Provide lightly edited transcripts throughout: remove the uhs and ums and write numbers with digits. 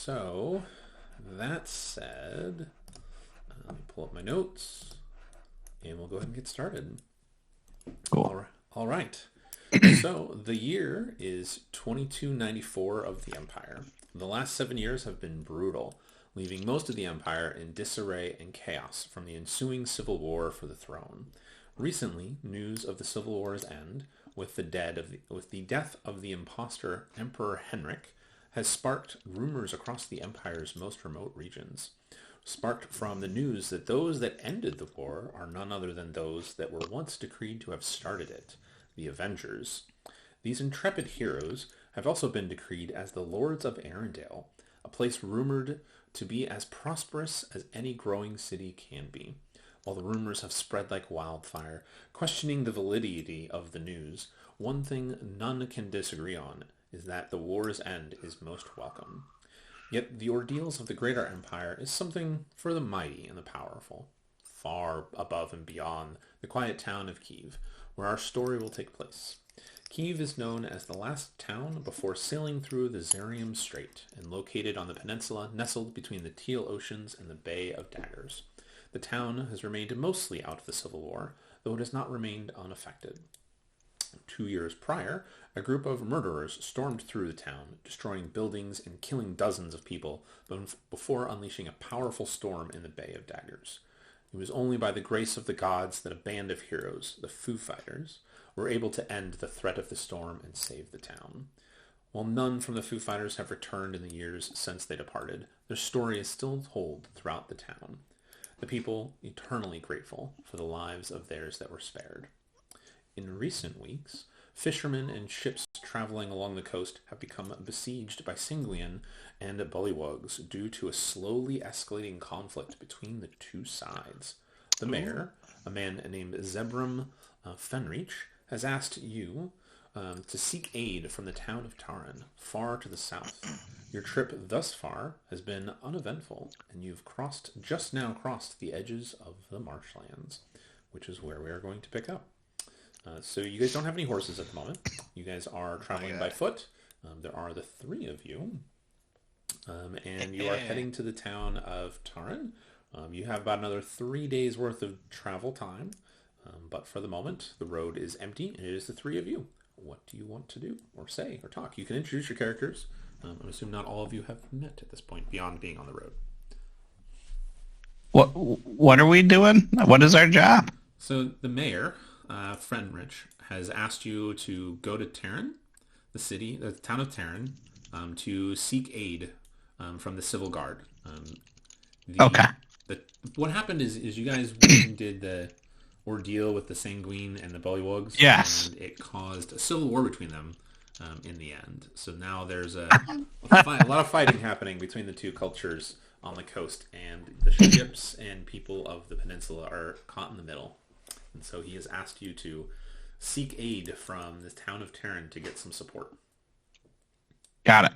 So, that said, let me pull up my notes, and we'll go ahead and get started. Cool. All right. So, the year is 2294 of the Empire. The last 7 years have been brutal, leaving most of the Empire in disarray and chaos from the ensuing civil war for the throne. Recently, news of the Civil War's end, with the death of the impostor Emperor Henrik, has sparked rumors across the Empire's most remote regions. Sparked from the news that those that ended the war are none other than those that were once decreed to have started it, the Avengers. These intrepid heroes have also been decreed as the Lords of Arendelle, a place rumored to be as prosperous as any growing city can be. While the rumors have spread like wildfire, questioning the validity of the news, one thing none can disagree on is that the war's end is most welcome. Yet the ordeals of the greater empire is something for the mighty and the powerful, far above and beyond the quiet town of Kiev, where our story will take place. Kiev is known as the last town before sailing through the Zarium Strait and located on the peninsula nestled between the Teal Oceans and the Bay of Daggers. The town has remained mostly out of the Civil War, though it has not remained unaffected. 2 years prior, a group of murderers stormed through the town, destroying buildings and killing dozens of people before unleashing a powerful storm in the Bay of Daggers. It was only by the grace of the gods that a band of heroes, the Foo Fighters, were able to end the threat of the storm and save the town. While none from the Foo Fighters have returned in the years since they departed, their story is still told throughout the town. The people eternally grateful for the lives of theirs that were spared. In recent weeks, fishermen and ships traveling along the coast have become besieged by Singlian and Bullywugs due to a slowly escalating conflict between the two sides. The mayor, a man named Zebram Fenrich, has asked you to seek aid from the town of Taran, far to the south. Your trip thus far has been uneventful, and you've just now crossed the edges of the marshlands, which is where we are going to pick up. So you guys don't have any horses at the moment. You guys are traveling by foot. There are the three of you. And you are heading to the town of Taran. You have about another 3 days worth of travel time. But for the moment, the road is empty, and it is the three of you. What do you want to do, or say, or talk? You can introduce your characters. I assume not all of you have met at this point, beyond being on the road. What are we doing? What is our job? So the mayor, Frenrich, has asked you to go to Taran, the town of Taran, to seek aid from the civil guard. Okay. What happened is you guys went and did the ordeal with the Sanguine and the Bullywugs. Yes. And it caused a civil war between them in the end. So now there's a lot of fighting happening between the two cultures on the coast, and the ships and people of the peninsula are caught in the middle. And so he has asked you to seek aid from the town of Taran to get some support. Got it.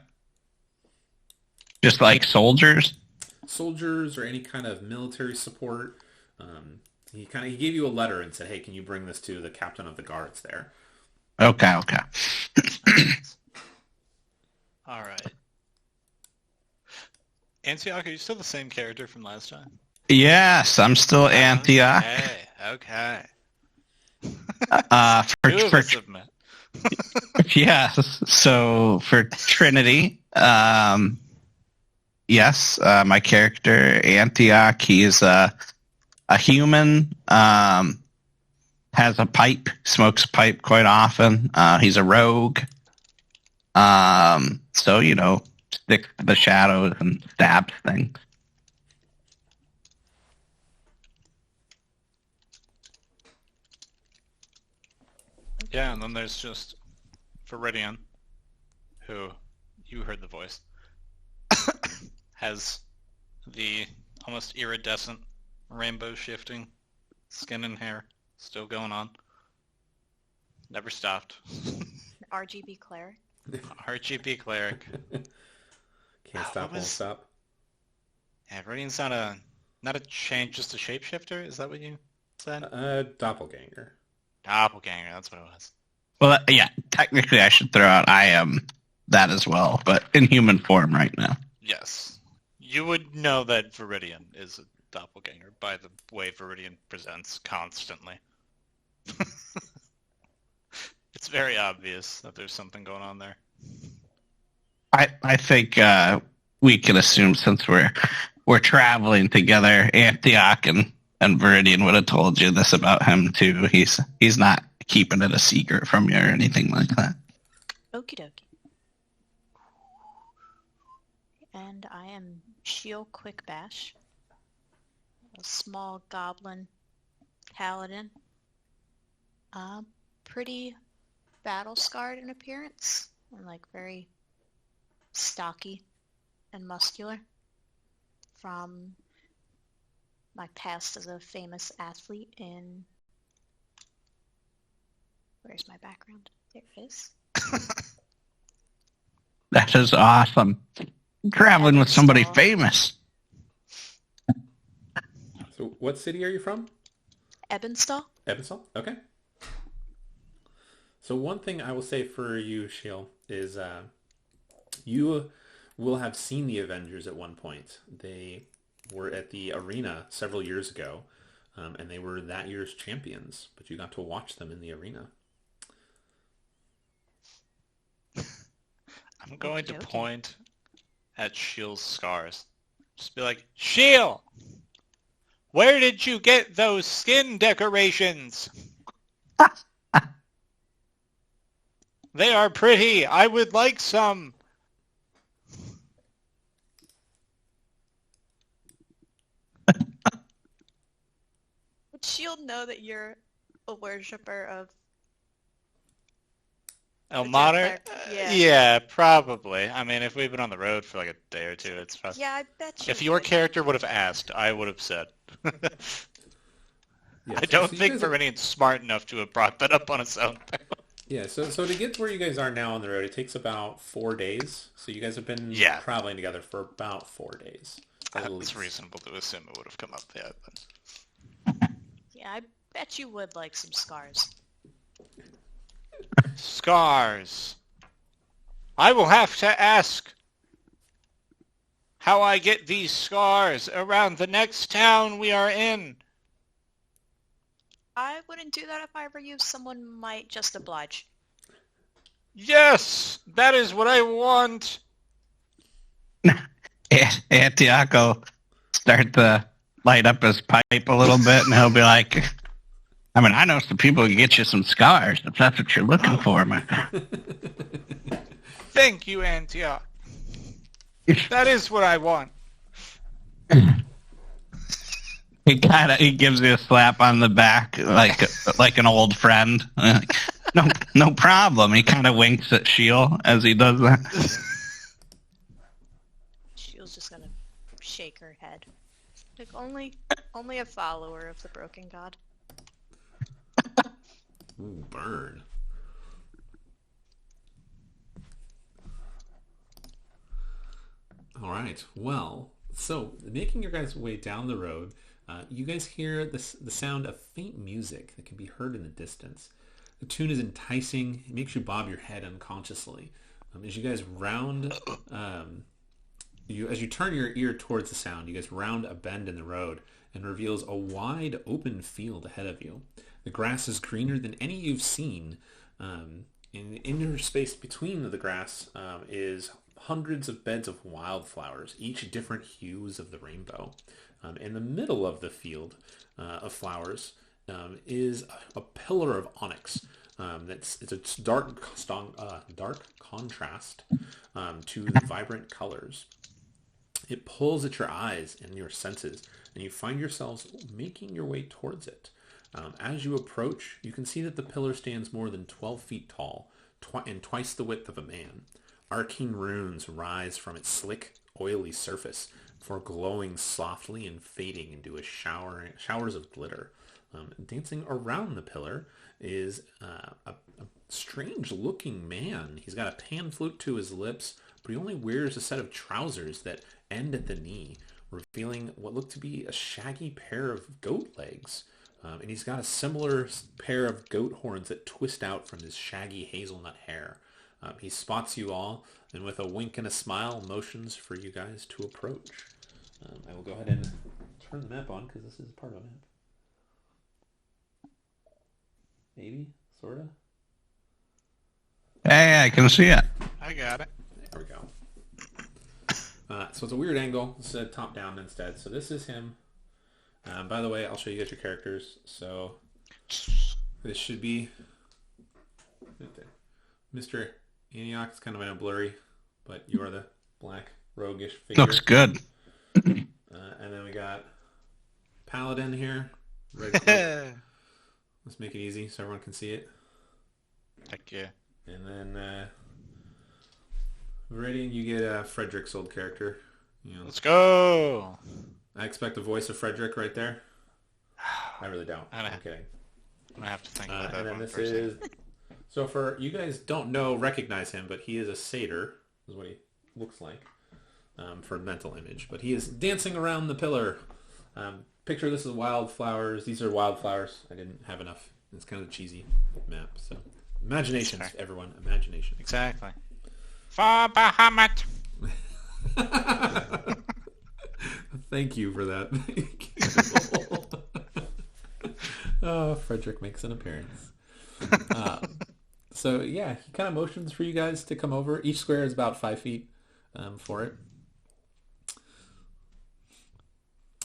Just like soldiers? Soldiers or any kind of military support. He gave you a letter and said, "Hey, can you bring this to the captain of the guards there?" Okay. All right. Antioch, are you still the same character from last time? Yes, I'm still Antioch. Okay. For Two of us have met. yes. So for Trinity, yes, my character Antioch. He's a human. Has a pipe. Smokes a pipe quite often. He's a rogue. So stick to the shadows and stabs things. Yeah, and then there's just Viridian, who you heard the voice, has the almost iridescent rainbow shifting skin and hair still going on. Never stopped. RGB cleric. RGB cleric. Can't stop, won't stop. Yeah, Viridian's not a change, just a shapeshifter. Is that what you said? Doppelganger. Doppelganger, that's what it was. Well, yeah, technically I should throw out I am that as well, but in human form right now. Yes. You would know that Viridian is a doppelganger by the way Viridian presents constantly. It's very obvious that there's something going on there. I think we can assume since we're traveling together, Antioch and Viridian would have told you this about him too. He's not keeping it a secret from you or anything like that. Okie dokie. And I am Shield Quick Bash, a small goblin paladin. Pretty battle scarred in appearance, and like very stocky and muscular from my past as a famous athlete in... Where's my background? There it is. That is awesome. Traveling with somebody Evansville. famous. So what city are you from? Ebenstall? Evansville? Okay. So one thing I will say for you, Shiel, is you will have seen the Avengers at one point. They were at the arena several years ago, and they were that year's champions, but you got to watch them in the arena. I'm going to Okey-dokey. point at Shield's scars. Just be like, Shield! Where did you get those skin decorations? They are pretty. I would like some. Would Shield know that you're a worshipper of... El The Mater? Jetfire. Yeah. Yeah, probably. I mean, if we've been on the road for like a day or two, it's fine. Yeah, I bet you If your would. character would have asked, I would have said. Yeah, I don't so you think guys are- Viridian's smart enough to have brought that up on his own. Yeah, so to get to where you guys are now on the road, it takes about 4 days. So you guys have been Yeah. traveling together for about 4 days. At It's least. reasonable to assume it would have come up yet. But... Yeah, I bet you would like some scars. Scars. I will have to ask how I get these scars around the next town we are in. I wouldn't do that if I were you. Someone might just oblige. Yes, that is what I want. Antioch will start to light up his pipe a little bit, and he'll be like, I mean, I know some people who can get you some scars if that's what you're looking for, man. Thank you, Antioch. That is what I want. He gives you a slap on the back like an old friend. Like, no problem. He kind of winks at Shield as he does that. Shield's just gonna shake her head. Like only a follower of the broken god. Ooh, burn. All right. Well, so making your guys' way down the road, you guys hear the sound of faint music that can be heard in the distance. The tune is enticing. It makes you bob your head unconsciously. As you guys round, as you turn your ear towards the sound, you guys round a bend in the road and reveals a wide open field ahead of you. The grass is greener than any you've seen. In the inner space between the grass is hundreds of beds of wildflowers, each different hues of the rainbow. In the middle of the field of flowers is a pillar of onyx. It's a dark contrast to the vibrant colors. It pulls at your eyes and your senses, and you find yourselves making your way towards it. As you approach, you can see that the pillar stands more than 12 feet tall and twice the width of a man. Arcane runes rise from its slick, oily surface before glowing softly and fading into showers of glitter. Dancing around the pillar is a strange-looking man. He's got a pan flute to his lips, but he only wears a set of trousers that end at the knee, revealing what look to be a shaggy pair of goat legs. And he's got a similar pair of goat horns that twist out from his shaggy hazelnut hair. He spots you all and with a wink and a smile, motions for you guys to approach. I will go ahead and turn the map on because this is part of a map. Maybe, sorta. Hey, I can see it. I got it. There we go. So it's a weird angle. It's top down instead. So this is him. By the way, I'll show you guys your characters. So this should be Mr. Antioch. It's kind of in a blurry, but you are the black roguish figure. Looks good. And then we got Paladin here. Red Let's make it easy so everyone can see it. Heck yeah. And then Viridian, you get Frederick's old character. You know, Let's go. I expect the voice of Frederick right there. I really don't. I don't- I'm kidding. I'm gonna have to think about that And then one this for a second. is... So for you guys don't recognize him, but he is a satyr, is what he looks like for mental image. But he is dancing around the pillar. Picture this as wildflowers. These are wildflowers. I didn't have enough. It's kind of a cheesy map. So imaginations, everyone. Imagination. Exactly. For Bahamut. Thank you for that. Oh, Frederick makes an appearance. So yeah, he kind of motions for you guys to come over. Each square is about 5 feet for it.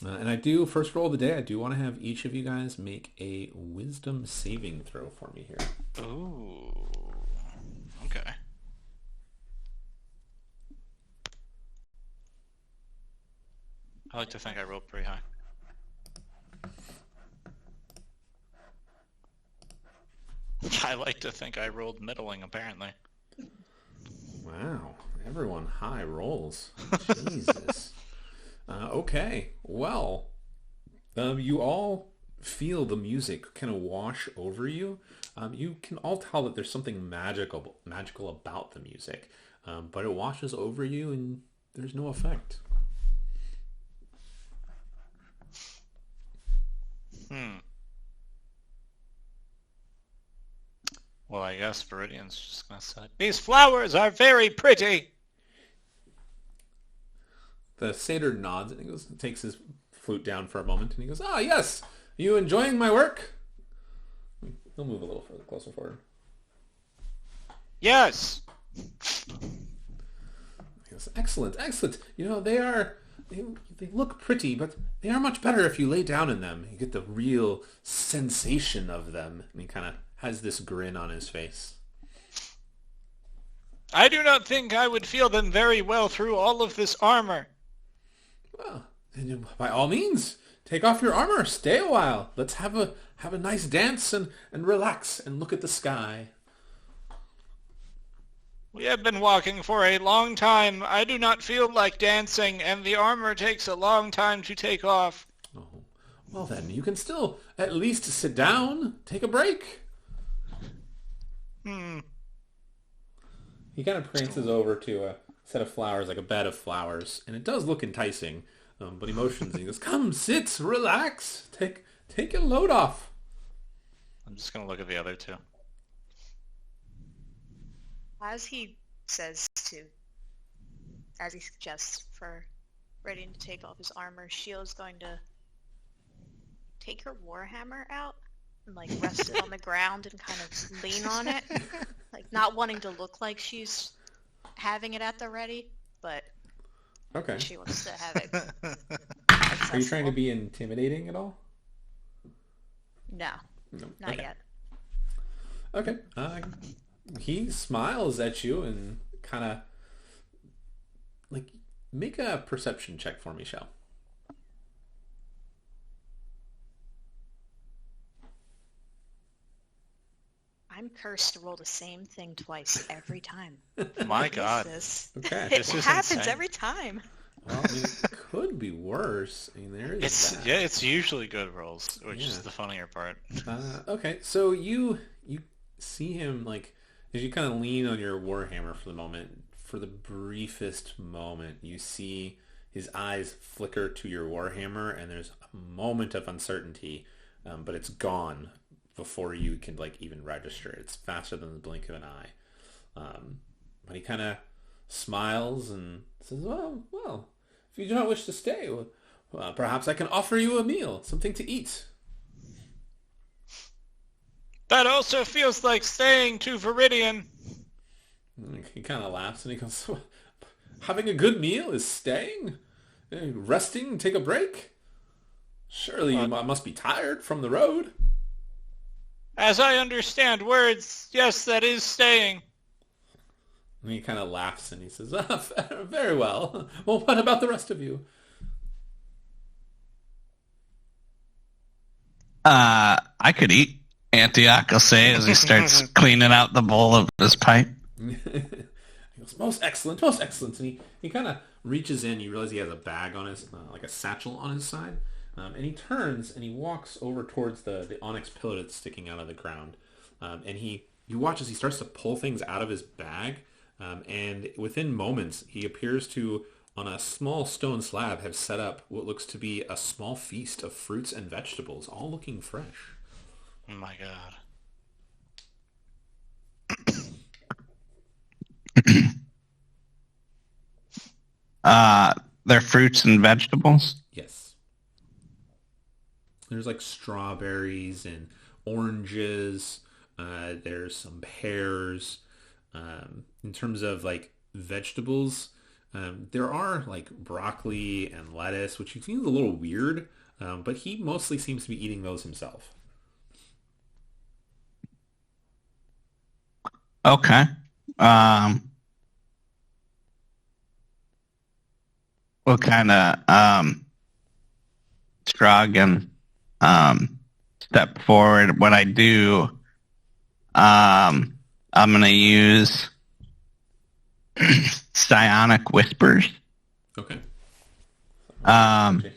And I do, first roll of the day, I do want to have each of you guys make a wisdom saving throw for me here. Ooh. Okay. I like to think I rolled pretty high. I like to think I rolled middling, apparently. Wow, everyone high rolls. Jesus. Okay, well, you all feel the music kind of wash over you. You can all tell that there's something magical about the music, but it washes over you and there's no effect. Well, I guess Viridian's just gonna say, "These flowers are very pretty." The satyr nods and he goes, takes his flute down for a moment and he goes, "Ah, yes, you enjoying my work?" He'll move a little further, closer forward. Yes. He goes, excellent, excellent. You know, they look pretty, but they are much better if you lay down in them. You get the real sensation of them. And he kind of has this grin on his face. I do not think I would feel them very well through all of this armor. Well, then by all means, take off your armor. Stay a while. Let's have a nice dance and relax and look at the sky. We have been walking for a long time. I do not feel like dancing, and the armor takes a long time to take off. Oh, well then, you can still at least sit down, take a break. He kind of prances over to a set of flowers, like a bed of flowers, and it does look enticing. But he motions and he goes, "Come, sit, relax, take your load off." I'm just gonna look at the other two. As he suggests for Radiant to take off his armor, Shield's going to take her warhammer out and like rest it on the ground and kind of lean on it, like not wanting to look like she's having it at the ready, but Okay. she wants to have it. Are you trying to be intimidating at all? No, No. not Okay. yet. Okay. He smiles at you and kind of like make a perception check for me, Shell. I'm cursed to roll the same thing twice every time. My What is God. this? Okay. This It is happens insane. every time. Well, I mean, it could be worse. I mean, there is that. It's usually good rolls, which Yeah. is the funnier part. Okay, so you see him like as you kind of lean on your warhammer for the moment. For the briefest moment, you see his eyes flicker to your warhammer, and there's a moment of uncertainty, but it's gone before you can like even register. It's faster than the blink of an eye. But he kind of smiles and says, well, if you do not wish to stay, perhaps I can offer you a meal, something to eat. That also feels like staying to Viridian. He kind of laughs and he goes, having a good meal is staying? Resting, take a break? Surely you must be tired from the road. As I understand words, yes, that is staying. And he kind of laughs and he says, very well. Well, what about the rest of you? I could eat, Antioch will say as he starts cleaning out the bowl of his pipe. He goes, most excellent, most excellent. And he kind of reaches in. You realize he has a bag on his, like a satchel on his side. And he turns and he walks over towards the onyx pillar that's sticking out of the ground. And you watch as he starts to pull things out of his bag. And within moments, he appears to, on a small stone slab, have set up what looks to be a small feast of fruits and vegetables, all looking fresh. Oh my god. They're fruits and vegetables? Yes. There's like strawberries and oranges. There's some pears. In terms of like vegetables, there are like broccoli and lettuce, which seems a little weird, but he mostly seems to be eating those himself. Okay. What kind of Strogan step forward? When I do, I'm gonna use psionic whispers. Okay.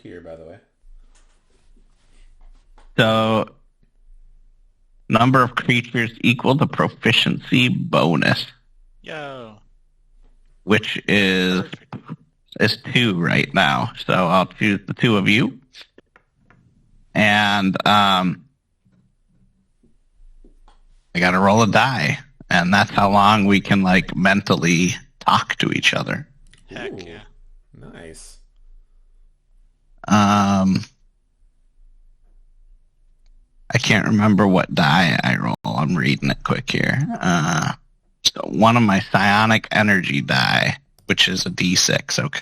Here, by the way. So number of creatures equal the proficiency bonus, which is 2 right now. So I'll choose the 2 of you, and I got to roll a die, and that's how long we can like mentally talk to each other. Heck Ooh, yeah. Nice. I can't remember what die I roll. I'm reading it quick here. So one of my psionic energy die, which is a D6. Okay.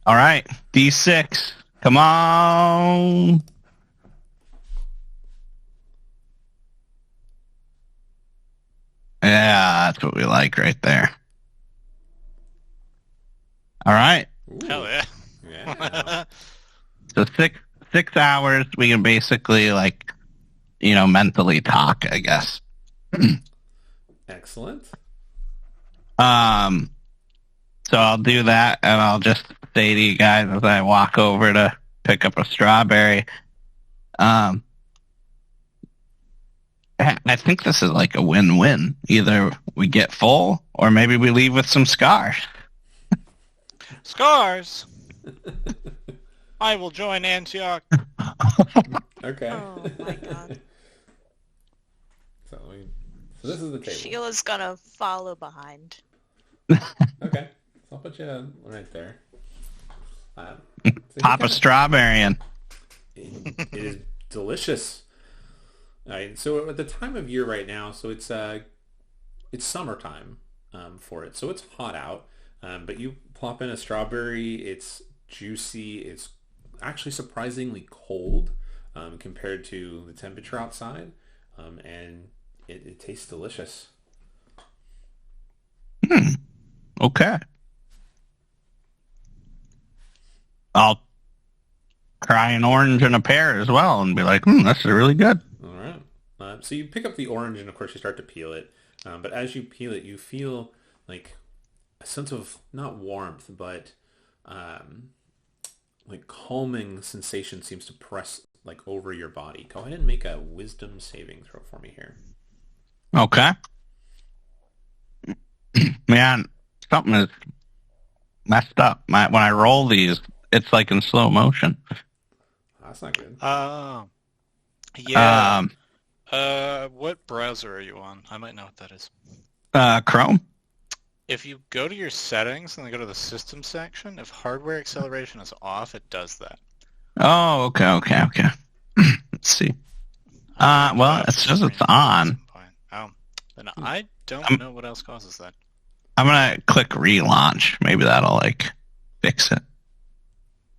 All right, D6. Come on. Yeah, that's what we like right there. All right. Ooh. Hell yeah. Yeah. So 6 hours, we can basically like, mentally talk, I guess. Excellent. So I'll do that, and I'll just say to you guys as I walk over to pick up a strawberry, I think this is like a win-win. Either we get full, or maybe we leave with some scars. Scars? I will join Antioch. Okay. Oh my god. So this is the table. Sheila's gonna follow behind. Okay. So I'll put you right there. So Pop a strawberry in. It is delicious. All right. So at the time of year right now, so it's summertime for it. So it's hot out. But you plop in a strawberry. It's juicy. It's actually surprisingly cold compared to the temperature outside, and it tastes delicious. Okay. I'll try an orange and a pear as well and be like, this is really good. All right. So you pick up the orange and of course you start to peel it. But as you peel it, you feel like a sense of not warmth, but like calming sensation seems to press like over your body. Go ahead and make a wisdom saving throw for me here. Okay. Man, something is messed up. When I roll these, it's like in slow motion. That's not good. Yeah. What browser are you on? I might know what that is. Chrome. If you go to your settings and then go to the system section, if hardware acceleration is off, it does that. Oh, okay. Let's see. I can put Well, up it the says it's screen at on. some point. Oh, then I don't I'm, know what else causes that. I'm gonna click relaunch. Maybe that'll like fix it.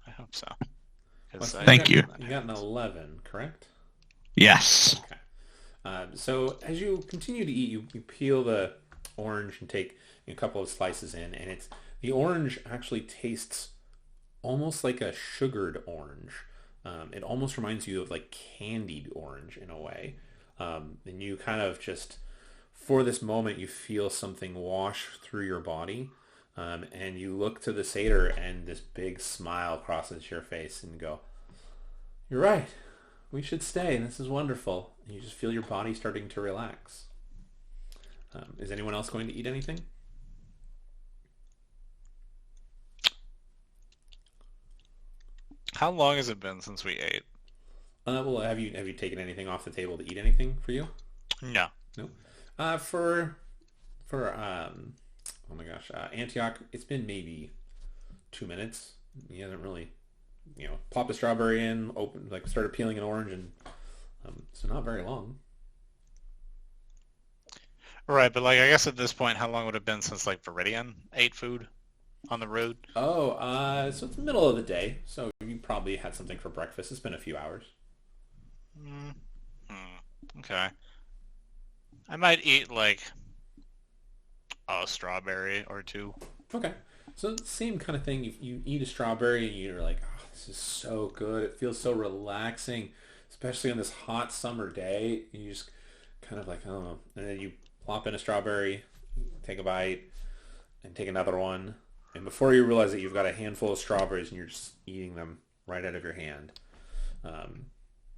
I hope so. Thank you. You got an 11, correct? Yes. Okay. So as you continue to eat, you peel the orange and take a couple of slices in, and the orange actually tastes almost like a sugared orange. It almost reminds you of like candied orange in a way. And you kind of just, for this moment, you feel something wash through your body. And you look to the satyr and this big smile crosses your face and go, "You're right. We should stay. This is wonderful." And you just feel your body starting to relax. Is anyone else going to eat anything? How long has it been since we ate? Well, have you taken anything off the table to eat anything for you? No. No. For oh my gosh, Antioch, it's been maybe 2 minutes. He hasn't really, popped a strawberry in, started peeling an orange, and so not very long. Right, but I guess at this point, how long would it have been since Viridian ate food on the road? Oh, so it's the middle of the day, so you probably had something for breakfast. It's been a few hours. Okay. I might eat a strawberry or two. Okay. So same kind of thing. You eat a strawberry and you're like, "Oh, this is so good. It feels so relaxing, especially on this hot summer day." And you just kind of like, oh, and then you plop in a strawberry, take a bite, and take another one. And before you realize it, you've got a handful of strawberries and you're just eating them right out of your hand.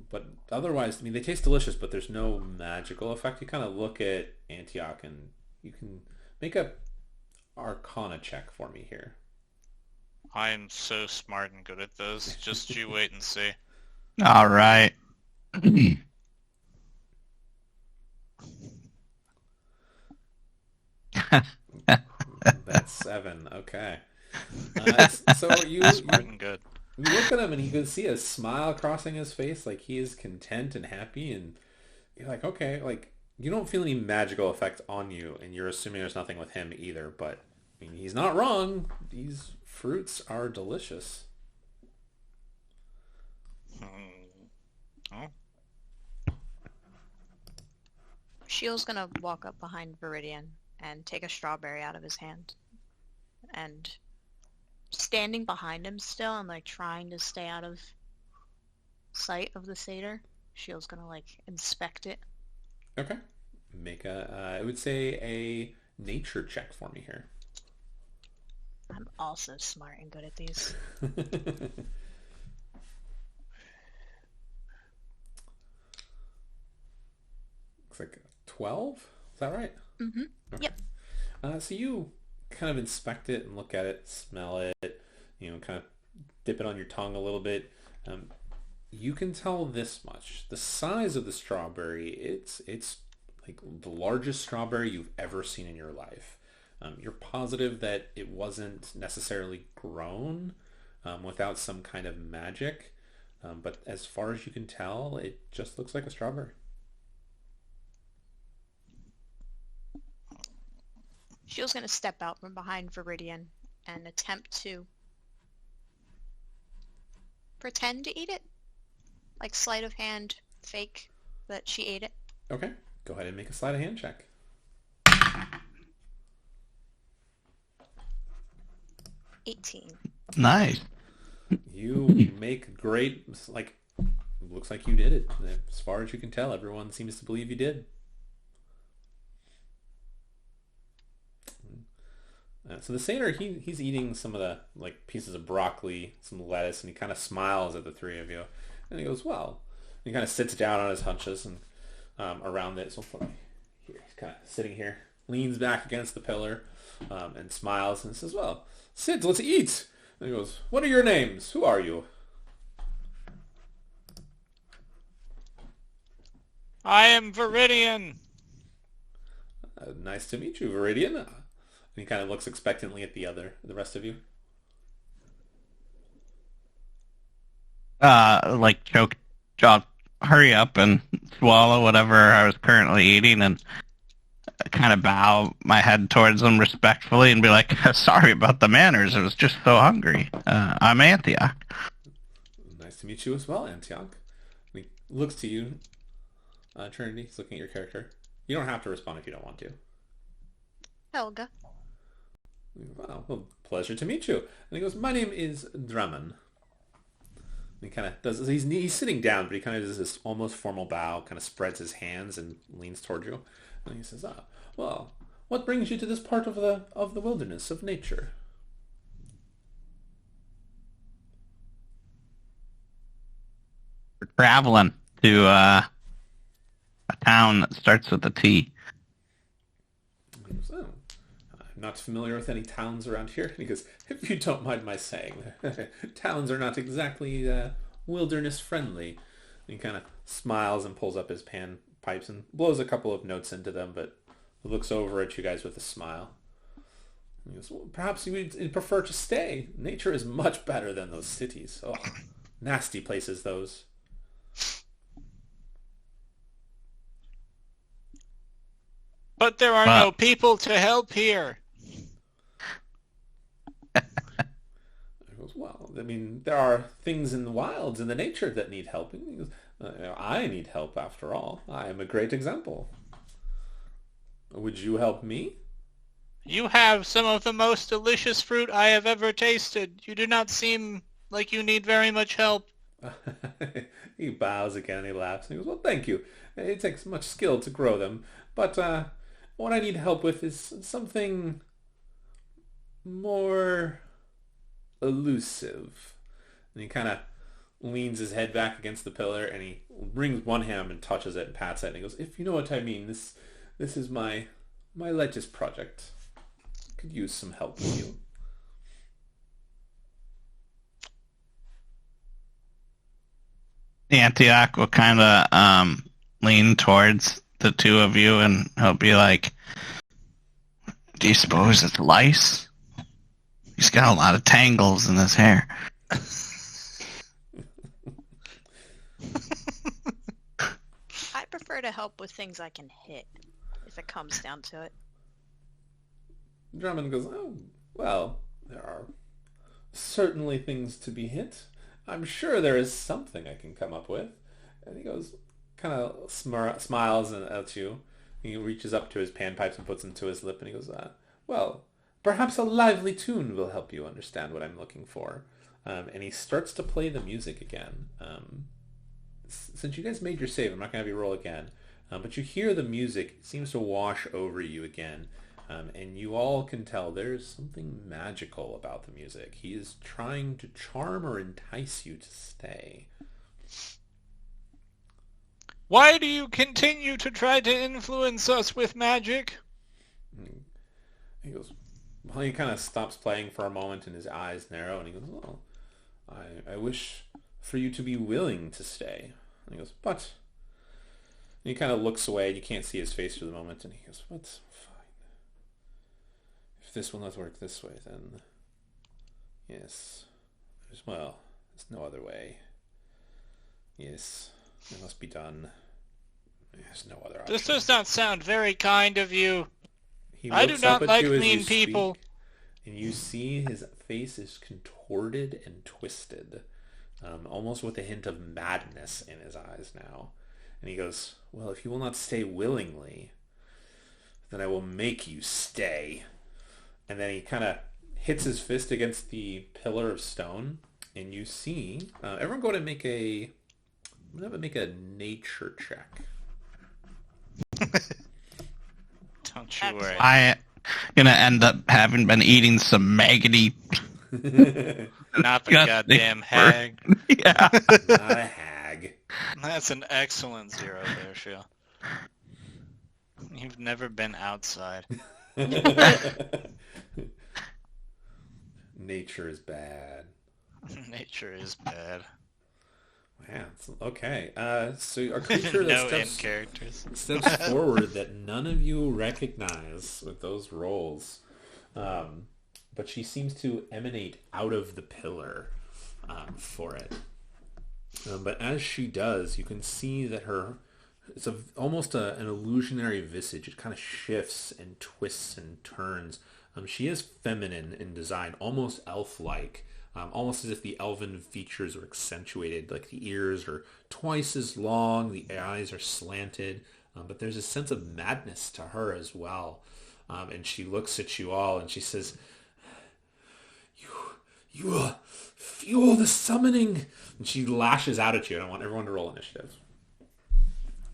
But otherwise, they taste delicious, but there's no magical effect. You kind of look at Antioch and you can make a Arcana check for me here. I am so smart and good at this. Just you wait and see. All right. That's 7. Okay. So you Smart and good. you look at him and you can see a smile crossing his face, like he is content and happy, and you're like, okay, you don't feel any magical effect on you, and you're assuming there's nothing with him either, but he's not wrong. These fruits are delicious. Oh. Shield's gonna walk up behind Viridian and take a strawberry out of his hand. And standing behind him still and trying to stay out of sight of the satyr, Shield's gonna inspect it. Okay. Make I would say a nature check for me here. I'm also smart and good at these. Looks like 12. Is that right? Mm-hmm. Okay. Yep. So you kind of inspect it and look at it, smell it, kind of dip it on your tongue a little bit. You can tell this much. The size of the strawberry, it's like the largest strawberry you've ever seen in your life. You're positive that it wasn't necessarily grown without some kind of magic. But as far as you can tell, it just looks like a strawberry. Shield's gonna step out from behind Viridian and attempt to pretend to eat it. Sleight of hand, fake that she ate it. Okay. Go ahead and make a sleight of hand check. 18. Nice. You make great, looks like you did it. As far as you can tell, everyone seems to believe you did. So the satyr, he's eating some of the pieces of broccoli, some lettuce, and he kind of smiles at the three of you, and he goes, "Well," he kind of sits down on his hunches and around it. So here, he's kind of sitting here, leans back against the pillar, and smiles and says, "Well, sit, let's eat." And he goes, "What are your names? Who are you?" I am Viridian. Nice to meet you, Viridian. he kind of looks expectantly at the rest of you. Like choke, hurry up and swallow whatever I was currently eating, and kind of bow my head towards them respectfully and be like, "Sorry about the manners. I was just so hungry. I'm Antioch." Nice to meet you as well, Antioch. And he looks to you, Trinity. He's looking at your character. You don't have to respond if you don't want to. Helga. Wow, well, pleasure to meet you. And he goes, my name is Drummond. And he kind of does, he's sitting down, but he kind of does this almost formal bow, kind of spreads his hands and leans toward you. And he says, well, what brings you to this part of the wilderness, of nature? We're traveling to a town that starts with a T. He goes, oh, I'm not familiar with any towns around here. And he goes, if you don't mind my saying, towns are not exactly wilderness friendly. And he kind of smiles and pulls up his pan pipes and blows a couple of notes into them, but looks over at you guys with a smile. He goes, well, perhaps you would prefer to stay. Nature is much better than those cities. Oh, nasty places, those. But there are no people to help here. He goes, well, I mean, there are things in the wilds, in the nature that need help. He goes, I need help, after all. I am a great example. Would you help me? You have some of the most delicious fruit I have ever tasted. You do not seem like you need very much help. He bows again and he laughs. And he goes, well, thank you. It takes much skill to grow them. But what I need help with is something more elusive. And he kind of leans his head back against the pillar and he brings one hand and touches it and pats it. And he goes, if you know what I mean, this is my latest project. Could use some help with you. Antioch will kind of lean towards the two of you and he'll be like, do you suppose it's lice? He's got a lot of tangles in his hair. I prefer to help with things I can hit, if it comes down to it. Drummond goes, oh, well, there are certainly things to be hit. I'm sure there is something I can come up with. And he goes, kind of smiles at you. He reaches up to his panpipes and puts them to his lip, and he goes, well, perhaps a lively tune will help you understand what I'm looking for. And he starts to play the music again. Since you guys made your save, I'm not going to have you roll again. But you hear the music. It seems to wash over you again. And you all can tell there's something magical about the music. He is trying to charm or entice you to stay. Why do you continue to try to influence us with magic? He goes, well, he kind of stops playing for a moment and his eyes narrow and he goes, well, I wish for you to be willing to stay. And he goes, but... And he kind of looks away and you can't see his face for the moment and he goes, but fine. If this will not work this way, then... Yes. There's no other way. Yes. It must be done. There's no other option. This does not sound very kind of you. He I do looks not up at like you as mean you people. speak, and you see his face is contorted and twisted, almost with a hint of madness in his eyes now. And he goes, well, if you will not stay willingly, then I will make you stay. And then he kind of hits his fist against the pillar of stone, and you see... everyone go ahead and make a... I'm going to make a nature check. Don't you worry. I gonna end up having been eating some maggoty. Not the goddamn hag. Yeah. Not a hag. That's an excellent 0 there, Shil. You've never been outside. Nature is bad. Nature is bad. Yeah, okay. So a creature that No in characters. steps forward that none of you recognize with those rolls. But she seems to emanate out of the pillar for it. But as she does, you can see that it's almost an illusionary visage. It kind of shifts and twists and turns. She is feminine in design, almost elf-like, almost as if the elven features are accentuated. Like the ears are twice as long, the eyes are slanted, but there's a sense of madness to her as well. And she looks at you all and she says, You fuel the summoning. And she lashes out at you, and I want everyone to roll initiative.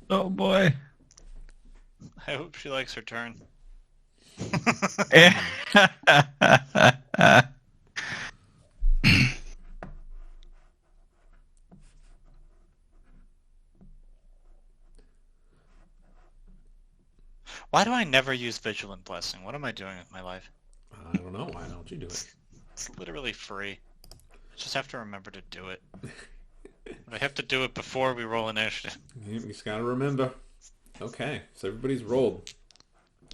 Oh boy. I hope she likes her turn. Why do I never use Vigilant Blessing? What am I doing with my life? I don't know. Why don't you do it? It's literally free. I just have to remember to do it. I have to do it before we roll initiative. You just gotta remember. Okay, so everybody's rolled.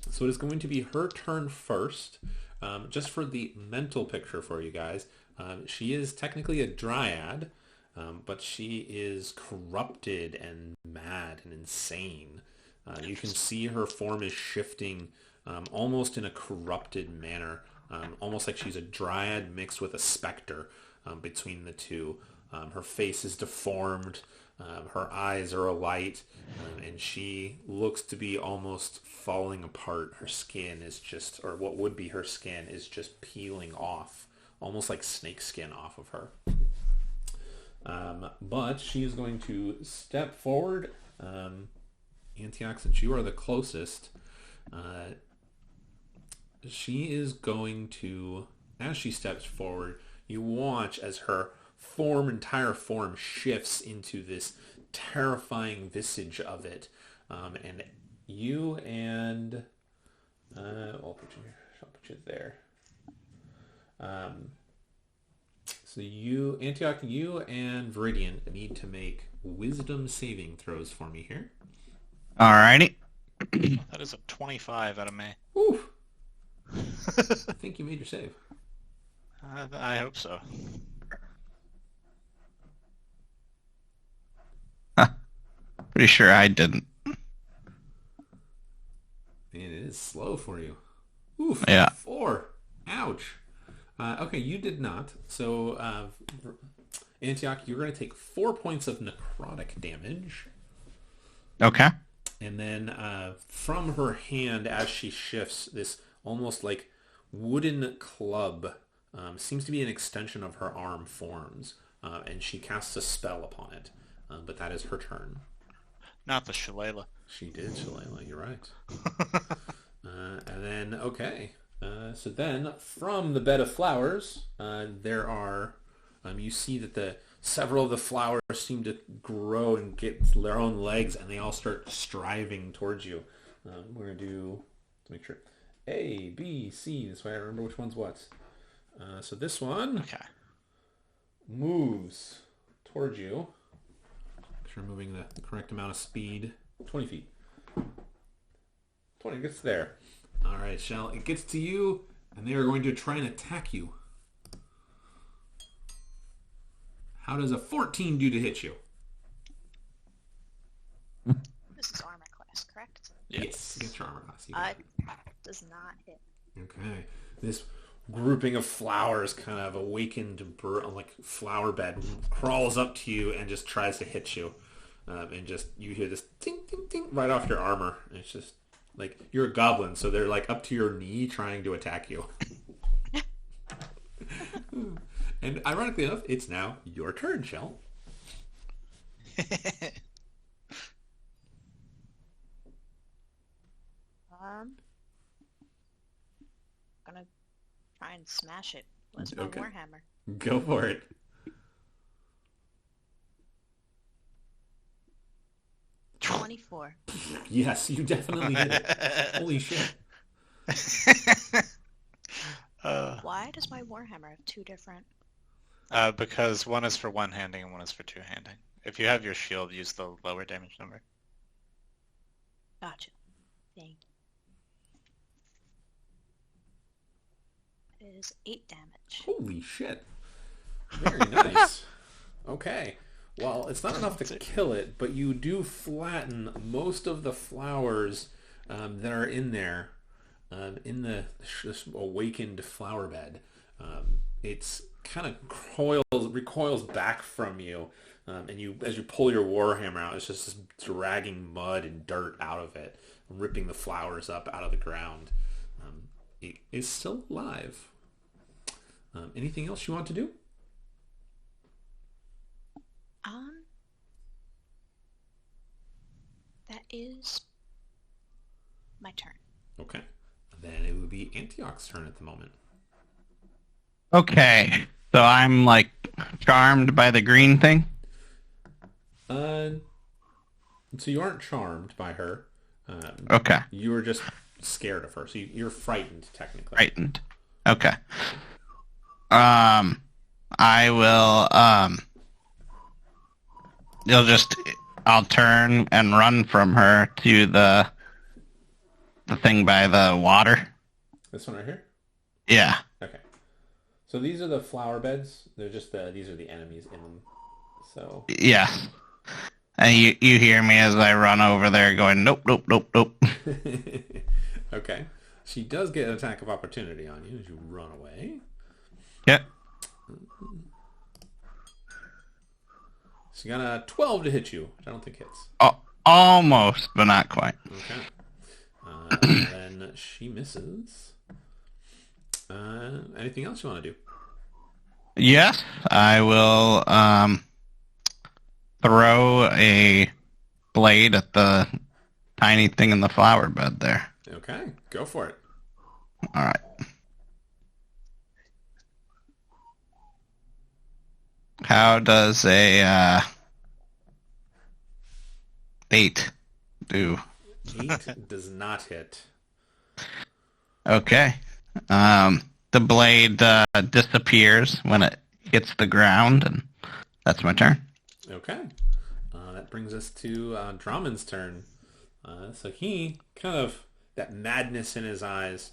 So it is going to be her turn first. Just for the mental picture for you guys, she is technically a dryad, but she is corrupted and mad and insane. You can see her form is shifting almost in a corrupted manner, almost like she's a dryad mixed with a specter between the two. Her face is deformed, her eyes are alight, and she looks to be almost falling apart. Her skin is just, or what would be her skin, is just peeling off, almost like snake skin off of her. But she is going to step forward. Antioch, since you are the closest, she is going to, as she steps forward, you watch as her entire form shifts into this terrifying visage of it. And you and, I'll put you there. So you, Antioch, you and Viridian need to make wisdom saving throws for me here. Alrighty. That is a 25 out of me. Woo! I think you made your save. I hope so. Pretty sure I didn't. Man, it is slow for you. Oof. Yeah. 4. Ouch. Okay, you did not. So, Antioch, you're going to take 4 points of necrotic damage. Okay. And then from her hand, as she shifts, this almost like wooden club seems to be an extension of her arm forms. And she casts a spell upon it. But that is her turn. Not the shillelagh. She did, Shalala, you're right. And then, okay. So then, from the bed of flowers, there are, you see that several of the flowers seem to grow and get their own legs, and they all start striving towards you. We're going to do, to make sure, A, B, C, this way I remember which one's what. So this one moves towards you. Sure, moving the correct amount of speed. 20 feet. 20 gets there. All right, Shell. It gets to you, and they are going to try and attack you. How does a 14 do to hit you? This is armor class, correct? Yes, against your armor class. Does not hit. Okay. This grouping of flowers, kind of awakened like flower bed, crawls up to you and just tries to hit you. And just, you hear this ting, ting, ting right off your armor. And it's just like, you're a goblin, so they're like up to your knee trying to attack you. And ironically enough, it's now your turn, Shell. Gonna try and smash it. What's my Okay. warhammer? Go for it. 24. Yes, you definitely hit it. Holy shit. Why does my warhammer have 2 different? Because one is for one-handing and one is for two-handing. If you have your shield, use the lower damage number. Gotcha. Thank is 8 damage. Holy shit. Very nice. Okay. Well, it's not enough to kill it, but you do flatten most of the flowers that are in there, in this awakened flower bed. It's kind of recoils back from you, and as you pull your warhammer out, it's just dragging mud and dirt out of it, ripping the flowers up out of the ground. It is still alive. Anything else you want to do? That is my turn. Okay. Then it would be Antioch's turn at the moment. Okay. So I'm like charmed by the green thing? So you aren't charmed by her. Okay. You were just scared of her. So you're frightened, technically. Frightened. Okay. I will, I'll turn and run from her to the thing by the water. This one right here? Yeah. Okay. So these are the flower beds. They're just these are the enemies in them. So. Yeah. And you hear me as I run over there going, nope, nope, nope, nope. Okay. She does get an attack of opportunity on you as you run away. Yep. She got a 12 to hit you, which I don't think hits. Oh, almost, but not quite. Okay. Then she misses. Anything else you want to do? Yes, I will throw a blade at the tiny thing in the flower bed there. Okay, go for it. All right. How does a 8 do? 8 does not hit. Okay. The blade disappears when it hits the ground, and that's my turn. Okay. That brings us to Drummond's turn. So he kind of, that madness in his eyes,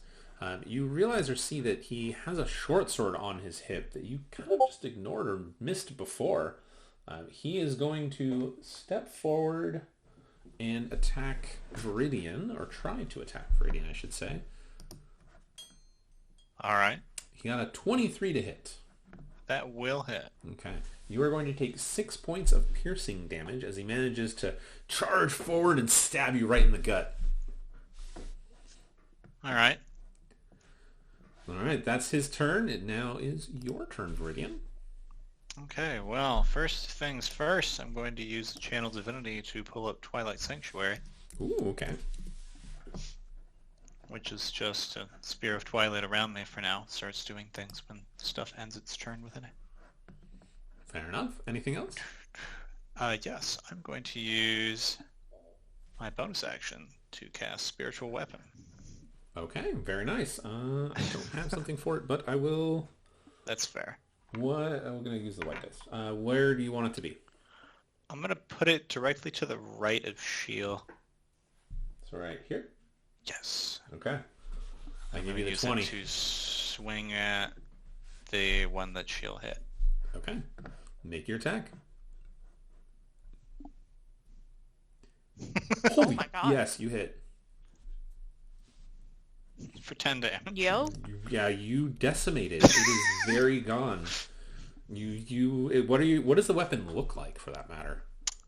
you realize or see that he has a short sword on his hip that you kind of just ignored or missed before. He is going to step forward and attack Viridian, or try to attack Viridian, I should say. All right. He got a 23 to hit. That will hit. Okay. You are going to take 6 points of piercing damage as he manages to charge forward and stab you right in the gut. All right. All right, that's his turn. It now is your turn, Viridian. Okay, well, first things first, I'm going to use the Channel Divinity to pull up Twilight Sanctuary, Ooh, okay. which is just a Spear of Twilight around me for now. It starts doing things when stuff ends its turn within it. Fair enough. Anything else? Yes, I'm going to use my bonus action to cast Spiritual Weapon. Okay, very nice. I don't have something for it, but I will... That's fair. What? I'm going to use the white dice. Where do you want it to be? I'm going to put it directly to the right of Shield. So right here? Yes. Okay. I give you the use 20. it to swing at the one that Shield hit. Okay. Make your attack. Oh my god. Yes, you hit. For 10 damage. Yo. Yeah, you decimated. It is very gone. What does the weapon look like, for that matter?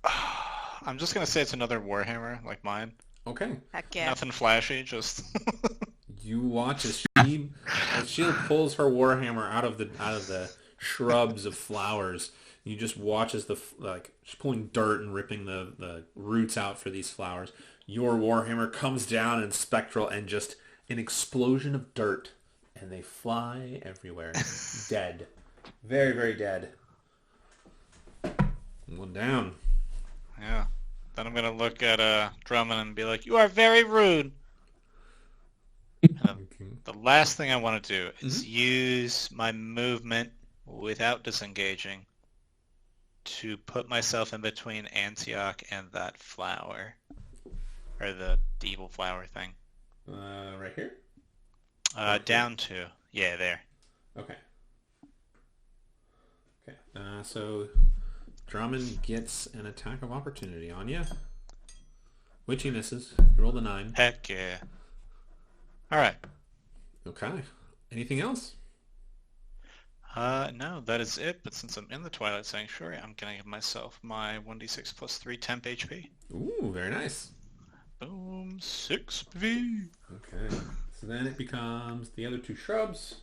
I'm just going to say it's another Warhammer, like mine. Okay. Heck yeah. Nothing flashy, just... You watch as she pulls her warhammer out of the shrubs of flowers. You just watch as she's pulling dirt and ripping the roots out for these flowers. Your warhammer comes down in spectral and just an explosion of dirt, and they fly everywhere. Dead. Very, very dead. One down. Yeah. Then I'm going to look at Drummond and be like, you are very rude. The last thing I want to do is use my movement without disengaging to put myself in between Antioch and that flower. Or the evil flower thing. Right here? Down to... Yeah, there. Okay. Okay. So Drummond gets an attack of opportunity on you. Which he misses. You rolled a 9. Heck yeah. All right. Okay. Anything else? No, that is it. But since I'm in the Twilight Sanctuary, I'm gonna give myself my 1d6 plus 3 temp HP. Ooh, very nice. Boom, 6 Okay. So then it becomes the other two shrubs.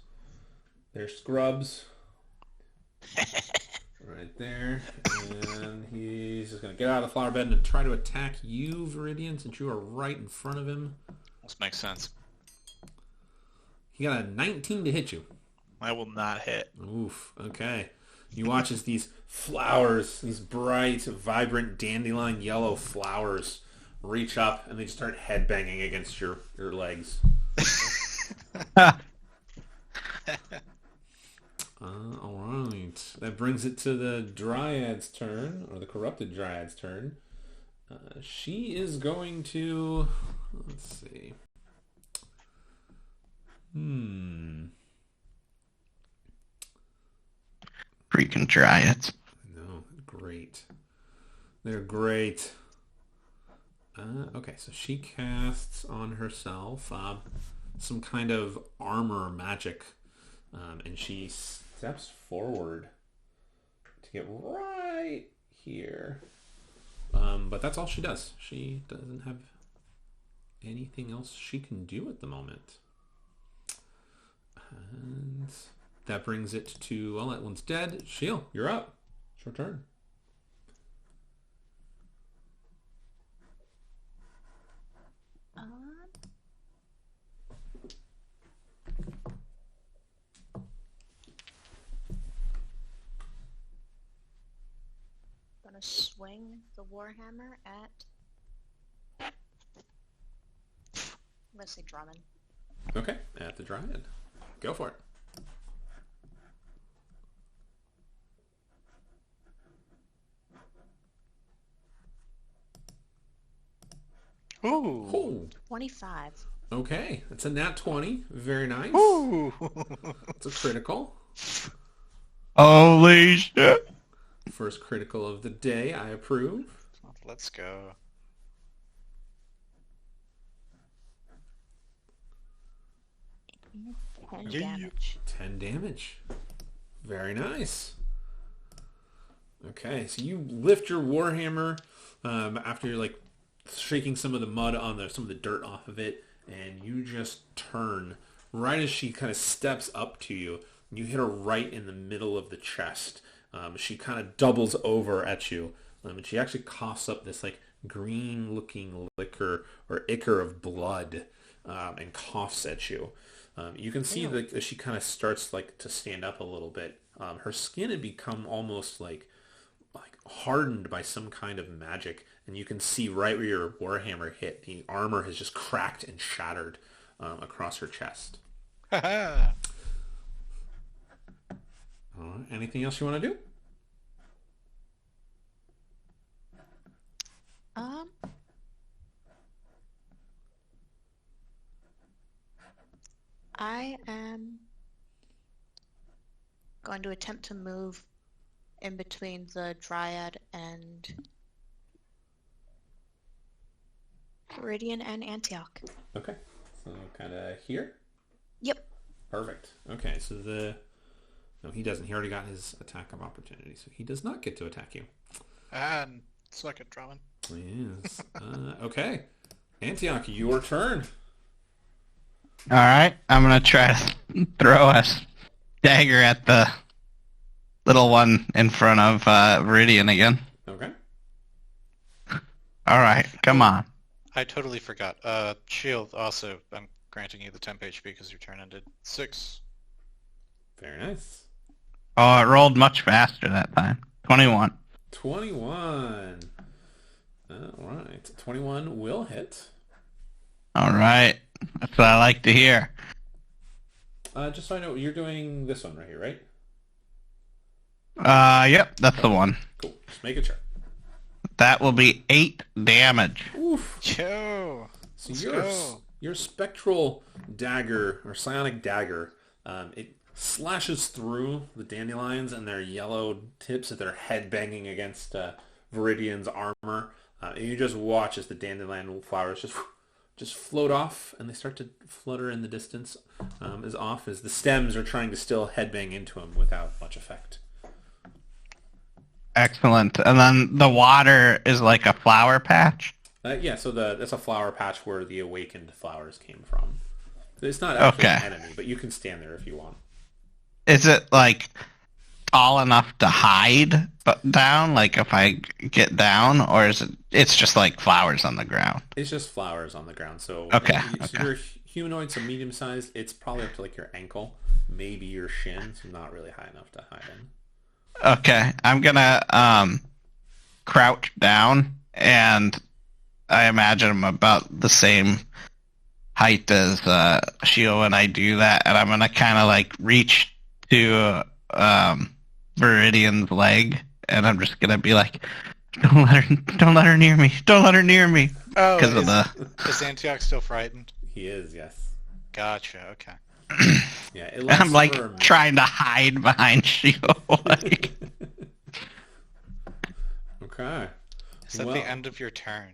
They're scrubs. Right there. And he's just going to get out of the flower bed and try to attack you, Viridian, since you are right in front of him. This makes sense. He got a 19 to hit you. I will not hit. Oof. Okay. You watch as these flowers, these bright, vibrant, dandelion yellow flowers reach up and they just start headbanging against your legs. All right. That brings it to the Dryad's turn, or the Corrupted Dryad's turn. She is going to... Let's see. Freaking Dryads. No, great. They're great. Okay, so she casts on herself some kind of armor magic. And she steps forward to get right here. But that's all she does. She doesn't have anything else she can do at the moment. And that brings it to, well, that one's dead. Sheil, you're up. It's your turn. Gonna swing the warhammer at... I'm gonna say Drummond. Okay, at the Dryad. Go for it. Ooh. Oh, 25. okay. That's a nat 20. Very nice. Ooh. It's a critical. Holy shit. First critical of the day. I approve. Let's go. Ten Yeah. damage. 10 damage. Very nice. Okay, so you lift your warhammer after you're like shaking some of the mud on some of the dirt off of it, and you just turn right as she kind of steps up to you. You hit her right in the middle of the chest. She kind of doubles over at you, and she actually coughs up this like green-looking liquor or ichor of blood, and coughs at you. You can see that as she kind of starts like to stand up a little bit, her skin had become almost like hardened by some kind of magic, and you can see right where your warhammer hit, the armor has just cracked and shattered across her chest. Anything else you want to do? I am going to attempt to move in between the Dryad and Viridian and Antioch. Okay, so kind of here? Yep. Perfect. Okay, so no, he doesn't. He already got his attack of opportunity, so he does not get to attack you. And suck it, Drummond. Yes. Okay. Antioch, your turn. All right, I'm gonna try to throw a dagger at the little one in front of Viridian again. Okay. All right, come on. I totally forgot. Shield, also, I'm granting you the temp HP because your turn ended. 6. Very nice. Oh, it rolled much faster that time. 21. 21. All right. 21 will hit. All right, that's what I like to hear. Just so I know, you're doing this one right here, right? Yep, that's the one. Cool. Just make it sure. That will be 8 damage. Oof. Yo! So your spectral dagger or psionic dagger, it slashes through the dandelions and their yellow tips of their head banging against Viridian's armor. And you just watch as the dandelion flowers just float off, and they start to flutter in the distance as the stems are trying to still headbang into him without much effect. Excellent. And then the water is like a flower patch? Yeah, so that's a flower patch where the awakened flowers came from. It's not actually an enemy, but you can stand there if you want. Is it like tall enough to hide down, like if I get down, or is it's just like flowers on the ground? It's just flowers on the ground. So so you're humanoid, so medium sized. It's probably up to like your ankle, maybe your shin, so not really high enough to hide in. Okay, I'm gonna crouch down, and I imagine I'm about the same height as Shio when I do that, and I'm gonna kind of like reach to Viridian's leg, and I'm just gonna be like, don't let her near me, don't let her near me. Oh, is Antioch still frightened? He is, yes. Gotcha. Okay. Yeah, I'm like trying to hide behind Shio. Like. Okay. Is that the end of your turn?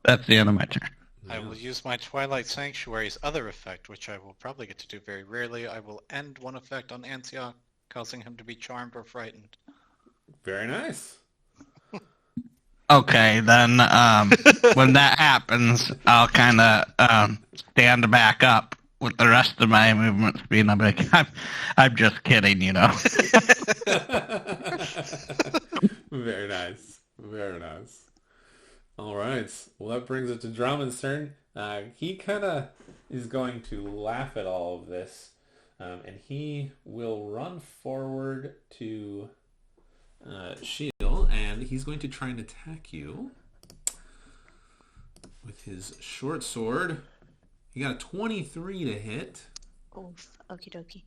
That's the end of my turn. I will use my Twilight Sanctuary's other effect, which I will probably get to do very rarely. I will end one effect on Antioch, causing him to be charmed or frightened. Very nice. Okay, then when that happens, I'll kind of stand back up with the rest of my movement speed. I'm like, I'm just kidding, you know. Very nice. Very nice. All right. Well, that brings it to Drummond's turn. He kind of is going to laugh at all of this, and he will run forward to Shield, and he's going to try and attack you with his short sword. You got a 23 to hit. Oof. Okie dokie.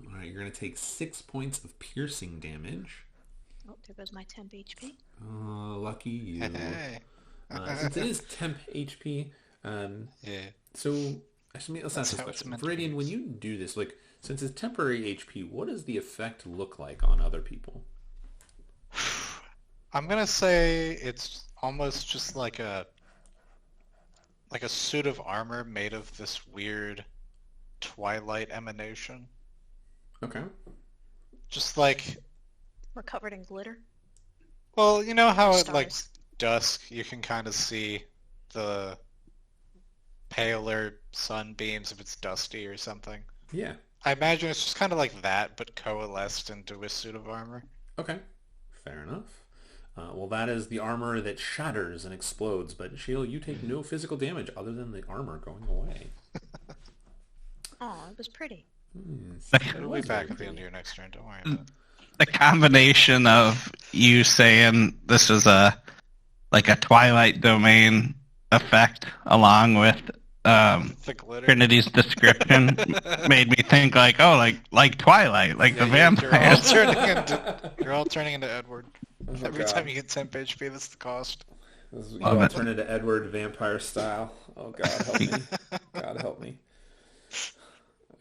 All right, you're going to take 6 points of piercing damage. Oh, there goes my temp HP. Lucky you. Since it is temp HP, yeah. So actually, let's ask this question. Viridian, when you do this, like, since it's temporary HP, what does the effect look like on other people? I'm gonna say it's almost just like a suit of armor made of this weird twilight emanation. Okay. Just like we're covered in glitter. Well, you know how at like dusk you can kind of see the paler sunbeams if it's dusty or something. Yeah. I imagine it's just kind of like that, but coalesced into a suit of armor. Okay. Fair enough. Well, that is the armor that shatters and explodes, but Shield, you take no physical damage other than the armor going away. Oh, it was pretty. It'll be back at the end of your next turn, don't worry about it. The combination of you saying this is like a Twilight Domain effect along with Trinity's description made me think like, oh, like Twilight, like the vampires. You're all turning into Edward. Every time you get temp HP, that's the cost. You all turn into Edward vampire style. Oh, God help me. God help me.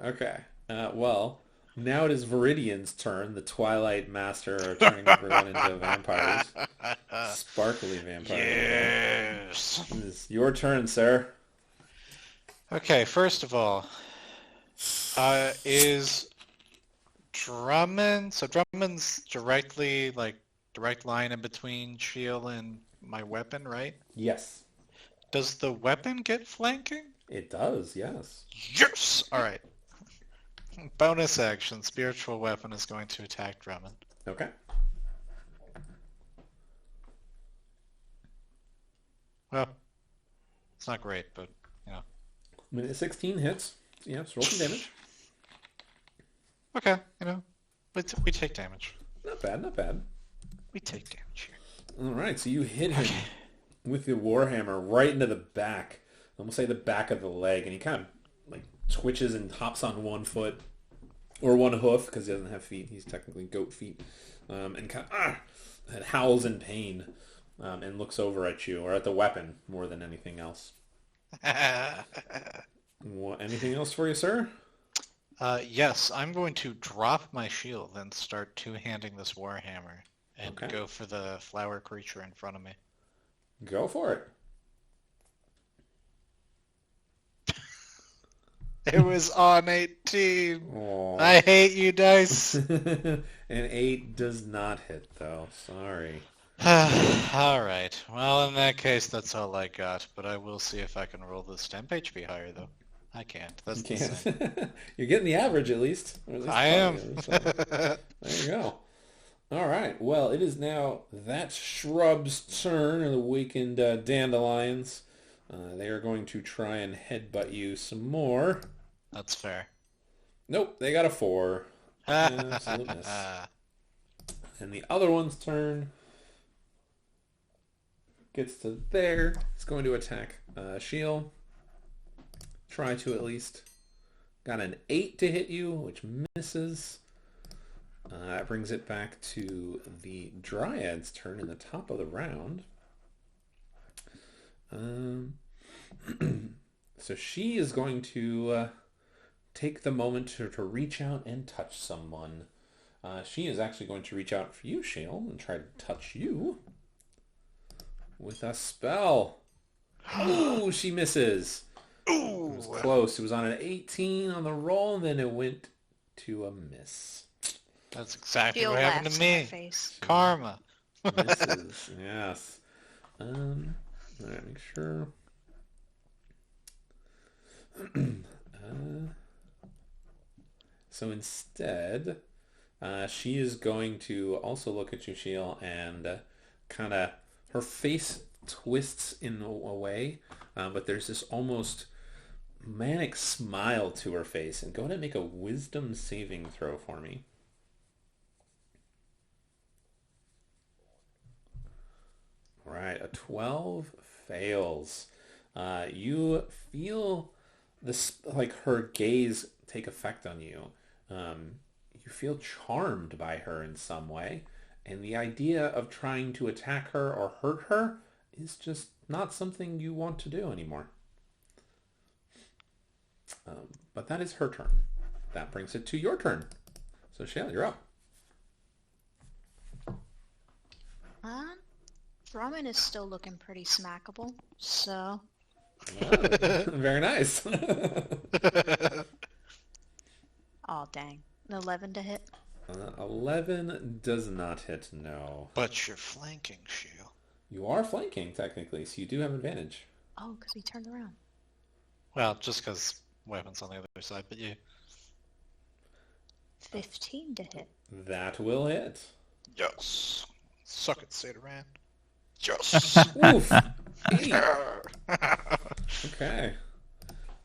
Okay. Well, now it is Viridian's turn. The Twilight Master are turning everyone into vampires. Sparkly vampires. Yes. It is your turn, sir. Okay, first of all, is Drummond... So Drummond's directly, direct line in between shield and my weapon, right? Yes. Does the weapon get flanking? It does, yes. Yes! Alright. Bonus action, spiritual weapon is going to attack Drummond. Okay. Well, it's not great, but, you know. Minute 16 hits. Yeah, so roll some damage. Okay, you know, but we take damage. Not bad, not bad. We take damage here. Alright, so you hit him with the warhammer right into the back. Almost say the back of the leg, and he kind of twitches and hops on one foot or one hoof because he doesn't have feet. He's technically goat feet, and kind of and howls in pain, and looks over at you or at the weapon more than anything else. Anything else for you, sir? Yes, I'm going to drop my shield and start two-handing this warhammer and Okay. go for the flower creature in front of me. Go for it. It was on 18. Aw. I hate you, dice. An 8 does not hit, though. Sorry. Alright, well in that case that's all I got, but I will see if I can roll this temp HP higher though. I can't, that's You the same. can't. You're getting the average at least. Or at least I am. so. There you go. All right. Well, it is now that shrub's turn, or the weakened dandelions. They are going to try and headbutt you some more. That's fair. Nope, they got a 4. Absolute miss. And the other one's turn gets to there. It's going to attack Shield. Try to at least. Got an 8 to hit you, which misses. That brings it back to the Dryad's turn in the top of the round. So she is going to take the moment to reach out and touch someone. She is actually going to reach out for you, Shield, and try to touch you with a spell. Ooh, she misses. Ooh. It was close. It was on an 18 on the roll, and then it went to a miss. That's exactly Feel what happened laughs to in her me. face. Karma. Misses, yes. All right, make sure. So instead, she is going to also look at you, Shiel, and kind of her face twists in a way, but there's this almost manic smile to her face. And go ahead and make a wisdom saving throw for me. All right, a 12 fails. You feel this, like her gaze take effect on you. You feel charmed by her in some way, and the idea of trying to attack her or hurt her is just not something you want to do anymore. But that is her turn. That brings it to your turn. So Shale, you're up. Roman is still looking pretty smackable, so... Very nice. Oh, dang. An 11 to hit? 11 does not hit, no. But you're flanking, Shield. You are flanking, technically, so you do have advantage. Oh, because he turned around. Well, just because weapons on the other side, but you... 15 to hit. That will hit. Yes. Suck it, Sataran. Yes. Oof. 8. Okay.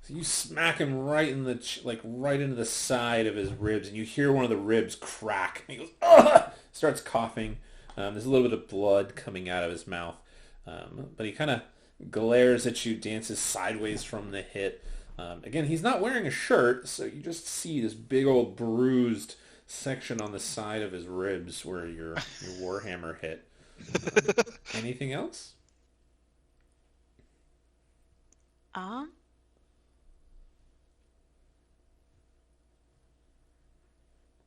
So you smack him right in the right into the side of his ribs, and you hear one of the ribs crack. And he goes, "Ugh!" Starts coughing. There's a little bit of blood coming out of his mouth, but he kind of glares at you, dances sideways from the hit. Again, he's not wearing a shirt, so you just see this big old bruised section on the side of his ribs where your warhammer hit. Anything else?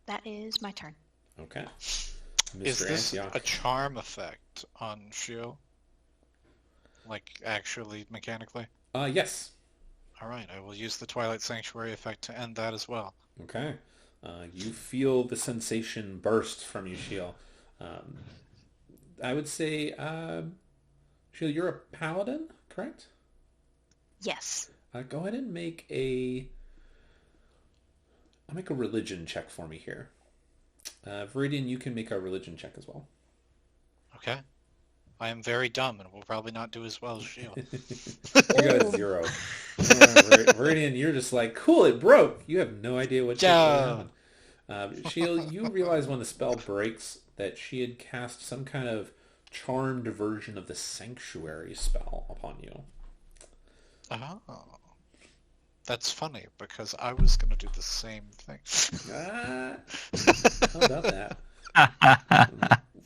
That is my turn. Okay. Is Mr. this Antioch. a charm effect on Shield? Like, actually, mechanically? Yes. Alright, I will use the Twilight Sanctuary effect to end that as well. Okay. You feel the sensation burst from you, Shiel. I would say, Shiel, you're a paladin, correct? Yes. Go ahead and make I'll make a religion check for me here. Viridian, you can make a religion check as well. Okay. I am very dumb and will probably not do as well as Shield. You got a 0. Viridian, you're just like, cool, it broke. You have no idea what happened. Shield, you realize when the spell breaks that she had cast some kind of charmed version of the sanctuary spell upon you. Oh. That's funny, because I was going to do the same thing. How about that?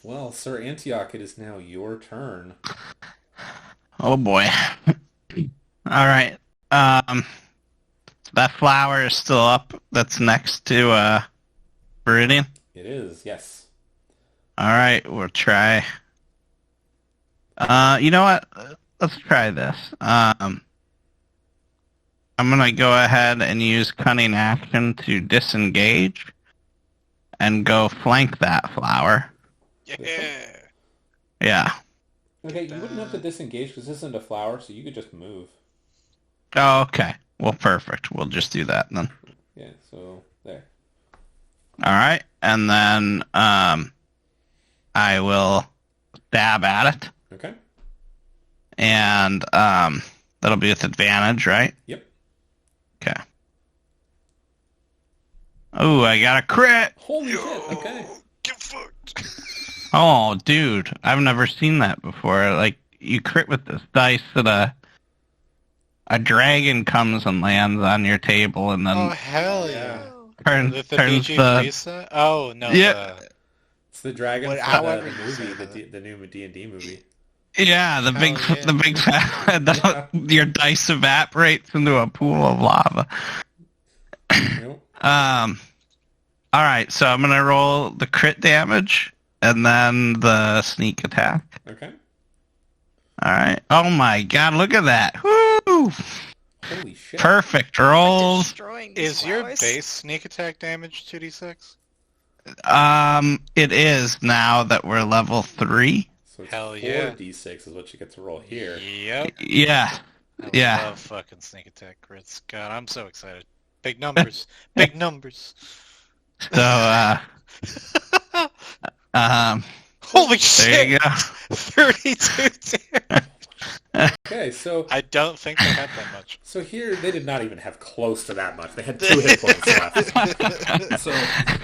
Well, Sir Antioch, it is now your turn. Oh boy. All right. that flower is still up. That's next to Viridian. It is, yes. All right, we'll try. You know what? Let's try this. I'm gonna go ahead and use cunning action to disengage and go flank that flower. Yeah. Yeah. Okay, you wouldn't have to disengage because this isn't a flower, so you could just move. Oh, okay. Well, perfect. We'll just do that then. Yeah, so there. All right, and then I will stab at it, Okay. and that'll be with advantage, right? Yep. Okay. Oh, I got a crit. Holy shit, okay. Get fucked. Oh, dude, I've never seen that before. Like, you crit with this dice that a dragon comes and lands on your table, and Oh, then hell yeah. turns The turns BG3 set? Oh, no. Yeah. It's the dragon What- from however the you movie, say the new D&D movie. yeah, the big Hell yeah. the big fat your dice evaporates into a pool of lava. Nope. All right, so I'm gonna roll the crit damage and then the sneak attack. Okay. All right. Oh my god, look at that! Woo! Holy shit. Perfect We're rolls. destroying these Is your flowers. base sneak attack damage 2d6? It is now that we're level 3. So it's Hell yeah. 4d6 is what you get to roll here. Yep. Yeah. I Yeah. love fucking sneak attack crits. God, I'm so excited. Big numbers. Big numbers. So Holy there shit! you go. 32 damage. Okay, so I don't think they had that much. so here they did not even have close to that much. They had 2 hit points left. So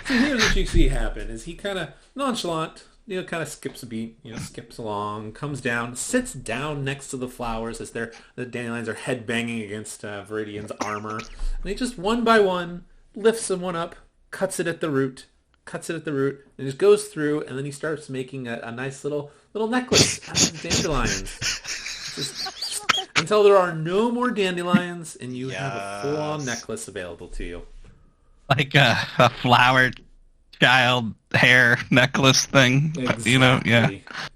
here's what you see happen is he kind of nonchalant, kind of skips a beat, skips along, comes down, sits down next to the flowers as the dandelions are head banging against Viridian's armor, and he just one by one lifts someone up, cuts it at the root, and just goes through, and then he starts making a nice little necklace out of dandelions. Just until there are no more dandelions, and you have a full-on Yes. necklace available to you. Like a flower child hair necklace thing. Yeah.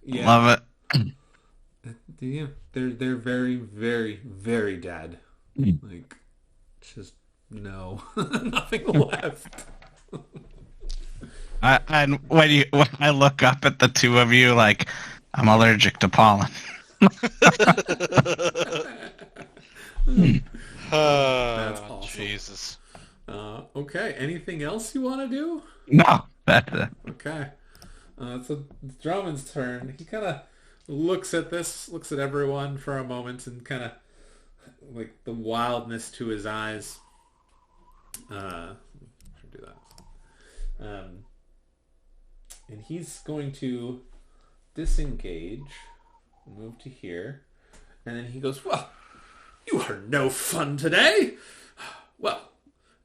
Yeah. Love it. Yeah, they're very, very, very dead. Like, just no, nothing left. And when I look up at the two of you, like, I'm allergic to pollen. That's awesome. Jesus. Okay, anything else you want to do? No, that's it. Okay. So it's Drummond's turn. He kind of looks at everyone for a moment, and kind of like the wildness to his eyes. Should do that. And he's going to disengage, move to here, and then he goes, "Well, you are no fun today. Well,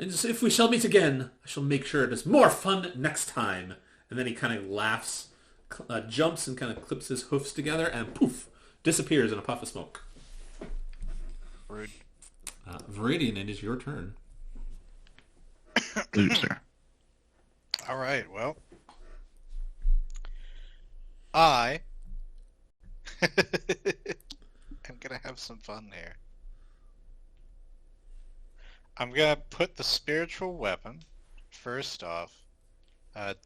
and if we shall meet again, I shall make sure it is more fun next time." And then he kind of laughs, jumps, and kind of clips his hoofs together, and poof, disappears in a puff of smoke. Rude. Viridian, it is your turn. Loser. All right, well. I am going to have some fun here. I'm going to put the spiritual weapon, first off,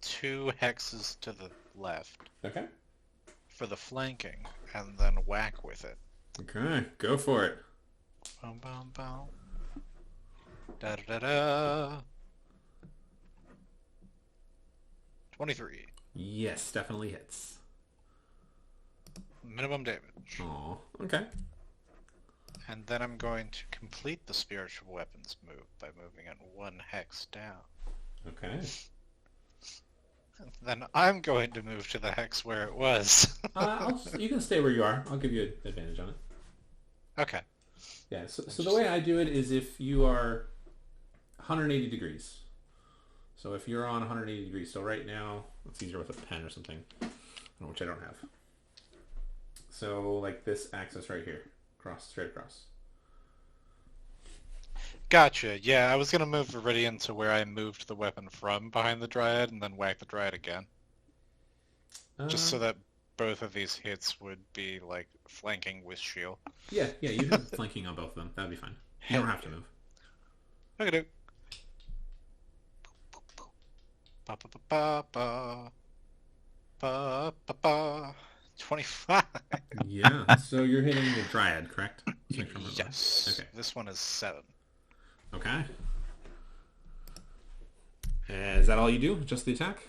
2 hexes to the left Okay. for the flanking, and then whack with it. Okay, go for it. Bum, bum, bum. Da da da da. 23. Yes, definitely hits. Minimum damage. Oh, okay. And then I'm going to complete the spiritual weapons move by moving it 1 hex down. Okay. Then I'm going to move to the hex where it was. You can stay where you are. I'll give you an advantage on it. Okay. Yeah, so the way I do it is if you are 180 degrees. So if you're on 180 degrees, so right now, it's easier with a pen or something, which I don't have. So like this axis right here, straight across. Gotcha. Yeah, I was gonna move Viridian to where I moved the weapon from behind the Dryad and then whack the Dryad again. Just so that both of these hits would be, like, flanking with shield. Yeah, you have flanking on both of them. That'd be fine. You don't have to move. Okay. Ba ba ba ba ba ba ba. 25. Yeah, so you're hitting the Dryad, correct? Yes. Okay. This one is 7. Okay. Is that all you do? Just the attack?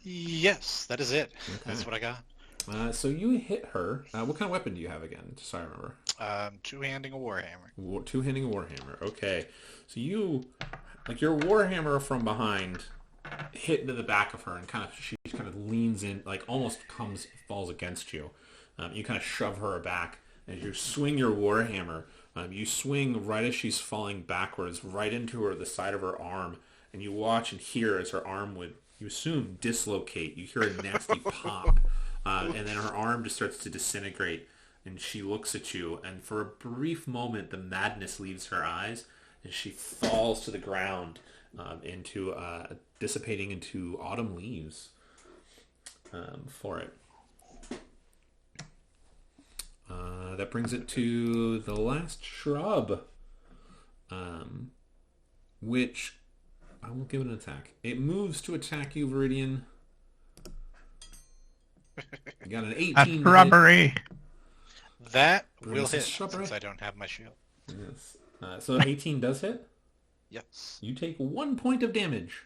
Yes, that is it. Okay. That's what I got. So you hit her. What kind of weapon do you have again? Just so I remember. Two-handing a warhammer. Two-handing a warhammer. Okay. So you, like your warhammer from behind, hit into the back of her, and she kind of leans in, like almost falls against you. You kind of shove her back as you swing your warhammer. You swing right as she's falling backwards, right into the side of her arm, and you watch and hear as her arm would, you assume, dislocate. You hear a nasty pop, and then her arm just starts to disintegrate, and she looks at you, and for a brief moment, the madness leaves her eyes, and she falls to the ground, into dissipating into autumn leaves for it. That brings it to the last shrub, which I will give it an attack. It moves to attack you, Viridian. You got an 18 A shrubbery. That Brings will us hit shrubbery. since I don't have my shield. Yes. So 18 does hit. Yes. You take 1 point of damage.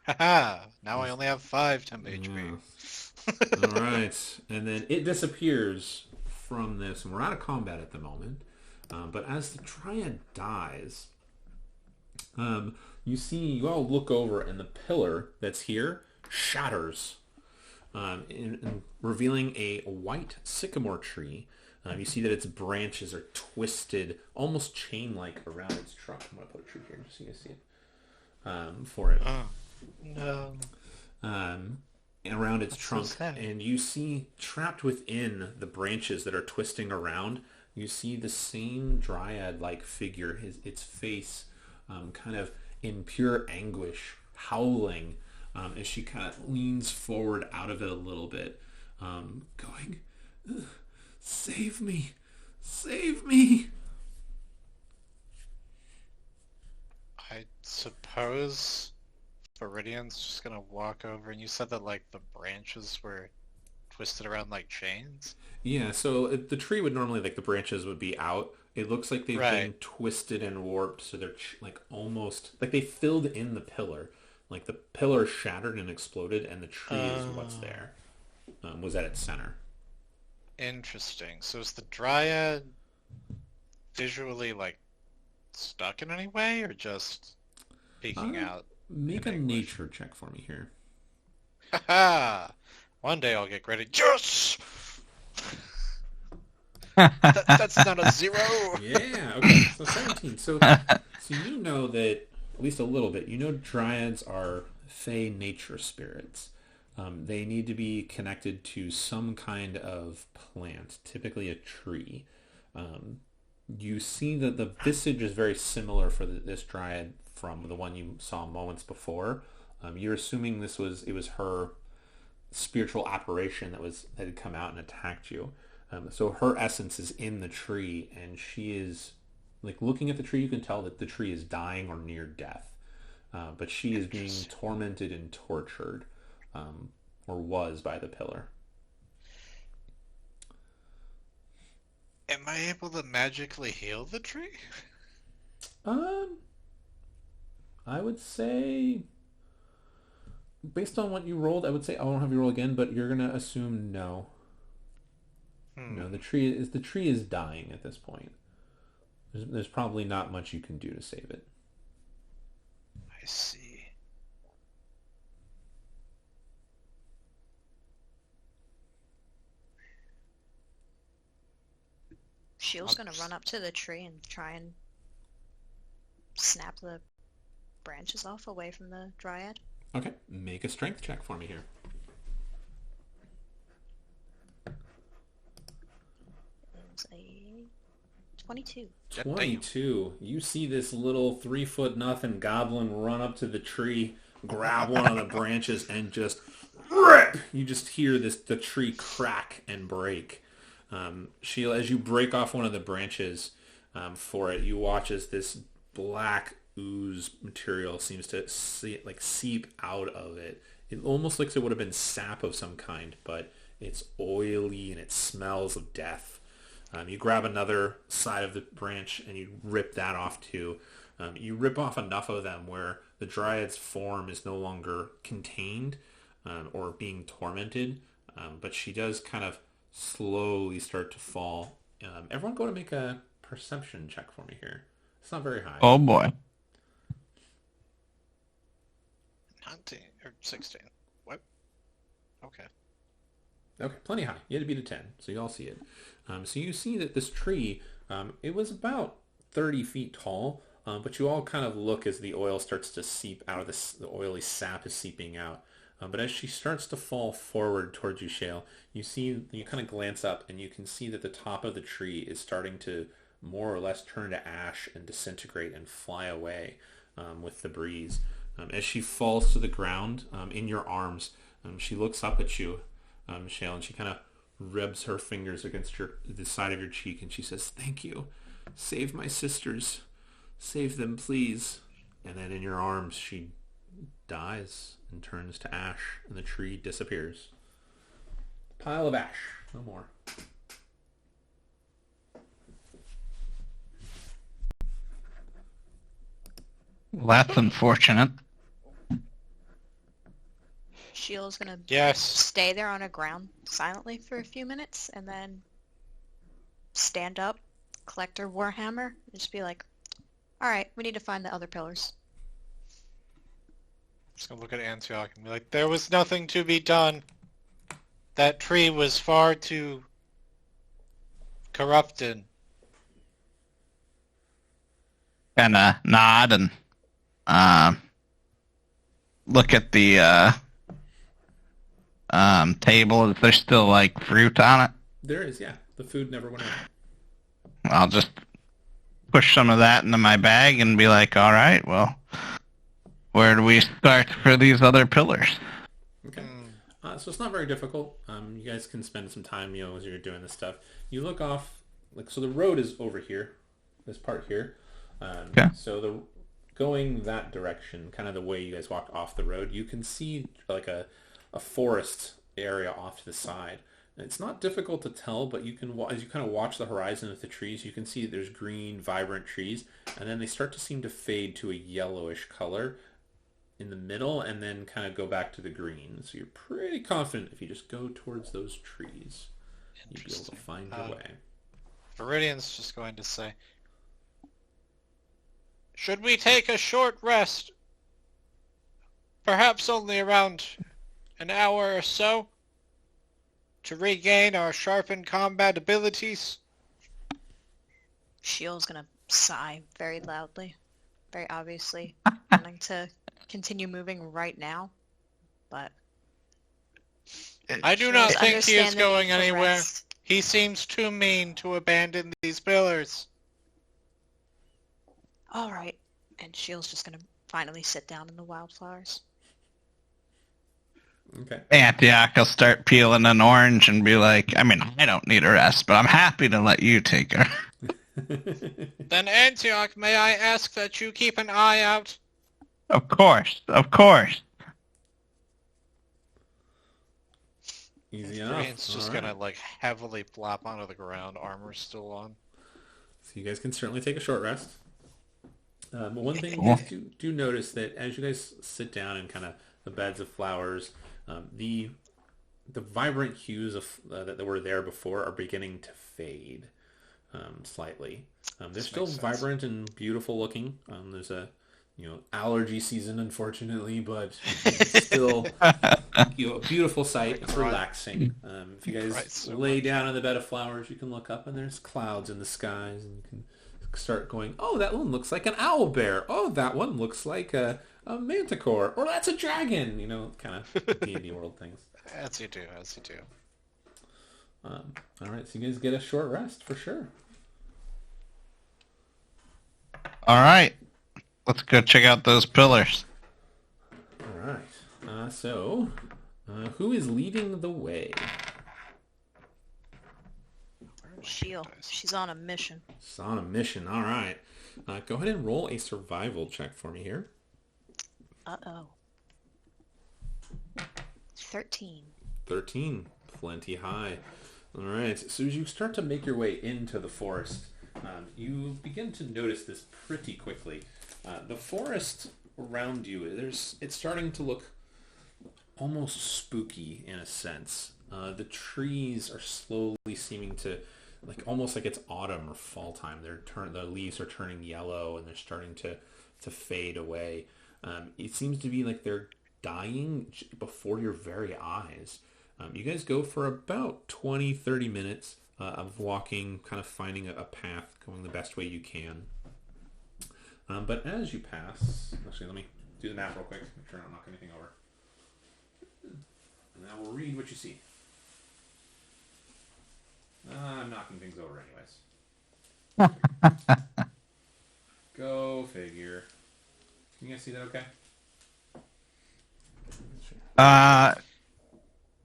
Haha! Now I only have 5 temp HP. Yeah. All right, and then it disappears from this, and we're out of combat at the moment. But as the Dryad dies, you all look over, and the pillar that's here shatters, in revealing a white sycamore tree. You see that its branches are twisted, almost chain-like around its trunk. I'm going to put a tree here just so you guys see it for it. Oh, no. Around its That's trunk, so sad. and you see trapped within the branches that are twisting around, you see the same Dryad-like figure, its face kind of in pure anguish, howling, as she kind of leans forward out of it a little bit, going, "Save me! Save me!" I suppose Viridian's just gonna walk over, and you said that, like, the branches were twisted around like chains? Yeah, so the tree would normally, like, the branches would be out. It looks like they've been Right. twisted and warped, so they're like almost like they filled in the pillar. Like the pillar shattered and exploded, and the tree is what's there. Was at its center. Interesting. So is the Dryad visually, like, stuck in any way, or just peeking out? Make a in anguish? nature check for me here. Haha! One day I'll get credit. Yes! That's not a 0! Yeah, okay. So 17. So you know that, at least a little bit, you know Dryads are fey nature spirits. They need to be connected to some kind of plant, typically a tree. You see that the visage is very similar for this Dryad from the one you saw moments before. You're assuming it was her spiritual apparition that had come out and attacked you. So her essence is in the tree, and she is, like, looking at the tree, you can tell that the tree is dying or near death. But she is being tormented and tortured, or was, by the pillar. Am I able to magically heal the tree? I would say, based on what you rolled, I would say I won't have you roll again, but you're gonna assume no. No, the tree is dying at this point. There's probably not much you can do to save it. I see. Shield's gonna run up to the tree and try and snap the branches off away from the Dryad. Okay, make a strength check for me here. It's a 22. 22. You see this little 3-foot nothing goblin run up to the tree, grab one of the branches, and just rip. You just hear the tree crack and break. Sheila, as you break off one of the branches for it, you watch as this black ooze material seems to seep out of it. It almost looks like it would have been sap of some kind, but it's oily and it smells of death. You grab another side of the branch and you rip that off too. You rip off enough of them where the dryad's form is no longer contained or being tormented, but she does kind of slowly start to fall. Everyone go to make a perception check for me here. It's not very high. Oh boy. 19 or 16. What? Okay. Okay, plenty high. You had to beat a 10, so you all see it. So you see that this tree, it was about 30 feet tall, but you all kind of look as the oil starts to seep out of the oily sap is seeping out. But as she starts to fall forward towards you, Shale, you kind of glance up and you can see that the top of the tree is starting to more or less turn to ash and disintegrate and fly away with the breeze. As she falls to the ground in your arms, she looks up at you, Shale, and she kind of rubs her fingers against the side of your cheek and she says, "Thank you. Save my sisters. Save them, please." And then in your arms she dies and turns to ash and the tree disappears. Pile of ash. No more. Well, that's unfortunate. Sheila's gonna Yes. stay there on the ground silently for a few minutes and then stand up, collect her warhammer, and just be like, "Alright, we need to find the other pillars." Just gonna look at Antioch and be like, there was nothing to be done. That tree was far too corrupted. Kind of nod and look at the table. Is there still like fruit on it? There is, yeah. The food never went out. I'll just push some of that into my bag and be like, all right, well, where do we start for these other pillars? Okay. So it's not very difficult. You guys can spend some time, as you're doing this stuff. You look off, so the road is over here, this part here. Okay. So going that direction, kind of the way you guys walk off the road, you can see like a forest area off to the side. And it's not difficult to tell, but you can, as you kind of watch the horizon of the trees, you can see that there's green, vibrant trees, and then they start to seem to fade to a yellowish color in the middle and then kind of go back to the green. So you're pretty confident if you just go towards those trees, you'll be able to find your way. Viridian's just going to say, should we take a short rest? Perhaps only around an hour or so to regain our sharpened combat abilities? Sheila's gonna sigh very loudly, very obviously, wanting to continue moving right now, but I do not Just think he is understand the going need for anywhere. rest. He seems too mean to abandon these pillars. All right. And Sheila's just gonna finally sit down in the wildflowers. Okay. Antioch will start peeling an orange and be like, I mean, I don't need a rest, but I'm happy to let you take her. Then Antioch, may I ask that you keep an eye out? Of course, of course. Easy enough. Viridian's just All right. gonna like heavily flop onto the ground, armor still on. So you guys can certainly take a short rest. But one thing you Cool. guys do notice that as you guys sit down in kind of the beds of flowers, the vibrant hues of that were there before are beginning to fade slightly. They're still makes sense. vibrant and beautiful looking. There's a allergy season, unfortunately, but it's still a beautiful sight. It's relaxing. If you guys Right, so lay much. down in the bed of flowers, you can look up and there's clouds in the skies, and you can start going, oh, that one looks like an owl bear. Oh, that one looks like a manticore. Or that's a dragon. Kind of D&D world things. As you do, as you do. All right, so you guys get a short rest for sure. All right. Let's go check out those pillars. All right. So, who is leading the way? Sheil. She's on a mission. It's on a mission. All right. Go ahead and roll a survival check for me here. Uh-oh. 13. 13. Plenty high. All right. So as you start to make your way into the forest, you begin to notice this pretty quickly. The forest around you, it's starting to look almost spooky in a sense. The trees are slowly seeming to, almost like it's autumn or fall time. The leaves are turning yellow and they're starting to fade away. It seems to be like they're dying before your very eyes. You guys go for about 20, 30 minutes of walking, kind of finding a path, going the best way you can. But as you pass, actually, let me do the map real quick, make sure I don't knock anything over. And I will read what you see. I'm knocking things over anyways. Go figure. Can you guys see that okay?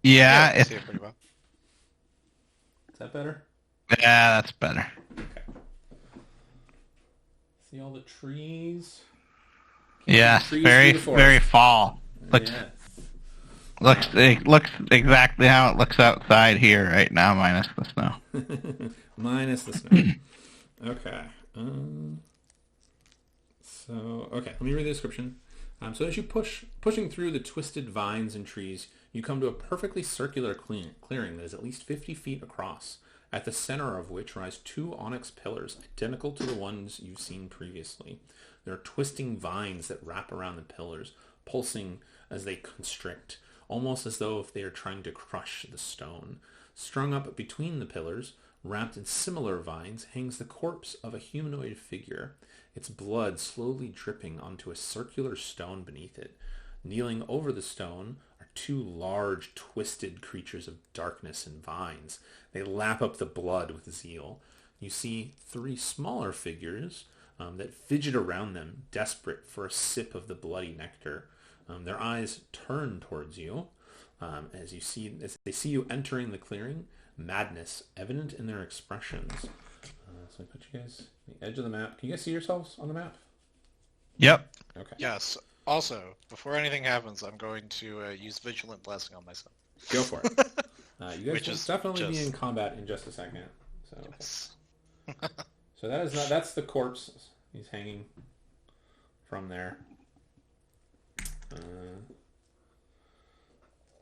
Yeah, I see it pretty well. Is that better? Yeah, that's better. Okay. See all the trees? Yeah, Trees very, through the forest. very fall. Looks, Yeah. it looks exactly how it looks outside here right now, minus the snow. Minus the snow. Okay. Let me read the description. So as you pushing through the twisted vines and trees, you come to a perfectly circular clearing that is at least 50 feet across, at the center of which rise 2 onyx pillars, identical to the ones you've seen previously. There are twisting vines that wrap around the pillars, pulsing as they constrict, almost as though if they are trying to crush the stone. Strung up between the pillars, wrapped in similar vines, hangs the corpse of a humanoid figure, its blood slowly dripping onto a circular stone beneath it. Kneeling over the stone are 2 large, twisted creatures of darkness and vines. They lap up the blood with zeal. You see 3 smaller figures that fidget around them, desperate for a sip of the bloody nectar. Their eyes turn towards you as they see you entering the clearing. Madness evident in their expressions. So I put you guys on the edge of the map. Can you guys see yourselves on the map? Yep. Okay. Yes. Also, before anything happens, I'm going to use Vigilant Blessing on myself. Go for it. You guys Which will is definitely be just- in combat in just a second. So, Yes. so that's the corpse. He's hanging from there.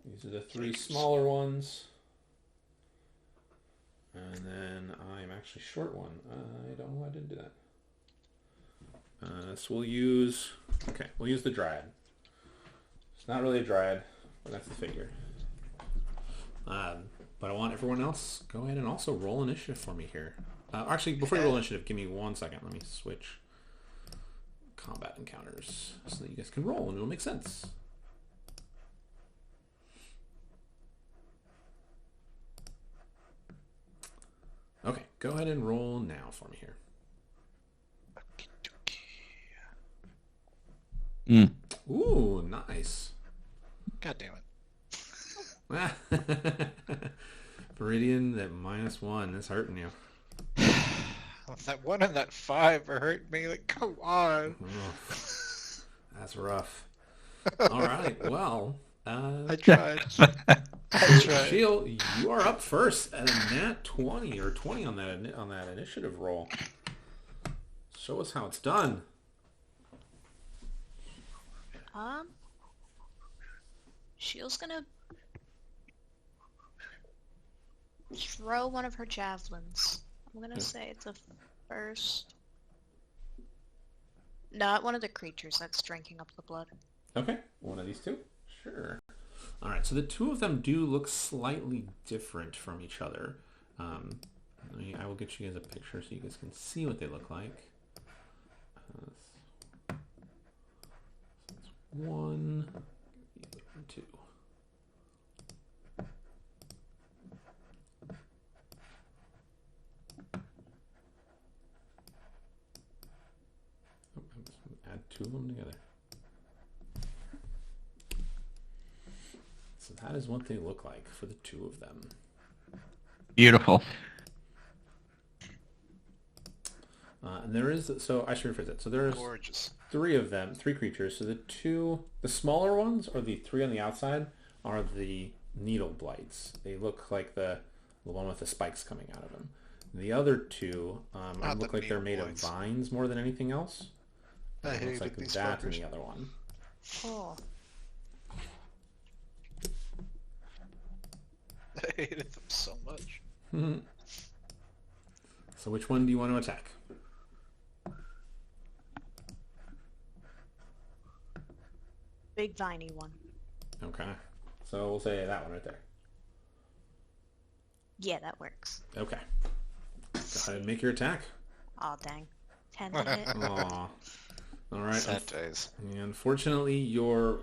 These are the 3 smaller ones. And then I'm actually short one. I don't know why I didn't do that. So we'll use the dryad. It's not really a dryad, but that's the figure. But I want everyone else go ahead and also roll initiative for me here. Actually, before you roll initiative, give me 1 second. Let me switch combat encounters so that you guys can roll and it'll make sense. Okay, go ahead and roll now for me here. Ooh, nice. God damn it. Viridian, that -1 is hurting you. That 1 and that 5 are hurting me. Like, come on. Oh, that's rough. All right, well, I tried. I tried. Sheil, you are up first at a nat 20 or 20 on that initiative roll. Show us how it's done. Sheil's gonna throw one of her javelins. I'm gonna say it's a first. Not one of the creatures that's drinking up the blood. Okay, one of these 2? Sure. All right, so the 2 of them do look slightly different from each other. I will get you guys a picture so you guys can see what they look like. That's 1, 2. So that is what they look like for the two of them. Beautiful. And there is, so I should rephrase it. So there's Gorgeous. 3 of them, 3 creatures. So the smaller ones, or the 3 on the outside, are the needle blights. They look like the one with the spikes coming out of them. The other 2 look like they're made of vines more than anything else. I It looks like these that fuckers. and the other one. Cool. I hated them so much. So which one do you want to attack? Big viney one. Okay. So we'll say that one right there. Yeah, that works. Okay. Go ahead and make your attack. Aw, dang. 10 to hit. Aw. All right. Sad days. Unfortunately, your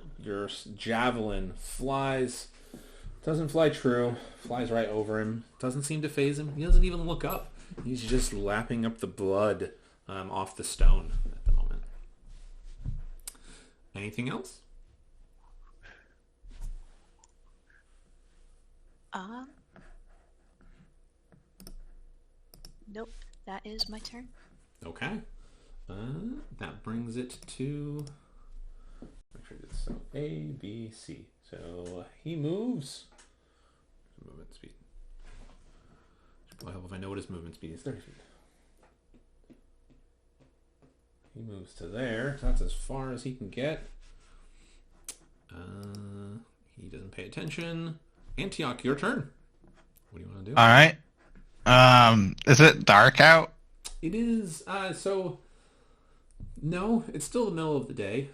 javelin doesn't fly true, flies right over him, doesn't seem to phase him. He doesn't even look up. He's just lapping up the blood off the stone at the moment. Anything else? Nope. That is my turn. Okay. That brings it to... Make sure it's so A, B, C. So he moves. Movement speed. Should probably help if I know what his movement speed is. 30 feet. He moves to there. That's as far as he can get. He doesn't pay attention. Antioch, your turn. What do you want to do? All right. Is it dark out? It is, no, it's still the middle of the day.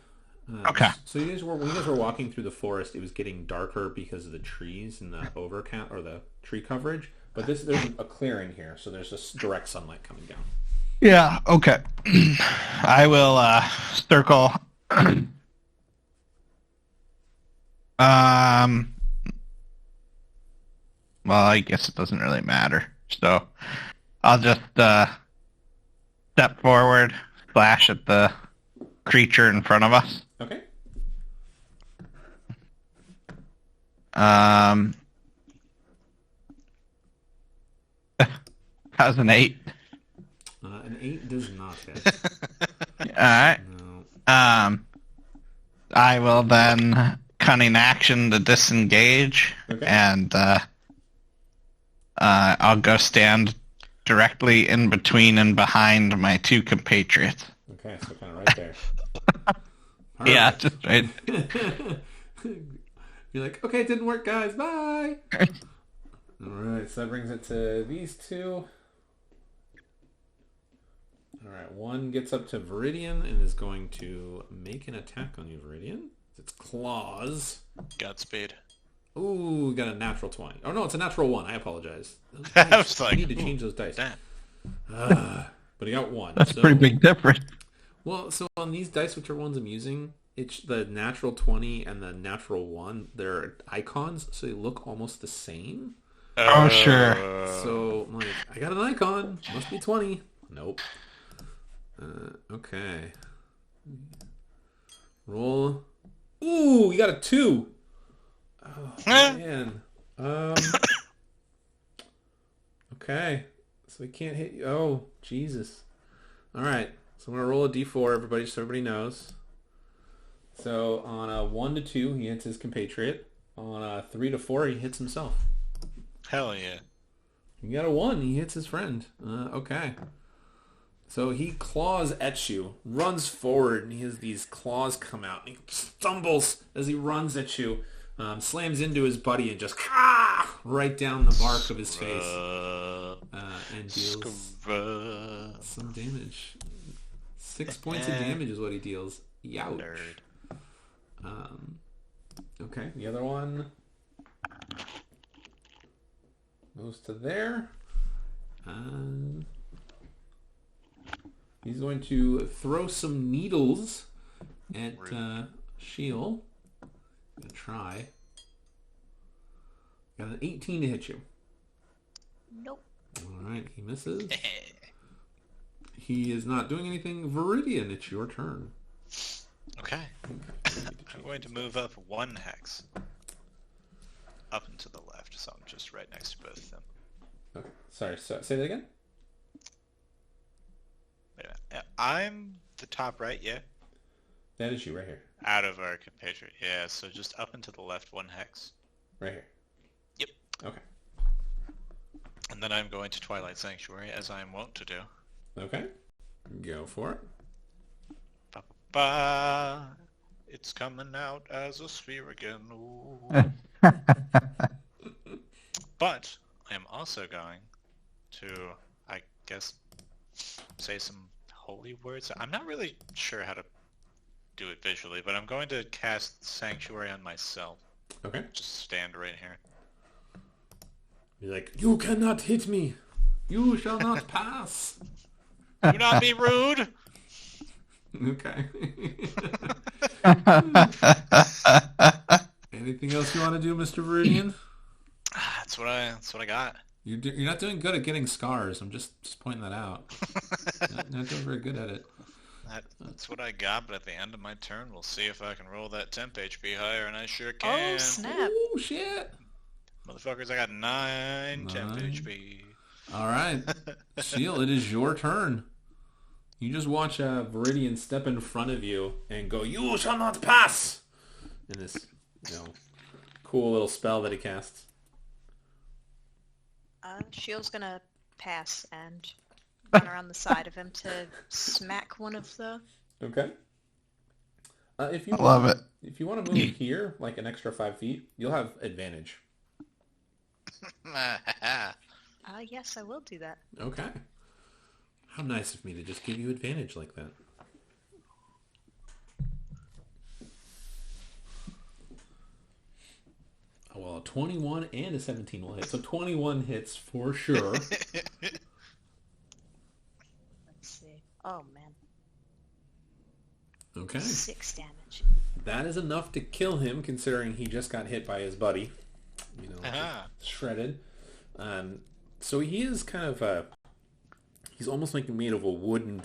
Okay. So when you guys were walking through the forest, it was getting darker because of the trees and the overcast or the tree coverage. But there's a clearing here, so there's just direct sunlight coming down. Yeah, okay. I will circle. Well, I guess it doesn't really matter. So I'll just step forward, slash at the creature in front of us. Okay. How's an 8? An 8 does not hit. Alright. No. I will then cunning action to disengage, Okay. and I'll go stand directly in between and behind my 2 compatriots. Okay, so kind of right there. Yeah, Perfect. just right. You're like, okay, it didn't work, guys. Bye. All right, so that brings it to these 2. All right, one gets up to Viridian and is going to make an attack on you, Viridian. It's claws. Godspeed. Ooh, we got a natural 20. Oh, no, it's a natural 1. I apologize. Those I dice, was like, I need to change those dice. Damn. But he got 1. That's so, a pretty big difference. Well, so on these dice, which are ones I'm using, it's the natural 20 and the natural 1. They're icons, so they look almost the same. Oh, sure. So I'm like, I got an icon. Must be 20. Nope. Okay. Roll. Ooh, you got a 2. Oh, man. Okay. So we can't hit you. Oh, Jesus. All right. So I'm going to roll a d4, everybody, so everybody knows. So on a 1 to 2, he hits his compatriot. On a 3 to 4, he hits himself. Hell yeah. You got a 1, he hits his friend. Okay. So he claws at you, runs forward, and he has these claws come out, and he stumbles as he runs at you, slams into his buddy, and just right down the bark of his face, and deals some damage. 6 points of damage is what he deals. Youch. Nerd. Okay, the other one goes to there. He's going to throw some needles at Shield. Gonna try. Got an 18 to hit you. Nope. Alright, he misses. He is not doing anything. Viridian, it's your turn. Okay. I'm going to move up 1 hex. up and to the left, so I'm just right next to both of them. Okay. Sorry, say that again? Wait a minute. I'm the top right, yeah? That is you right here. Out of our compatriot, yeah, so just up and to the left 1 hex. Right here. Yep. Okay. And then I'm going to Twilight Sanctuary, as I am wont to do. Okay. Go for it. Ba-ba-ba. It's coming out as a sphere again. Ooh. But I am also going to, I guess, say some holy words. I'm not really sure how to do it visually, but I'm going to cast Sanctuary on myself. Okay. Just stand right here. You're like, you cannot hit me. You shall not pass. Do not be rude. Okay. Anything else you want to do, Mr. Viridian? That's what I got. You're not doing good at getting scars. I'm just pointing that out. Not doing very good at it. That's what I got, but at the end of my turn, we'll see if I can roll that temp HP higher, and I sure can. Oh, snap. Oh, shit. Motherfuckers, I got 9 temp HP. All right. Shield, it is your turn. You just watch Viridian step in front of you and go, you shall not pass! In this, cool little spell that he casts. Shield's gonna pass and run around the side of him to smack one of the... Okay. If you I love it. If you want to move here, like an extra 5 feet, you'll have advantage. Yes, I will do that. Okay. How nice of me to just give you advantage like that. Oh, well, a 21 and a 17 will hit. So 21 hits for sure. Let's see. Oh, man. Okay. 6 damage. That is enough to kill him, considering he just got hit by his buddy. Shredded. So he is kind of he's almost like made of a wooden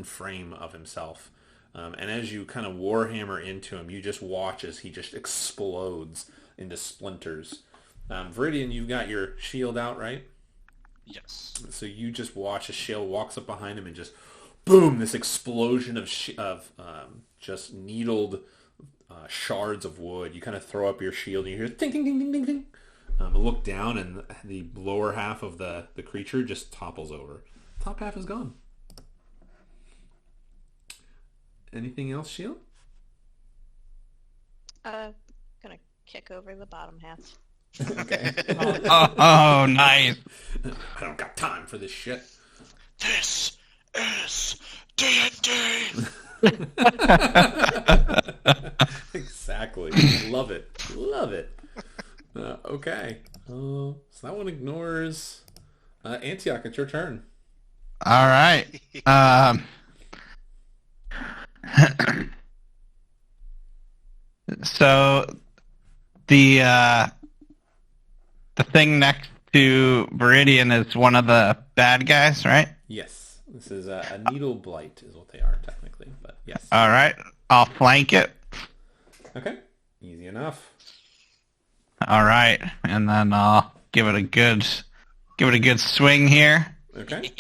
frame of himself. And as you kind of warhammer into him, you just watch as he just explodes into splinters. Viridian, you've got your shield out, right? Yes. So you just watch as shield walks up behind him and just boom, this explosion of just needled shards of wood. You kind of throw up your shield and you hear ding, ding, ding, ding, ding, ding. Look down and the lower half of the creature just topples over. Top half is gone. Anything else, Shield? Gonna kick over the bottom half. Okay. Oh, nice. I don't got time for this shit. This is D&D. Exactly. Love it. Love it. Okay. So that one ignores. Antioch, it's your turn. All right. So the thing next to Viridian is one of the bad guys, right? Yes. This is a needle blight is what they are technically, but yes. All right. I'll flank it. Okay. Easy enough. All right, and then I'll give it a good swing here. Okay.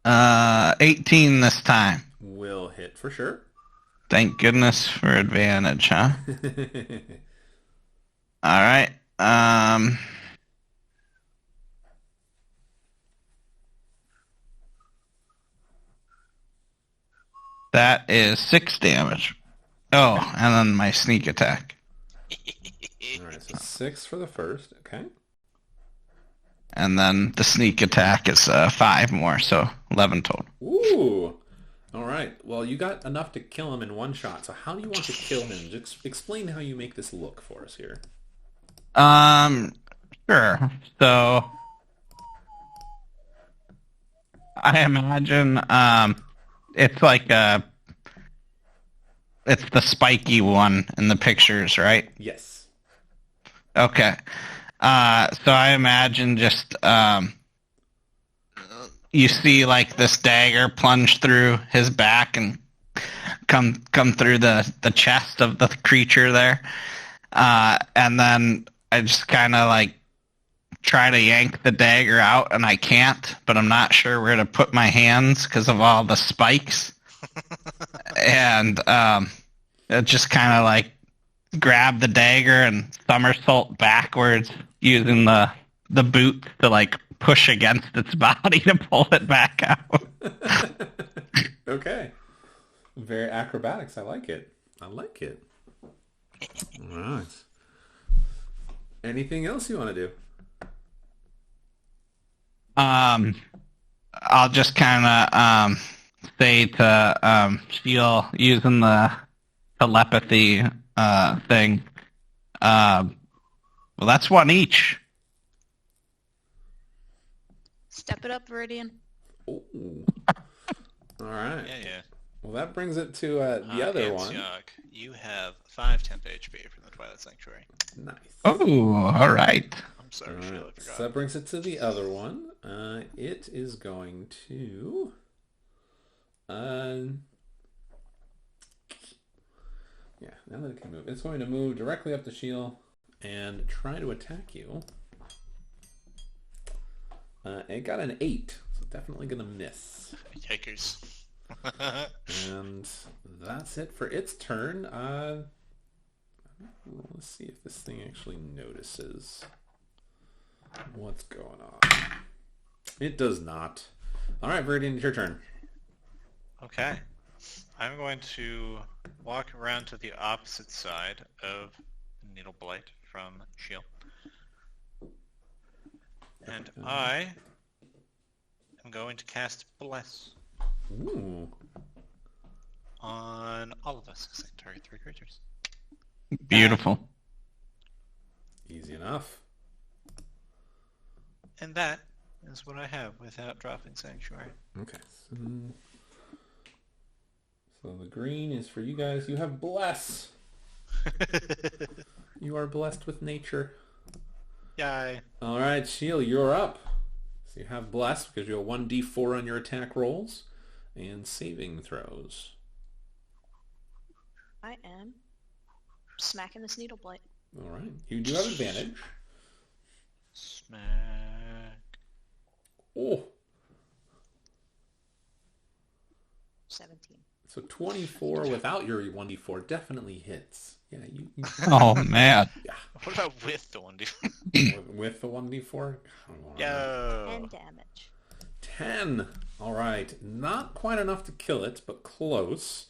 18 this time. Will hit for sure. Thank goodness for advantage, huh? All right. That is 6 damage. Oh, and then my sneak attack. Alright, so 6 for the first. Okay. And then the sneak attack is 5 more, so 11 total. Ooh. Alright. Well, you got enough to kill him in one shot. So how do you want to kill him? Just explain how you make this look for us here. Sure. So I imagine it's like it's the spiky one in the pictures, right? Yes. Okay. So I imagine just you see like this dagger plunge through his back and come through the chest of the creature there. And then I just kind of like try to yank the dagger out, and I can't, but I'm not sure where to put my hands because of all the spikes. And it just kind of like grab the dagger and somersault backwards using the boot to like push against its body to pull it back out. Okay. Very acrobatics. I like it. I like it. All right. Anything else you want to do? I'll just kind of say to Shiel using the telepathy thing. Well, that's one each. Step it up, Viridian. Ooh. All right. Yeah. Well, that brings it to the other one. Antioch, you have 5 temp HP from the Twilight Sanctuary. Nice. Oh, all right. I'm sorry, All Sheila, I right. forgot. So that brings it to the other one. It is going to... yeah, now that it can move. It's going to move directly up the shield and try to attack you. It got an 8, so definitely going to miss. Yikers. And that's it for its turn. Let's see if this thing actually notices what's going on. It does not. All right, Viridian, it's your turn. Okay. I'm going to walk around to the opposite side of Needle Blight from Shield. And I am going to cast Bless Ooh. on all of us, because I can target 3 creatures. Beautiful. Easy enough. And that is what I have without dropping Sanctuary. Okay. So the green is for you guys. You have Bless. You are blessed with nature. Yay. All right, Shield, you're up. So you have Bless because you have 1d4 on your attack rolls and saving throws. I am smacking this needle blight. All right. You do have advantage. Smack. Oh, 17. so 24 without your 1d4 definitely hits. Yeah, you Oh, man. What about with the 1d4? with the 1d4? Yo. 10 damage. 10. All right. Not quite enough to kill it, but close.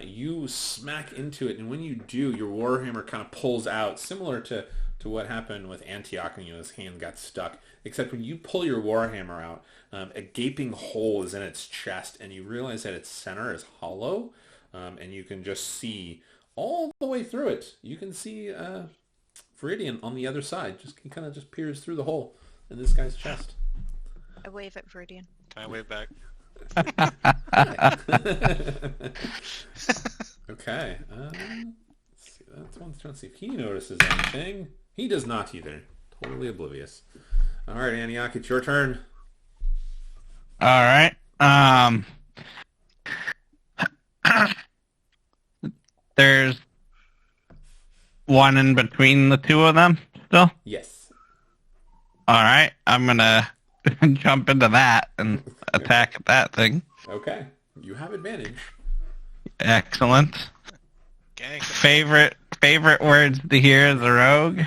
You smack into it, and when you do, your Warhammer kind of pulls out, similar to what happened with Antioch when his hand got stuck. Except when you pull your Warhammer out, a gaping hole is in its chest, and you realize that its center is hollow, and you can just see all the way through it. You can see Viridian on the other side. He kind of just peers through the hole in this guy's chest. I wave at Viridian. Can I wave back? Okay. Let's see. That's one trying to see if he notices anything. He does not either. Totally oblivious. All right, Antioch, it's your turn. All right. There's one in between the two of them still. Yes. All right. I'm going to jump into that and attack at that thing. Okay. You have advantage. Excellent. Gank him. Favorite words to hear as a rogue.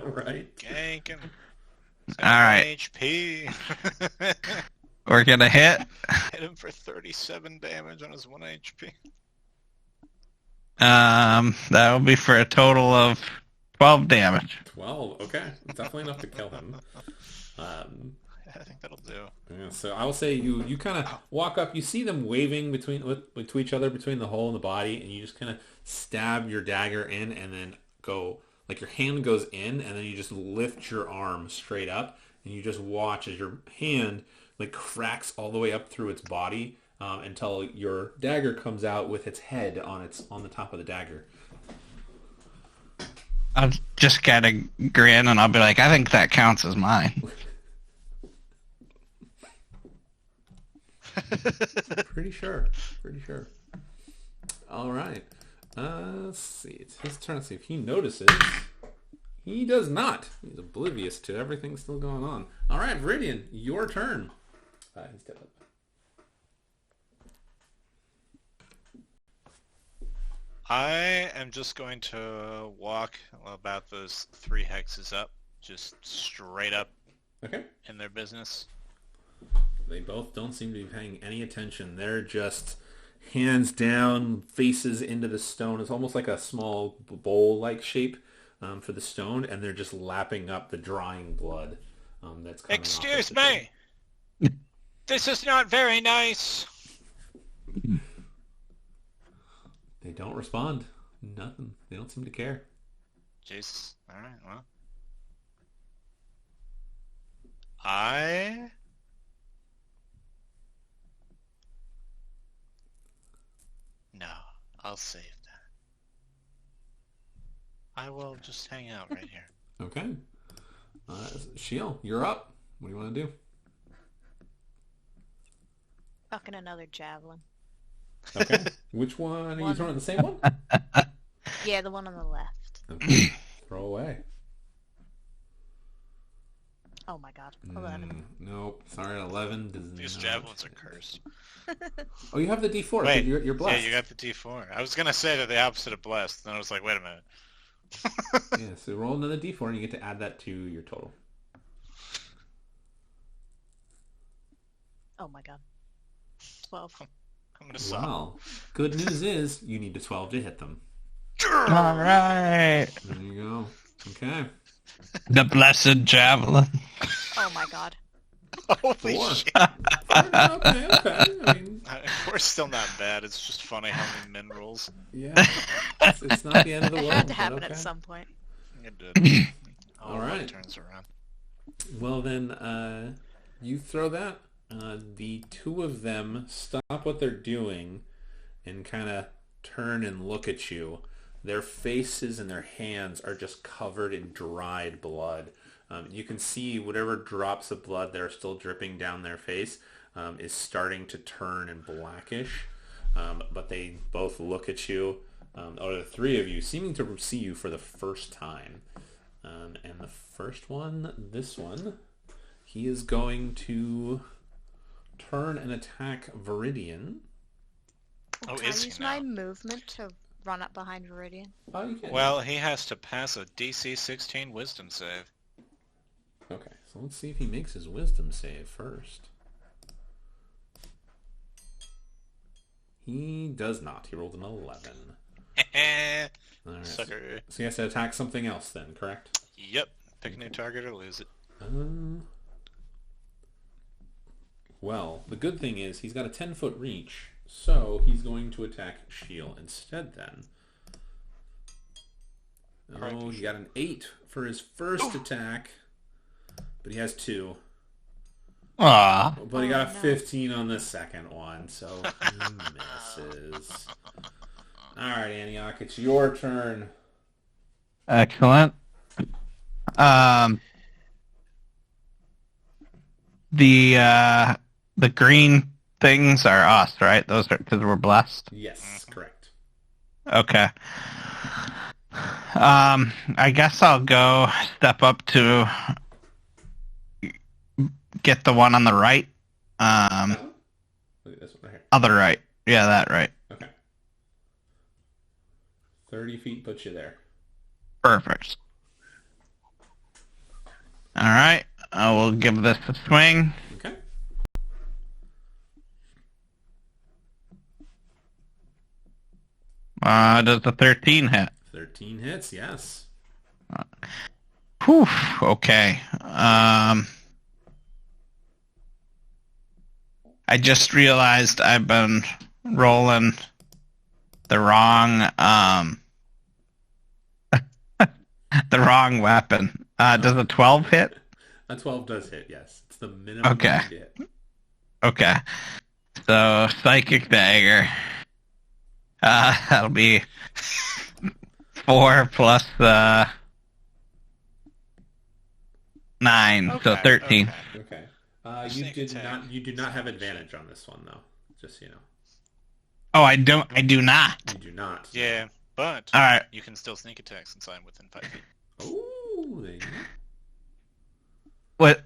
Right. Gank him. All right. HP. We're going to hit. Hit him for 37 damage on his 1 HP. That will be for a total of 12 damage. 12. Okay. Definitely enough to kill him. I think that'll do. Yeah, so I will say you kind of walk up. You see them waving to each other between the hole in the body, and you just kind of stab your dagger in, and then go like your hand goes in, and then you just lift your arm straight up, and you just watch as your hand like cracks all the way up through its body until your dagger comes out with its head on the top of the dagger. I'll just kind of grin, and I'll be like, I think that counts as mine. Pretty sure. All right. Let's see. It's his turn. Let's see if he notices. He does not. He's oblivious to everything still going on. All right, Viridian, your turn. He's dead. I am just going to walk about those 3 hexes up, just straight up Okay. in their business. They both don't seem to be paying any attention. They're just hands down, faces into the stone. It's almost like a small bowl-like shape for the stone, and they're just lapping up the drying blood that's coming off of Excuse the me! This is not very nice! They don't respond. Nothing. They don't seem to care. Jesus. Alright, well. I... No, I'll save that. I will just hang out right here. Okay. Shiel, you're up. What do you want to do? Fucking another javelin. Okay. Which one? Are you throwing the same one? Yeah, the one on the left. Okay. Throw away. Oh my god. 11. Nope. Sorry, 11 does These not. javelins are cursed. Oh, you have the D4. Wait, You're blessed. Yeah, you got the D4. I was gonna say that the opposite of blessed, then I was like, wait a minute. Yeah, so roll another D4 and you get to add that to your total. Oh my god. 12. I'm gonna suck. Well, good news is you need a 12 to hit them. All right. There you go. Okay. The blessed javelin. Oh my god. Holy 4. shit. Okay. I mean, We're still not bad. It's just funny how many min rolls. yeah. It's not the end of the It world. had to but happen okay. at some point. It did. All right. Turns around. Well, then, you throw that. The two of them stop what they're doing and kind of turn and look at you. Their faces and their hands are just covered in dried blood. You can see whatever drops of blood that are still dripping down their face is starting to turn and blackish. But they both look at you, or the three of you, seeming to see you for the first time. And the first one, this one, he is going to turn and attack Viridian. Oh, Can I is he use now? my movement to run up behind Viridian? Oh, you can. Well, he has to pass a DC 16 wisdom save. Okay, so let's see if he makes his wisdom save first. He does not. He rolled an 11. All right. Sucker. So he has to attack something else then, correct? Yep. Pick a new target or lose it. Well, the good thing is he's got a 10-foot reach, so he's going to attack Shield instead then. Oh, he got an 8 for his first attack, but he has 2. Aw. But he got a Oh, no. 15 on the second one, so he misses. Alright, Antioch, it's your turn. Excellent. The green things are us, right? Those are because we're blessed. Yes, correct. Okay. I guess I'll go step up to get the one on the right. Look at this one right here. Other right. Yeah, that right. Okay. 30 feet puts you there. Perfect. All right. I will give this a swing. Okay. Does the 13 hit? 13 hits, yes. Whew. Okay. I just realized I've been rolling the wrong the wrong weapon. Does a 12 hit? A 12 does hit, yes. It's the minimum Okay. you get. Okay. So psychic dagger. That'll be 4 plus 9, so Okay, 13. okay. Okay. Sneak attack. You do not have advantage on this one though. Just so you know. Oh, I do not. You do not. Yeah. But All right. you can still sneak attack since I'm within 5 feet. Ooh, there you go. What?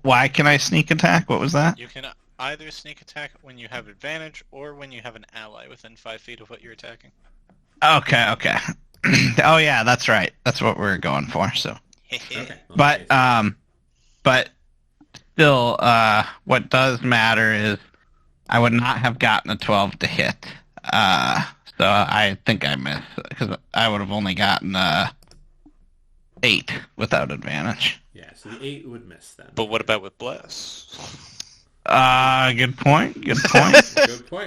Why can I sneak attack? What was that? You can either sneak attack when you have advantage or when you have an ally within 5 feet of what you're attacking. Okay. Oh yeah, that's right. That's what we're going for. So, Okay. but still, what does matter is I would not have gotten a 12 to hit. So I think I missed because I would have only gotten 8 without advantage. Yeah, so the 8 would miss then. But what about with Bless? Good point. Good point.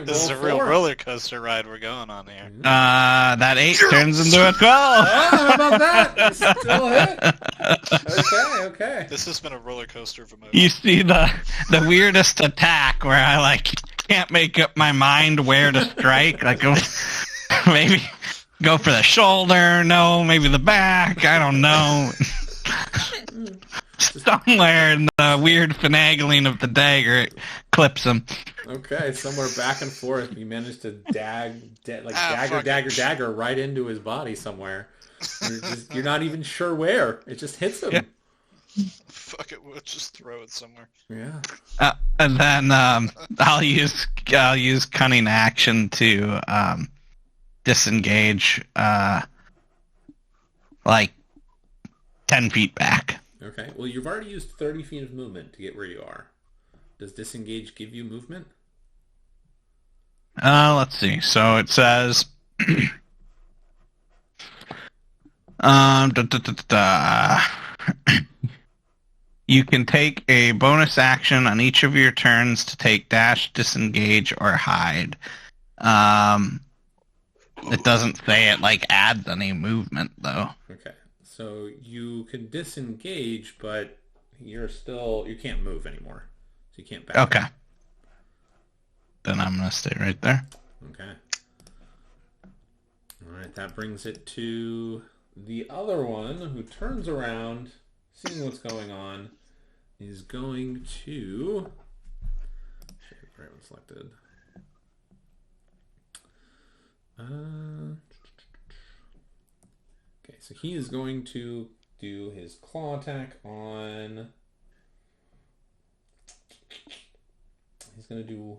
This is a Roll real 4. roller coaster ride we're going on here. That 8 turns into a 12. How about that? Still hit. Okay. This has been a roller coaster of emotions. You see the weirdest attack where I can't make up my mind where to strike. Maybe go for the shoulder. No, maybe the back. I don't know. Somewhere in the weird finagling of the dagger, it clips him. Okay, somewhere back and forth, you managed to dagger right into his body somewhere. You're not even sure where. It just hits him. Yeah. Fuck it, we'll just throw it somewhere. Yeah. And then I'll use cunning action to disengage 10 feet back. Okay. Well, you've already used 30 feet of movement to get where you are. Does disengage give you movement? Let's see. So it says, you can take a bonus action on each of your turns to take dash, disengage, or hide. It doesn't say it adds any movement though. Okay. So you can disengage, but you can't move anymore. So you can't back. Okay. Then I'm gonna stay right there. Okay. All right, that brings it to the other one who turns around, seeing what's going on, is going to... Right one selected. Okay, so he is going to do his claw attack on... He's going to do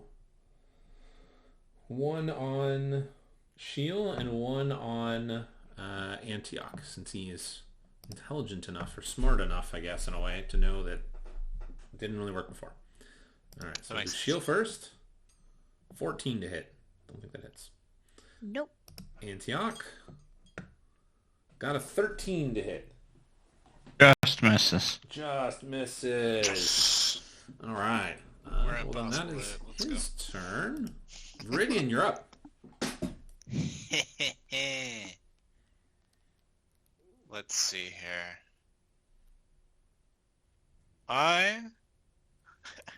one on Shiel and one on Antioch, since he is intelligent enough, or smart enough, I guess, in a way, to know that it didn't really work before. Alright, so do Shiel first. 14 to hit. Don't think that hits. Nope. Antioch. Got a 13 to hit. Just misses. Just misses. Alright. Well, then that is his turn. Viridian, you're up. Let's see here. I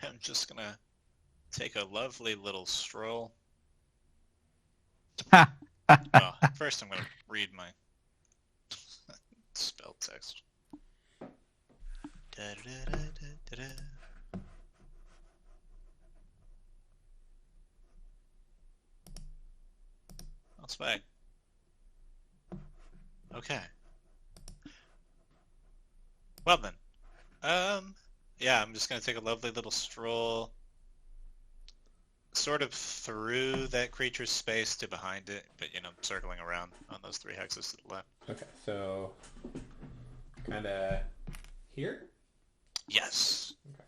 am just gonna take a lovely little stroll. Well, first I'm gonna read my spell text. Da-da-da-da-da-da. I'll swag. Okay. Well then. Yeah, I'm just gonna take a lovely little stroll sort of through that creature's space to behind it, but circling around on those 3 hexes to the left. Okay, so kinda here? Yes. Okay.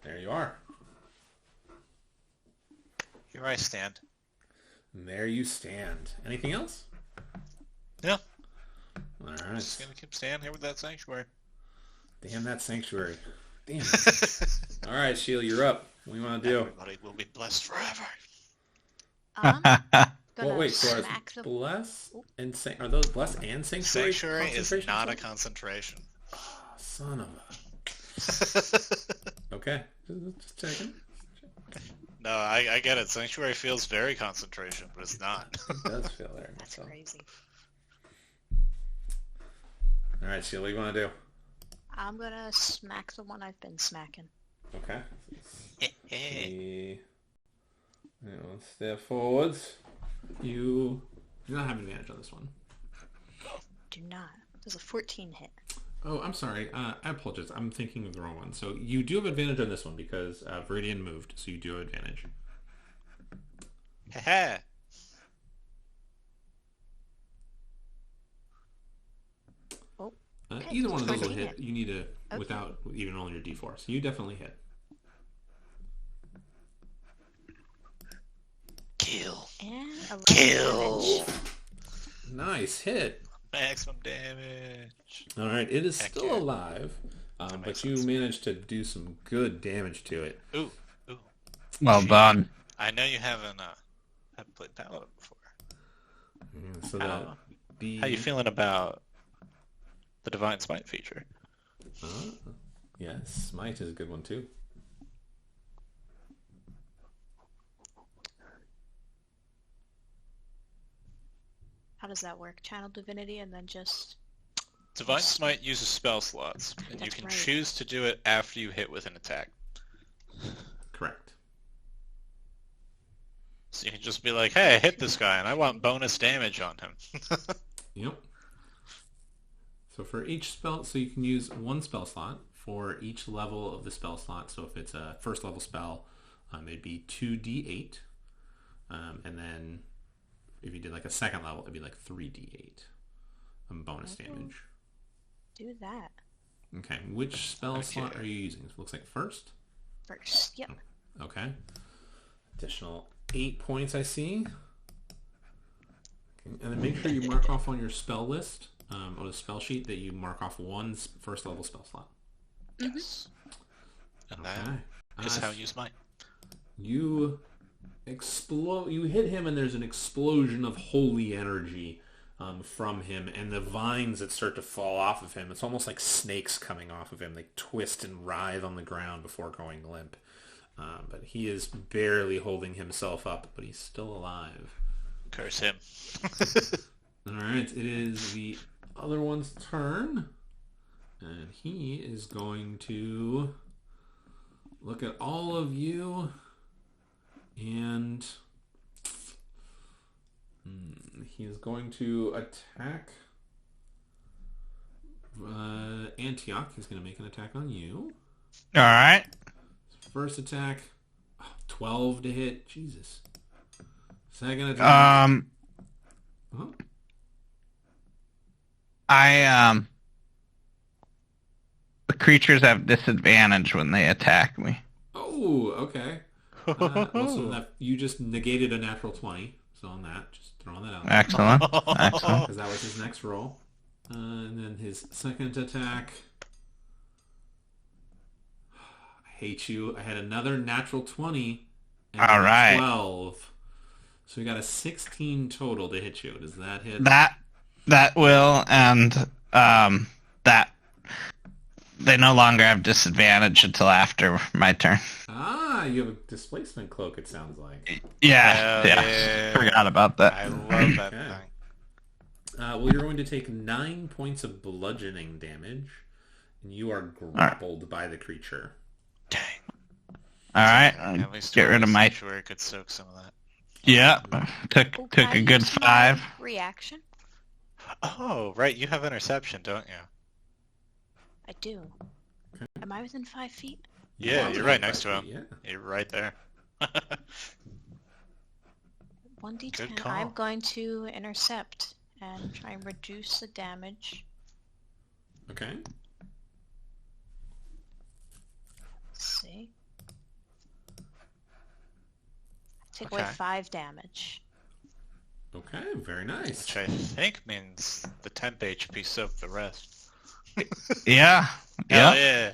There you are. Here I stand. There you stand. Anything else? Yeah. Alright. Just gonna keep standing here with that sanctuary. Damn that sanctuary. Damn. Alright, Sheila, you're up. What do you want to do? Everybody will be blessed forever. Gonna Wait, so smack the... bless and are those bless and sanctuary? Sanctuary is concentration not a spells? concentration. Oh, son of a... Okay, just checking. No, I get it. Sanctuary feels very concentration, but it's not. It does feel there. That's So. crazy. Alright, Sheila, what do you want to do? I'm gonna smack the one I've been smacking. Okay. Okay. One step forwards. You do not have advantage on this one. Do not. Does a 14 hit? Oh, I'm sorry. I apologize. I'm thinking of the wrong one. So you do have advantage on this one because Viridian moved, so you do have advantage. Haha. Oh. Okay, Either one of those will 14 hit. You need to, Okay. without even rolling your d4. So you definitely hit. Kill. And 11 Kill. damage. Nice hit. Maximum damage. All right, it is Heck still yeah. alive, but makes you sense. managed to do some good damage to it. Ooh. Well done. I know you haven't played Paladin before. So How- that the How you feeling about the Divine Smite feature? Yes, Smite is a good one too. How does that work? Channel Divinity and then just... Divine Smite uses spell slots, and you That's can right. choose to do it after you hit with an attack. Correct. So you can just be like, hey, I hit this guy, and I want bonus damage on him. Yep. So for each spell, so you can use one spell slot for each level of the spell slot. So if it's a first level spell, it'd be 2d8. And then if you did like a second level, it'd be like 3d8 bonus damage. do that Okay, which spell Okay. slot are you using? It looks like first. first. Yep. Okay. Additional 8 points, I see. Okay. And then make sure you mark off on your spell list, or the spell sheet, that you mark off one first level spell slot. Yes. And that Okay. is how you use mine. You explode. You hit him, and there's an explosion of holy energy from him, and the vines that start to fall off of him. It's almost like snakes coming off of him. They twist and writhe on the ground before going limp. But he is barely holding himself up, but he's still alive. Curse him. All right, it is the other one's turn, and he is going to look at all of you, and he is going to attack Antioch. He's going to make an attack on you. All right. First attack, 12 to hit. Jesus. Second attack. Huh? The creatures have disadvantage when they attack me. Oh, okay. Well, so that, you just negated a natural 20. So on that, just throwing that out there. Excellent. Excellent. Because that was his next roll. And then his second attack. I hate you. I had another natural 20. And All right. 12. So we got a 16 total to hit you. Does that hit? That will, and that they no longer have disadvantage until after my turn. Ah, you have a displacement cloak, it sounds like. Yeah, Hell yeah. yeah. Forgot about that. I love that Okay. thing. Well, you're going to take 9 points of bludgeoning damage. And you are grappled by the creature. Dang. All right, At least get rid of my. sanctuary could soak some of that. Yeah, took Oh, a can I good use my 5. Reaction? Oh, right. You have interception, don't you? I do. Am I within 5 feet? Yeah, you're right next to him. Yeah. You're right there. 1d10. Good call. I'm going to intercept and try and reduce the damage. Okay. Let's see. Take away Okay. 5 damage. Okay, very nice. Which I think means the temp HP soaked the rest. Yeah, Hell yeah. yeah.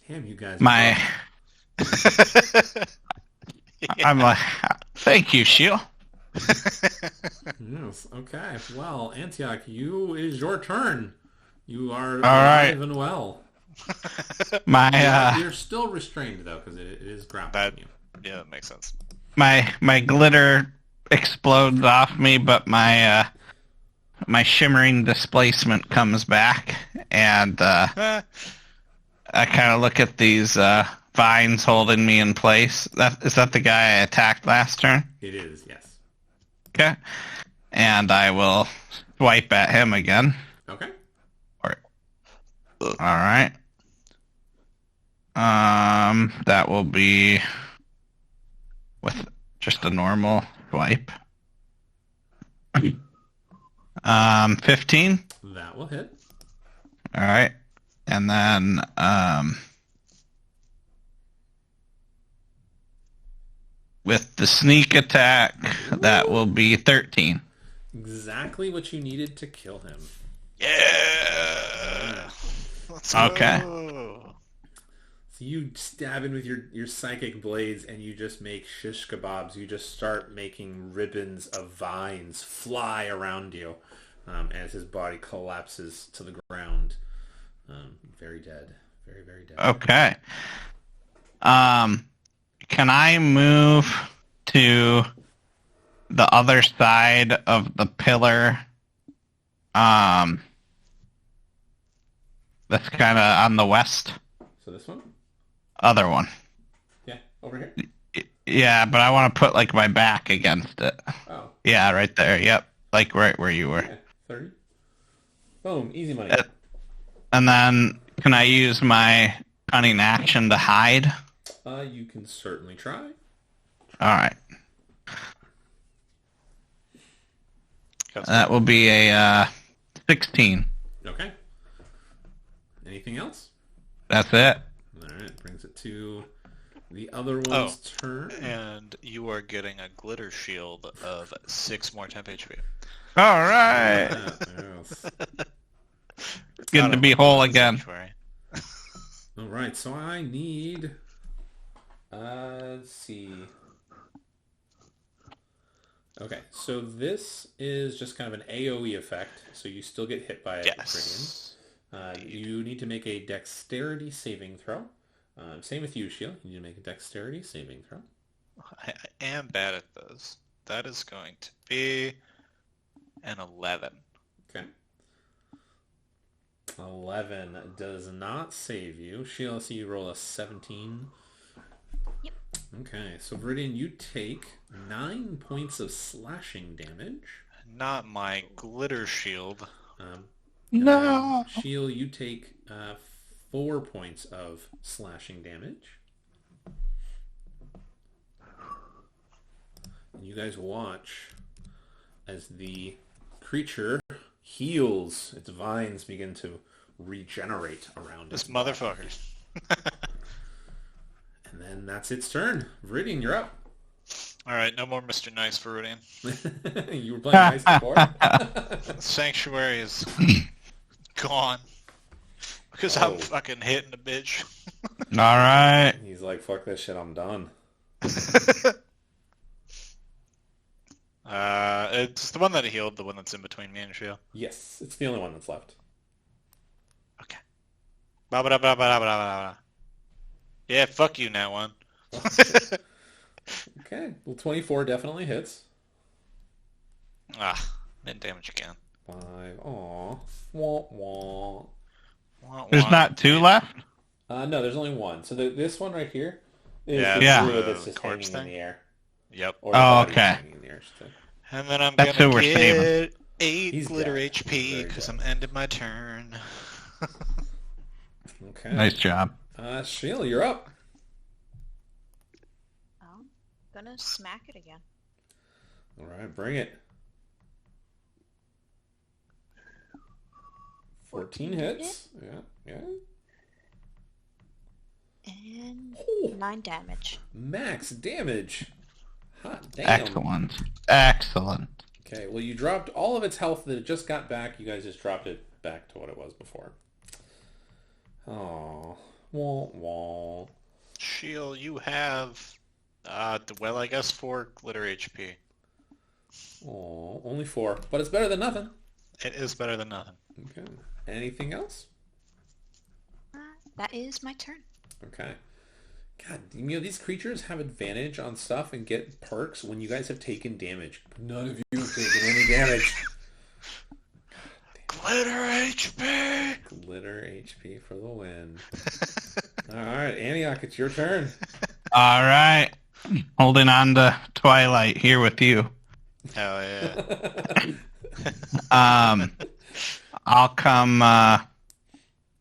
Damn, you guys. My, I'm like, thank you, Shield. Yes, okay. Well, Antioch, you is your turn. You are right. alive and well. My You're still restrained, though, because it is grappling you. Yeah, that makes sense. my glitter explodes off me, but my shimmering displacement comes back, and I kind of look at these vines holding me in place. Is that the guy I attacked last turn? It is, yes. Okay. And I will swipe at him again. Okay. All right. That will be with just a normal swipe. 15. That will hit. All right. And then with the sneak attack, that will be 13. Exactly what you needed to kill him. Yeah. Let's Okay. go. So you stab in with your psychic blades and you just make shish kebabs. You just start making ribbons of vines fly around you as his body collapses to the ground. Very dead. Very, very dead. Okay. Can I move to the other side of the pillar? That's kind of on the west. So this one? Other one. Yeah, over here? Yeah, but I want to put like my back against it. Oh. Yeah, right there. Yep. Like right where you were. Yeah, 30. Boom, easy money. And then can I use my cunning action to hide? You can certainly try. All right. That will be a 16. Okay. Anything else? That's it. Alright, brings it to the other one's turn. And you are getting a glitter shield of 6 more temp HP. All right. Yes. Good to be whole again. Alright, so I need... let's see... Okay, so this is just kind of an AoE effect, so you still get hit by it. Yes. You need to make a dexterity saving throw. Same with you, Shield. You need to make a dexterity saving throw. I am bad at those. That is going to be an 11. Okay. 11 does not save you. Shield, let's see you roll a 17. Yep. Okay, so Viridian, you take 9 points of slashing damage. Not my glitter shield. No. Shield, you take 4 points of slashing damage. And you guys watch as the creature heals. Its vines begin to regenerate around This its body. motherfucker. And then that's its turn. Viridian, you're up. Alright, no more Mr. Nice for Rudian. You were playing nice before? Sanctuary is gone. Because Oh. I'm fucking hitting the bitch. All right. He's like, fuck this shit, I'm done. It's the one that healed, the one that's in between me and Shield. Yes, it's the only one that's left. Okay. Ba-ba-da-ba-ba-da-ba-da-ba-da. Yeah, fuck you, Nat one. Okay, well, 24 definitely hits. Mid damage again. 5, aw, wah, wah. There's not 2 left? No, there's only one. So this one right here is Yeah, the Yeah. druid that's just corpse hanging in thing? the air. Yep. Or the Oh, body's okay. hanging in the air, so. And then I'm That's gonna who we're saving. get 8 He's glitter dead. HP Very because dead. I'm ending my turn. Okay. Nice job. Sheila, you're up. Oh, gonna smack it again. All right, bring it. 14 hits. Yeah. And Oh, 9 damage. max damage. Hot damn. Excellent. Okay, well, you dropped all of its health that it just got back. You guys just dropped it back to what it was before. Oh, wah, wah. Shield, you have, well, I guess 4 glitter HP. Oh, only 4, but it's better than nothing. It is better than nothing. Okay. Anything else? That is my turn. Okay. God, you know, these creatures have advantage on stuff and get perks when you guys have taken damage. None of you have taken any damage. Glitter HP! Glitter HP for the win. All right, Antioch, it's your turn. All right. Holding on to Twilight here with you. Hell yeah. I'll come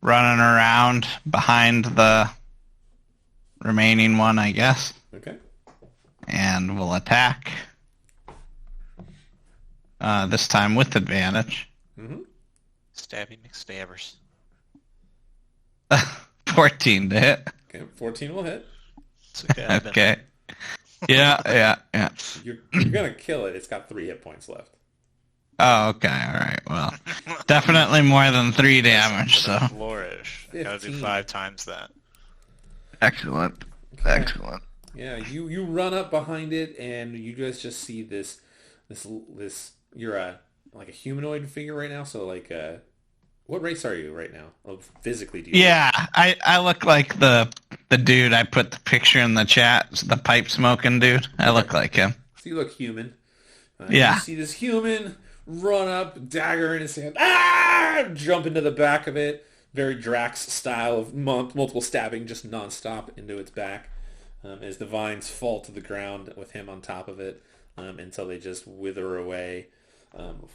running around behind the remaining one, I guess, Okay. and we'll attack. This time with advantage. Mm-hmm. Stabby McStabbers. 14 to hit. Okay, 14 will hit. It's okay. Okay. Yeah. You're gonna kill it. It's got 3 hit points left. Oh, okay. All right. Well, definitely more than 3 damage. So Flourish. I gotta do 15. 5 times that. excellent. Okay. Excellent. Yeah, you run up behind it, and you guys just see this. You're like a humanoid figure right now. So like, what race are you right now? Oh, physically, do you? Yeah, I look like the dude I put the picture in the chat, the pipe smoking dude. I look like him. So you look human. Yeah. You see this human run up, dagger in his hand, jump into the back of it. Very Drax style of multiple stabbing, just nonstop into its back. As the vines fall to the ground with him on top of it, until they just wither away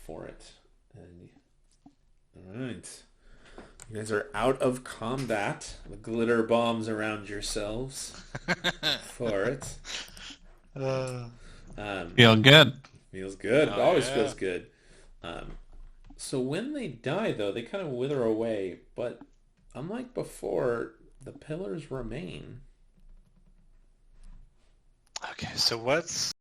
for it. And, all right. You guys are out of combat. The glitter bombs around yourselves for it. Feel good. Feels good. Oh, Always yeah. feels good. So when they die, though, they kind of wither away. But unlike before, the pillars remain. Okay, so It's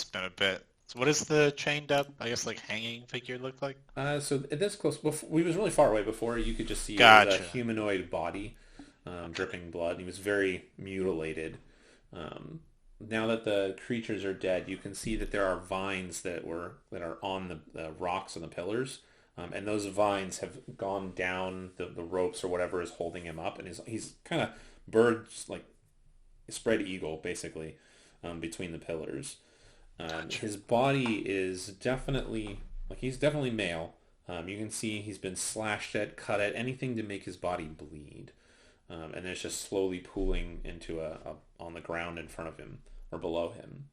been a bit. So what does the chained up, I guess, like hanging figure look like? So at this close, we was really far away before. You could just see Gotcha. a humanoid body, dripping blood. He was very mutilated. Now that the creatures are dead, you can see that there are vines that are on the rocks and the pillars, and those vines have gone down the ropes or whatever is holding him up, and he's kind of birds like spread eagle basically between the pillars. His body is definitely he's definitely male. You can see he's been slashed at, cut at, anything to make his body bleed, and it's just slowly pooling into a on the ground in front of him or below him.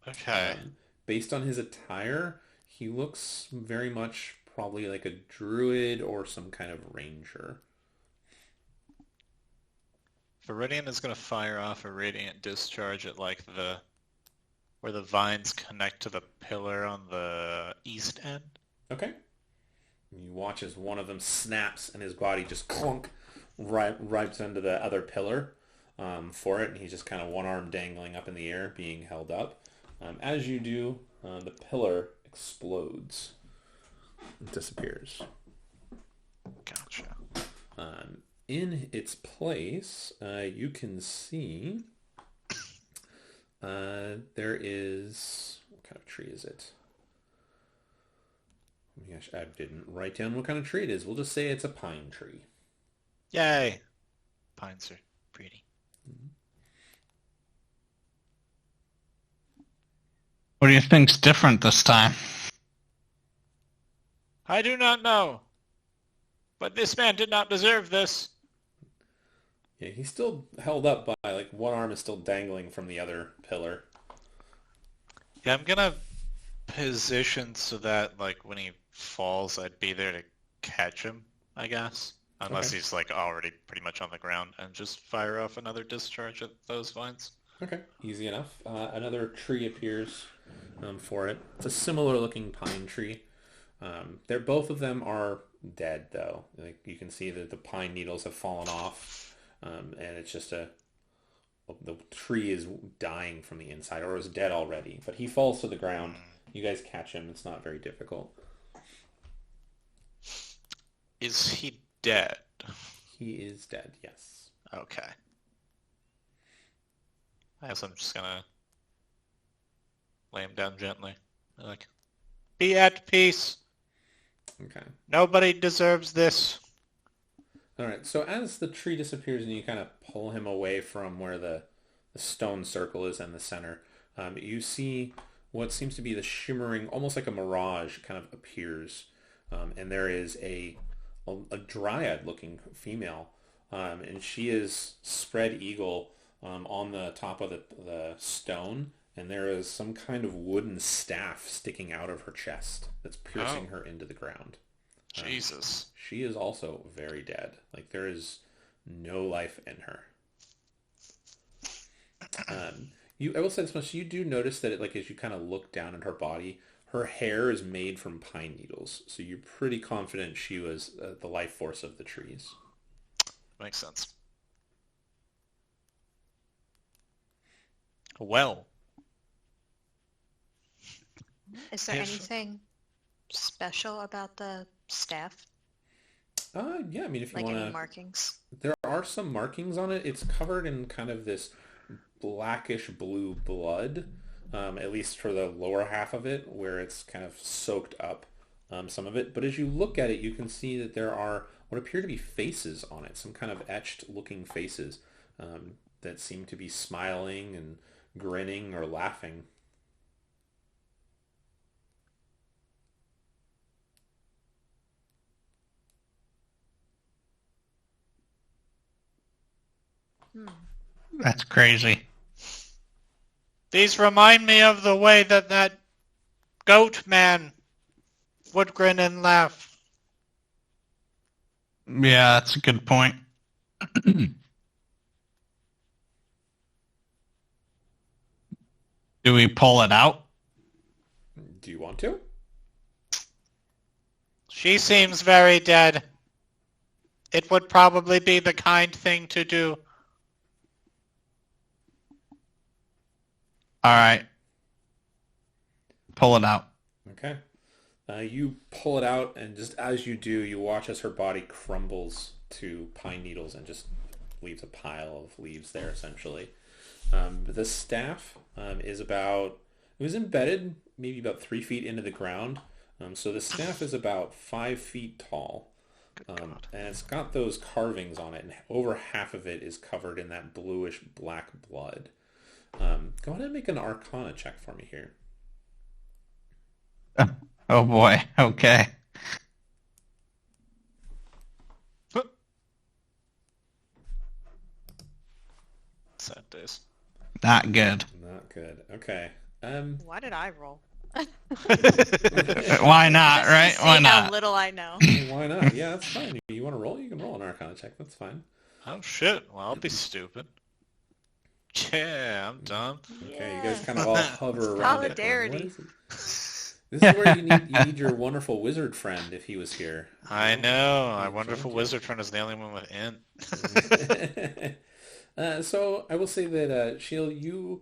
Okay. Based on his attire, he looks very much probably like a druid or some kind of ranger. Viridian is going to fire off a radiant discharge at like where the vines connect to the pillar on the east end. Okay. You watch as one of them snaps and his body just clunk right into the other pillar for it, and he's just kind of one arm dangling up in the air, being held up. As you do, the pillar explodes. It disappears. Gotcha. In its place, you can see there is... What kind of tree is it? Oh my gosh, I didn't write down what kind of tree it is. We'll just say it's a pine tree. Yay! Pines are pretty. What do you think's different this time? I do not know. But this man did not deserve this. Yeah, he's still held up by, like, one arm is still dangling from the other pillar. Yeah, I'm gonna position so that, like, when he falls, I'd be there to catch him, I guess. Unless Okay. he's, like, already pretty much on the ground, and just fire off another discharge at those vines. Okay, easy enough. Another tree appears for it. It's a similar looking pine tree. Both of them are dead, though. Like, you can see that the pine needles have fallen off, and it's just the tree is dying from the inside, or is dead already. But he falls to the ground. You guys catch him. It's not very difficult. Is he dead? He is dead, yes. Okay. I guess I'm just gonna lay him down gently. Like, be at peace. Okay. Nobody deserves this. All right, so as the tree disappears and you kind of pull him away from where the stone circle is in the center, you see what seems to be the shimmering, almost like a mirage kind of appears. And there is a dryad-looking female and she is spread eagle on the top of the stone, and there is some kind of wooden staff sticking out of her chest that's piercing her into the ground. Jesus. She is also very dead. Like, there is no life in her. I will say this much. You do notice that, as you kind of look down at her body, her hair is made from pine needles. So you're pretty confident she was the life force of the trees. Makes sense. Well. Is there Yes. anything special about the staff? Yeah, I mean, if you Like want any to... markings? There are some markings on it. It's covered in kind of this blackish blue blood, at least for the lower half of it, where it's kind of soaked up some of it. But as you look at it, you can see that there are what appear to be faces on it, some kind of etched looking faces that seem to be smiling and grinning or laughing. That's crazy. These remind me of the way that goat man would grin and laugh. Yeah, that's a good point. Do we pull it out? Do you want to? She seems very dead. It would probably be the kind thing to do. All right. Pull it out. Okay. You pull it out, and just as you do, you watch as her body crumbles to pine needles and just leaves a pile of leaves there, essentially. The staff is about... It was embedded maybe about 3 feet into the ground. So the staff is about 5 feet tall. And it's got those carvings on it, and over half of it is covered in that bluish black blood. Go ahead and make an Arcana check for me here. Oh boy. Okay. Sad days. Not good. Not good. Okay. Why did I roll? Why not, right? See Why how not? little I know. Why not? Yeah, that's fine. You want to roll? You can roll an Arcana check. That's fine. Oh shit. Well, I'll be stupid. Yeah, I'm done. Okay, you guys kind of all hover around it. Solidarity. What is it? This is where you need your wonderful wizard friend if he was here. I know. Our Yeah, wonderful joined wizard friend is the only one with int. So I will say that Sheil, you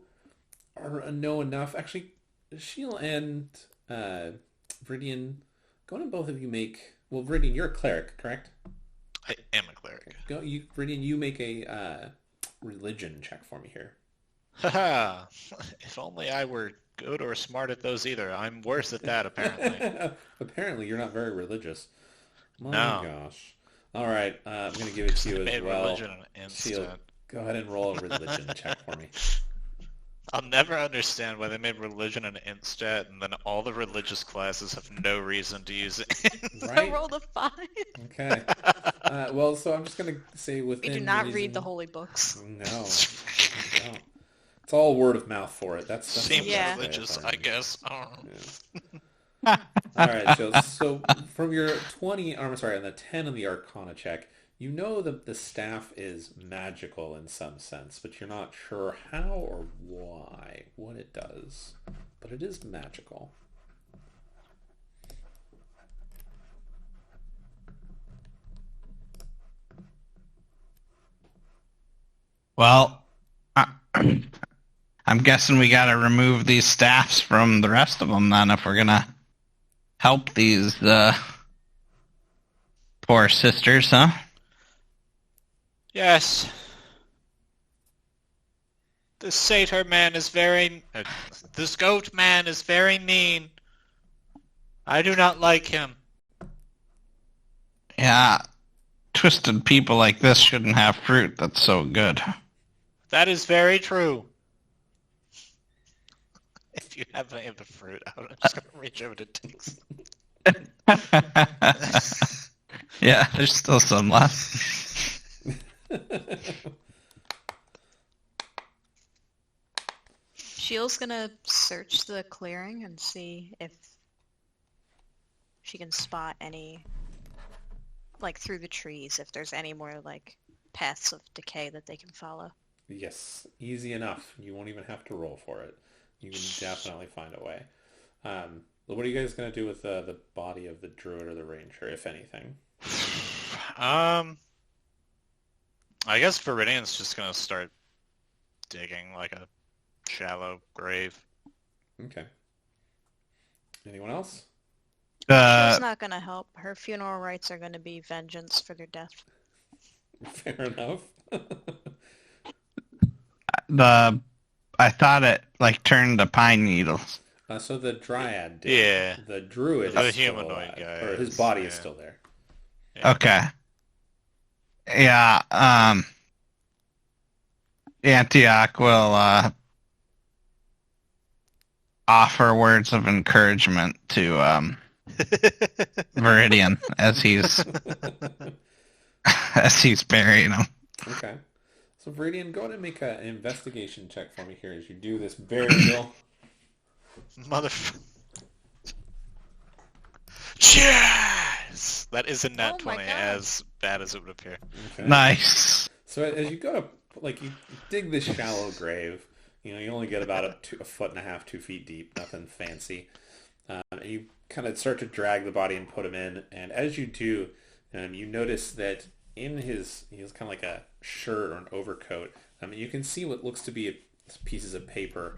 know enough. Actually, Sheil and Viridian, go on and both of you make... Well, Viridian, you're a cleric, correct? I am a cleric. Viridian, you make a religion check for me here. Haha. If only I were good or smart at those either. I'm worse at that, apparently. Apparently, you're not very religious. My No. gosh. All right, I'm going to give it to you as Made well. religion an Sheil, instant. go ahead and roll a religion check for me. I'll never understand why they made religion an instat and then all the religious classes have no reason to use it. I Right? rolled a 5. Okay. Well, so I'm just going to say We within do not reason... read the holy books. No. You don't. It's all word of mouth for it. That's Seems Yeah. religious, I guess. I don't know. Yeah. All right, so from your 20, on the 10 on the Arcana check, you know that the staff is magical in some sense, but you're not sure how or why, what it does. But it is magical. Well, I'm guessing we got to remove these staffs from the rest of them then if we're going to help these poor sisters, huh? Yes. This satyr man is very... this goat man is very mean. I do not like him. Yeah, twisted people like this shouldn't have fruit that's so good. That is very true. If you have any of the fruit out, I'm just going to reach over to take some. Yeah, there's still some left. Shield's gonna search the clearing and see if she can spot any, like through the trees, if there's any more like paths of decay that they can follow. Yes, easy enough. You won't even have to roll for it. You can definitely find a way. What are you guys going to do with the body of the druid or the ranger, if anything? I guess Viridian's just gonna start digging like a shallow grave. Okay. Anyone else? Shield's not gonna help. Her funeral rites are gonna be vengeance for their death. Fair enough. I thought it like turned to pine needles. So the dryad did. Yeah. The druid The is still humanoid alive, guy or his is, body is yeah. still there. Yeah. Okay. Yeah. Antioch will offer words of encouragement to Viridian as he's burying him. Okay. So Viridian, go ahead and make an investigation check for me here as you do this burial. Motherfucker. Cheers! That is a nat Oh my 20, God. as bad as it would appear. Okay. Nice. So as you go to, like, you dig this shallow grave, you only get about a foot and a half, 2 feet deep, nothing fancy. And you kind of start to drag the body and put him in, and as you do, you notice that in he has kind of like a shirt or an overcoat. You can see what looks to be pieces of paper.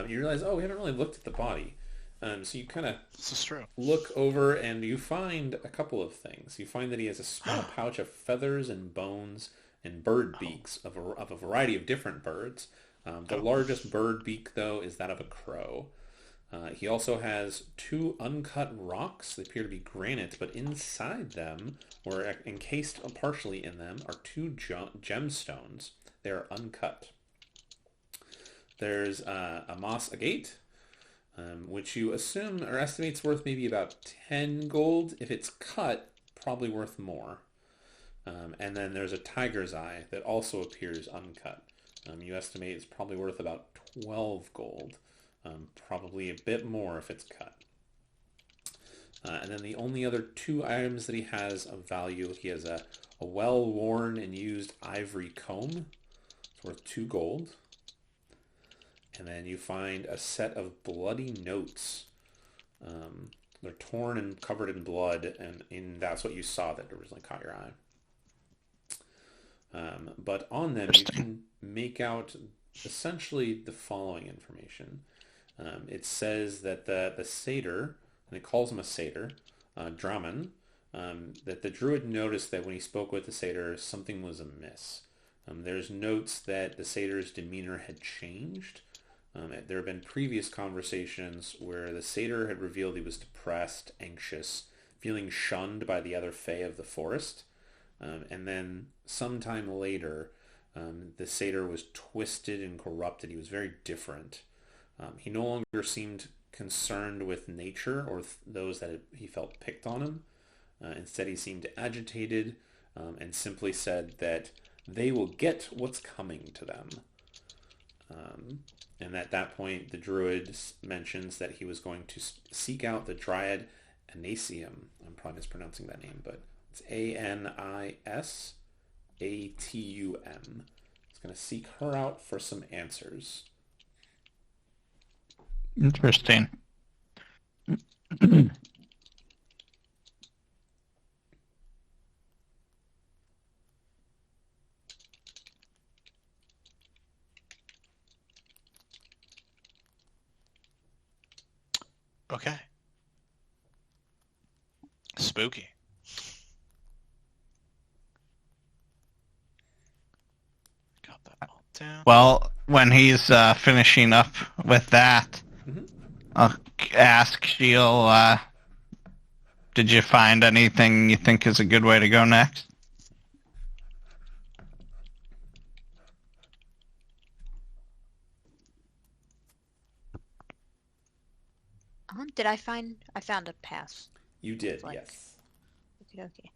You realize, we haven't really looked at the body. So you kind of This is true. look over and you find a couple of things. You find that he has a small pouch of feathers and bones and bird beaks of a variety of different birds. The largest bird beak, though, is that of a crow. He also has 2 uncut rocks. They appear to be granite, but inside them, or encased partially in them, are 2 gemstones. They are uncut. There's a moss agate, which you assume or estimate's worth maybe about 10 gold. If it's cut, probably worth more. And then there's a tiger's eye that also appears uncut. You estimate it's probably worth about 12 gold. Probably a bit more if it's cut. And then the only other 2 items that he has of value, he has a well-worn and used ivory comb. It's worth 2 gold. And then you find a set of bloody notes. They're torn and covered in blood, and that's what you saw that originally caught your eye. But on them, you can make out essentially the following information. It says that the satyr, and it calls him a satyr, Draman, that the druid noticed that when he spoke with the satyr, something was amiss. There's notes that the satyr's demeanor had changed. There have been previous conversations where the satyr had revealed he was depressed, anxious, feeling shunned by the other fae of the forest. And then sometime later, the satyr was twisted and corrupted. He was very different. He no longer seemed concerned with nature or those that he felt picked on him. Instead, he seemed agitated and simply said that they will get what's coming to them. And at that point, the druid mentions that he was going to seek out the dryad Anasium. I'm probably mispronouncing that name, but it's Anisatum. He's going to seek her out for some answers. Interesting. Okay. Spooky. Got that all down. Well, when he's finishing up with that, I'll ask Sheil, did you find anything you think is a good way to go next? I found a path. You did, Like- yes. Okay.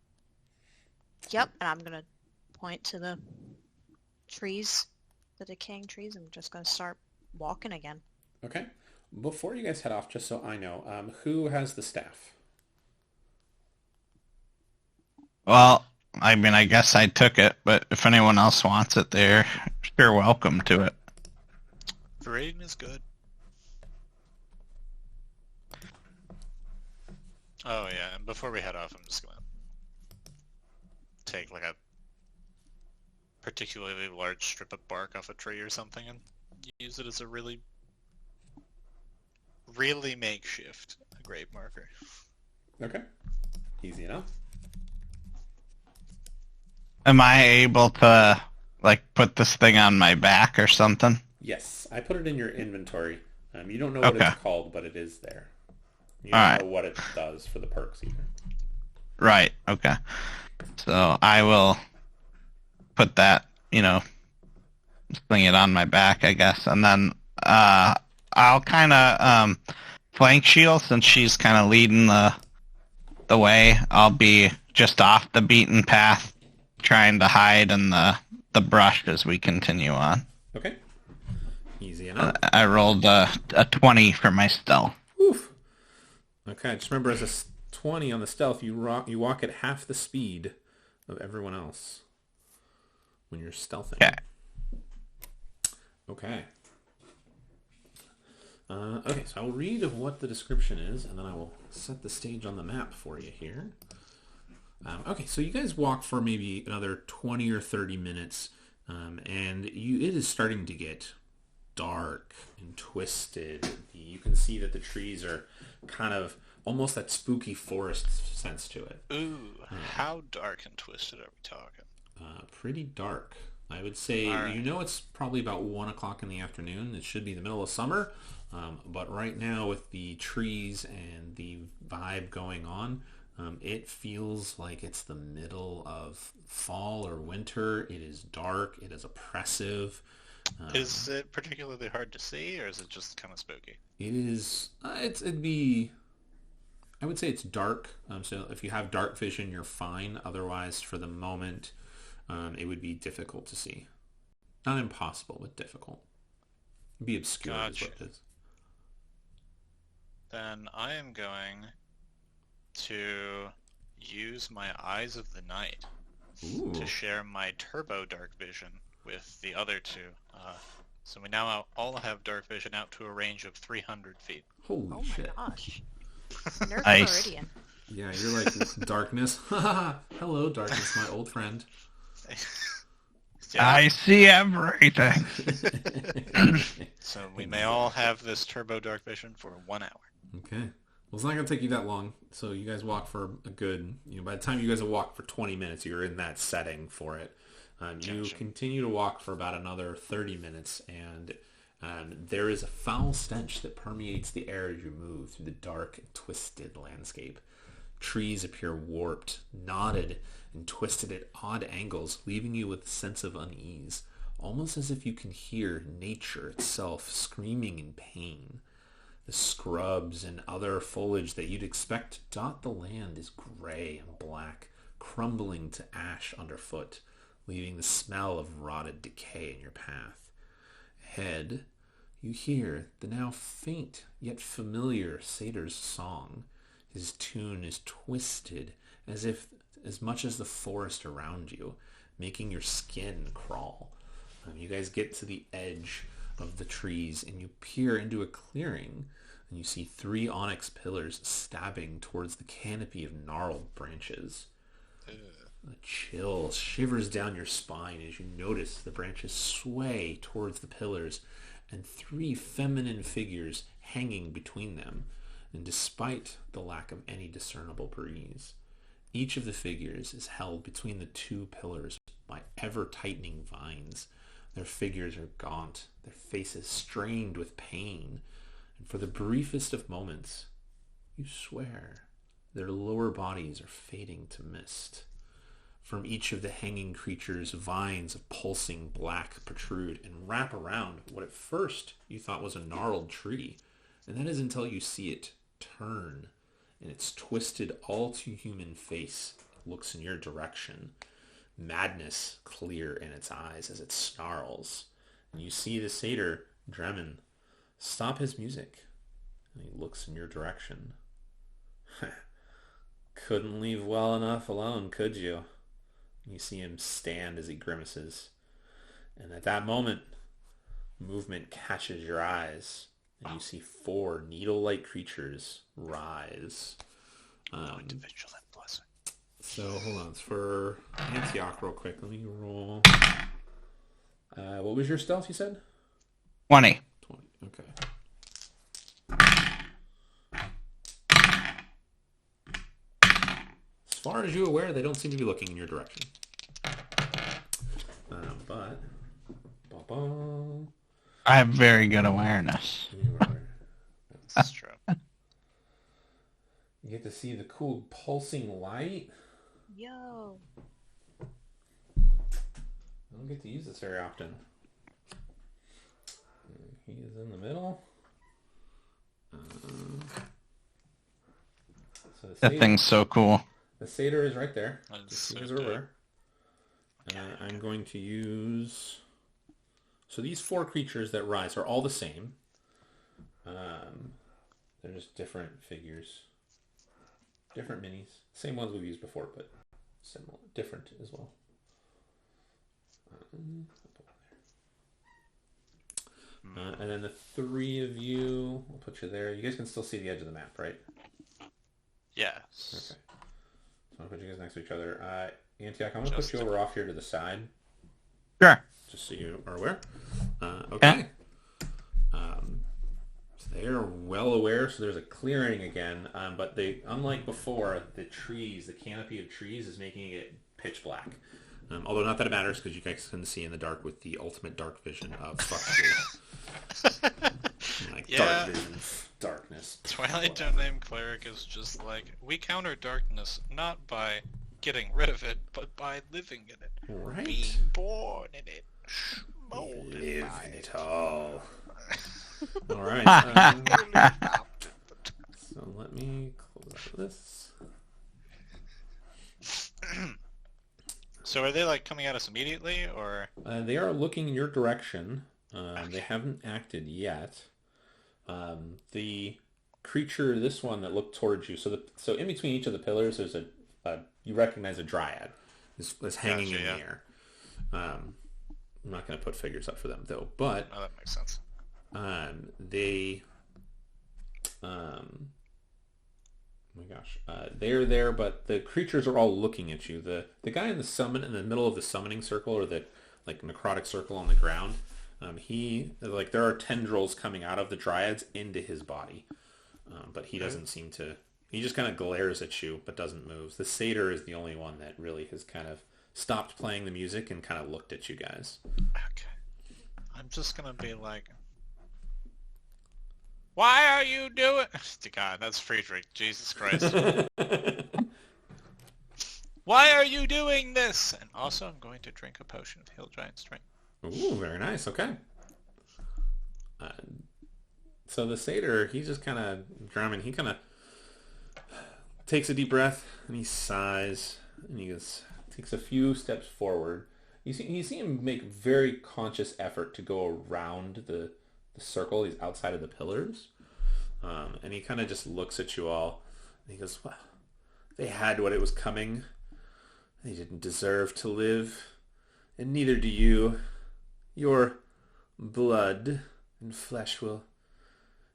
Yep, and I'm gonna point to the trees, the decaying trees. I'm just gonna start walking again. Okay. Before you guys head off, just so I know, who has the staff? Well, I mean, I guess I took it, but if anyone else wants it, they're sure welcome to it. Viridian is good. Oh yeah, and before we head off, I'm just gonna take like a particularly large strip of bark off a tree or something and use it as a really makeshift grave marker. Okay. Easy enough. Am I able to, like, put this thing on my back or something? Yes, I put it in your inventory. You don't know what Okay. it's called, but it is there. You All don't right. know what it does for the perks either. Right, okay. So I will put that, sling it on my back, I guess. And then I'll kind of flank shield since she's kind of leading the way. I'll be just off the beaten path, trying to hide in the brush as we continue on. Okay. Easy enough. I rolled a 20 for my stealth. Oof. Okay, just remember as a 20 on the stealth, you walk at half the speed of everyone else when you're stealthing. Okay. Okay. Okay, so I'll read what the description is, and then I will set the stage on the map for you here. Okay, so you guys walk for maybe another 20 or 30 minutes, and it is starting to get dark and twisted. You can see that the trees are kind of almost that spooky forest sense to it. Ooh, how dark and twisted are we talking? Pretty dark. I would say, Alright. it's probably about 1 o'clock in the afternoon. It should be the middle of summer. But right now with the trees and the vibe going on, it feels like it's the middle of fall or winter. It is dark. It is oppressive. Is it particularly hard to see, or is it just kind of spooky? It is, it'd be, I would say it's dark. So if you have dark vision, you're fine. Otherwise, for the moment, it would be difficult to see. Not impossible, but difficult. It'd be obscure is Gotcha. what it is. Then I am going to use my Eyes of the Night Ooh. to share my turbo dark vision with the other two. So we now all have dark vision out to a range of 300 feet. Holy Oh shit. my gosh. Nerf Nice. Viridian. Yeah, you're like darkness. Hello, darkness, my old friend. Yeah, I see everything. so we may all have this turbo dark vision for 1 hour. Okay. Well, it's not going to take you that long. So you guys walk for a good, by the time you guys have walked for 20 minutes, you're in that setting for it. You Gotcha. continue to walk for about another 30 minutes, and there is a foul stench that permeates the air as you move through the dark and twisted landscape. Trees appear warped, knotted, and twisted at odd angles, leaving you with a sense of unease, almost as if you can hear nature itself screaming in pain. The scrubs and other foliage that you'd expect to dot the land is gray and black, crumbling to ash underfoot, leaving the smell of rotted decay in your path. Ahead, you hear the now faint yet familiar satyr's song. His tune is twisted as much as the forest around you, making your skin crawl. You guys get to the edge of the trees and you peer into a clearing, and you see 3 onyx pillars stabbing towards the canopy of gnarled branches. A chill shivers down your spine as you notice the branches sway towards the pillars and 3 feminine figures hanging between them, and despite the lack of any discernible breeze. Each of the figures is held between the 2 pillars by ever-tightening vines. Their figures are gaunt, their faces strained with pain, and for the briefest of moments, you swear their lower bodies are fading to mist. From each of the hanging creatures, vines of pulsing black protrude and wrap around what at first you thought was a gnarled tree, and that is until you see it turn, and its twisted, all-too-human face looks in your direction. Madness clear in its eyes as it snarls, and you see the satyr, Dremin, stop his music. And he looks in your direction. Couldn't leave well enough alone, could you? You see him stand as he grimaces. And at that moment, movement catches your eyes. And you see 4 needle-like creatures rise. Going to vigilant blessing. So, hold on. It's for Antioch real quick. Let me roll. What was your stealth, you said? 20. 20. Okay. As far as you're aware, they don't seem to be looking in your direction. But... Ba-ba. I have very good awareness. That's true. You get to see the cool pulsing light. Yo. I don't get to use this very often. He is in the middle. So That thing's so cool. The satyr is right there. That's Just so as we're dope. aware. I'm going to use... So these 4 creatures that rise are all the same. They're just different figures. Different minis. Same ones we've used before, but similar. Different as well. And then the 3 of you, we'll put you there. You guys can still see the edge of the map, right? Yes. Okay. So I'm going to put you guys next to each other. Antioch, I'm going to put you over off here to the side, Sure. just so you are aware. Okay. So they are well aware, so there's a clearing again, but they, unlike before, the trees, the canopy of trees is making it pitch black. Although not that it matters, because you guys can see in the dark with the ultimate dark vision of fuck you. Like Yeah. dark vision, darkness. Twilight Domain Cleric is just like, we counter darkness not by getting rid of it, but by living in it. Right. Being born in it. Molded Live by in it. it all. All right. So let me close out of this. So are they like coming at us immediately, or? They are looking in your direction. They haven't acted yet. The creature, this one that looked towards you. So in between each of the pillars, there's you recognize a dryad is hanging Gotcha, in yeah. the air. I'm not going to put figures up for them though, but Oh, that makes sense. they, oh my gosh, they're there, but the creatures are all looking at you. The guy in the middle of the summoning circle, or the like necrotic circle on the ground, there are tendrils coming out of the dryads into his body, but he doesn't seem to. He just kind of glares at you, but doesn't move. The satyr is the only one that really has kind of stopped playing the music and kind of looked at you guys. Okay. I'm just gonna be like, why are you doing? God, that's Friedrich. Jesus Christ. Why are you doing this? And also, I'm going to drink a potion of Heal Giant Strength. Ooh, very nice. Okay. So the satyr, he's just kind of drumming. He kind of takes a deep breath and he sighs and he takes a few steps forward. You see him make very conscious effort to go around the circle. He's outside of the pillars, and he kind of just looks at you all. And he goes, "Well, they had what it was coming. They didn't deserve to live, and neither do you. Your blood and flesh will."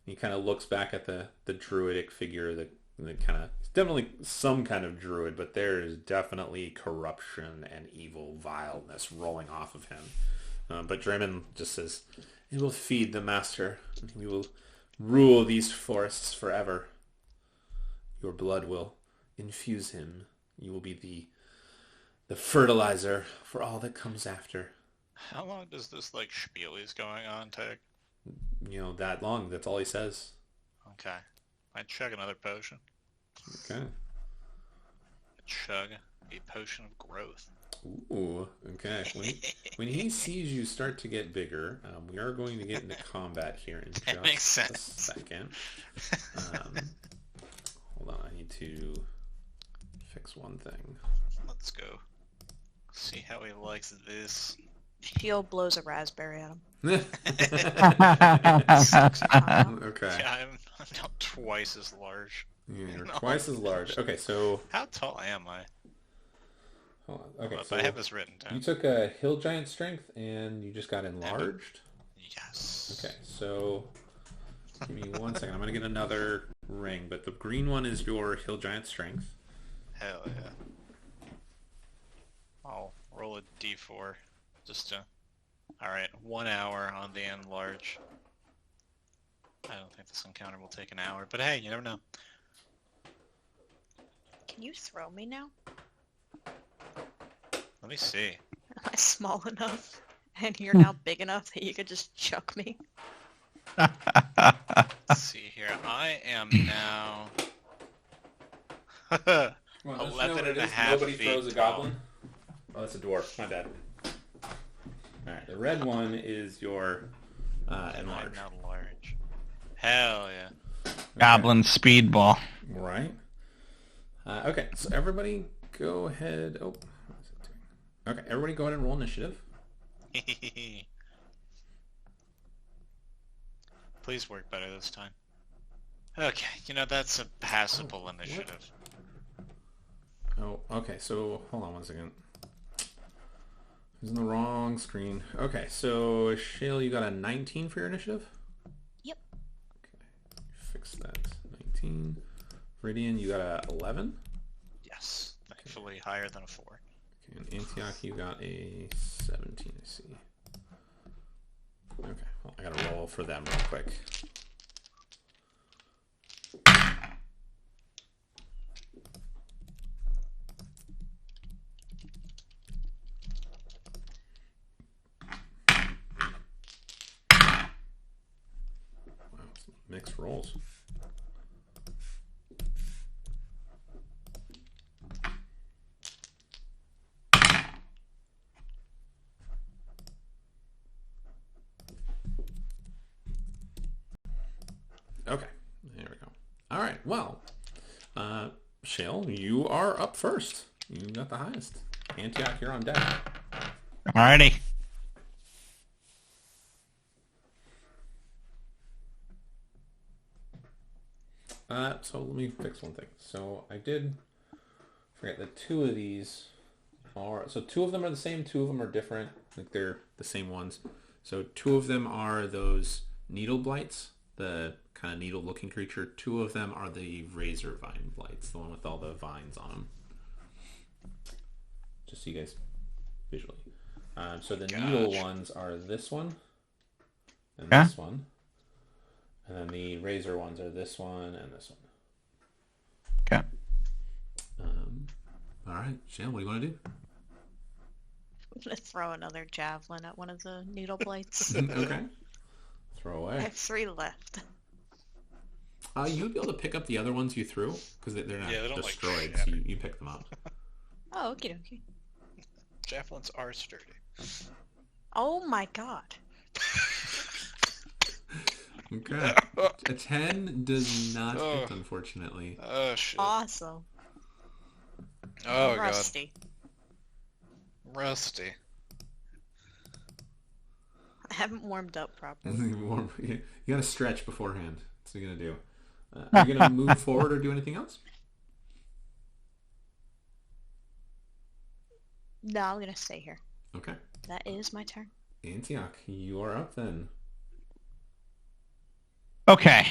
He kind of looks back at the druidic figure, the kind of, definitely some kind of druid, but there is definitely corruption and evil vileness rolling off of him. But Draymond just says, "It will feed the master, and we will rule these forests forever. Your blood will infuse him. You will be the fertilizer for all that comes after." How long does this like spiel he's going on take? That long. That's all he says. Okay. I chug another potion. Okay. Chug a potion of growth. Ooh, okay. When he sees you start to get bigger, we are going to get into combat here in That just makes a sense. second. Hold on, I need to fix one thing. Let's go. See how he likes this. Shield blows a raspberry at him. Okay. Yeah, I'm not twice as large. You're No. twice as large. Okay, so How tall am I? hold on. Okay, But so I have this written you down. took a hill giant strength and you just got enlarged. Yes. Okay, so give me 1 second. I'm gonna get another ring, but the green one is your hill giant strength. Hell yeah. I'll roll a d4 just to... Alright, 1 hour on the enlarge. I don't think this encounter will take an hour, but hey, you never know. Can you throw me now? Let me see. Am I small enough? And you're now big enough that you could just chuck me? Let's see here. I am now... Well, don't you know 11 what it and a is? half Nobody feet throws a tall. goblin. Oh, that's a dwarf. My bad. Alright, the red one is your enlarge. Now large. Hell yeah. Goblin speedball. Right. Okay, so everybody go ahead. Oh, what is it doing? Okay, everybody go ahead and roll initiative. Please work better this time. Okay, that's a passable initiative. Oh, okay, so hold on 1 second. I was in the wrong screen. Okay, so Shale, you got a 19 for your initiative? Yep. Okay, fix that. 19. Viridian, you got a 11? Yes, thankfully higher than a 4. Okay, and Antioch, you got a 17, I see. Okay, well, I gotta roll for them real quick. Wow, some mixed rolls. Okay, there we go. All right, well, Shale, you are up first. You got the highest. Antioch, you're on deck. Alrighty. So let me fix one thing. So I did forget that two of these are... So two of them are the same, two of them are different. Like they're the same ones. So two of them are those needle blights, the kind of needle-looking creature. Two of them are the razor vine blights, the one with all the vines on them. Just so you guys visually. So the needle ones are this one and this one. And then the razor ones are this one and this one. Okay. All right, Shale, what do you want to do? I'm gonna throw another javelin at one of the needle blights. Okay. Throw I away. have 3 left. You'd be able to pick up the other ones you threw because they're not Yeah, they don't, like, destroyed, so shatter. you pick them up. Oh, okie dokie. Javelins are sturdy. Oh my god. Okay. A 10 does not hit, Oh. unfortunately. Oh shit. Awesome. Oh Rusty. god. Rusty. I haven't warmed up properly. You gotta stretch beforehand. That's what you're gonna do. Are you gonna move forward or do anything else? No, I'm gonna stay here. Okay. That is my turn. Antioch, you are up then. Okay.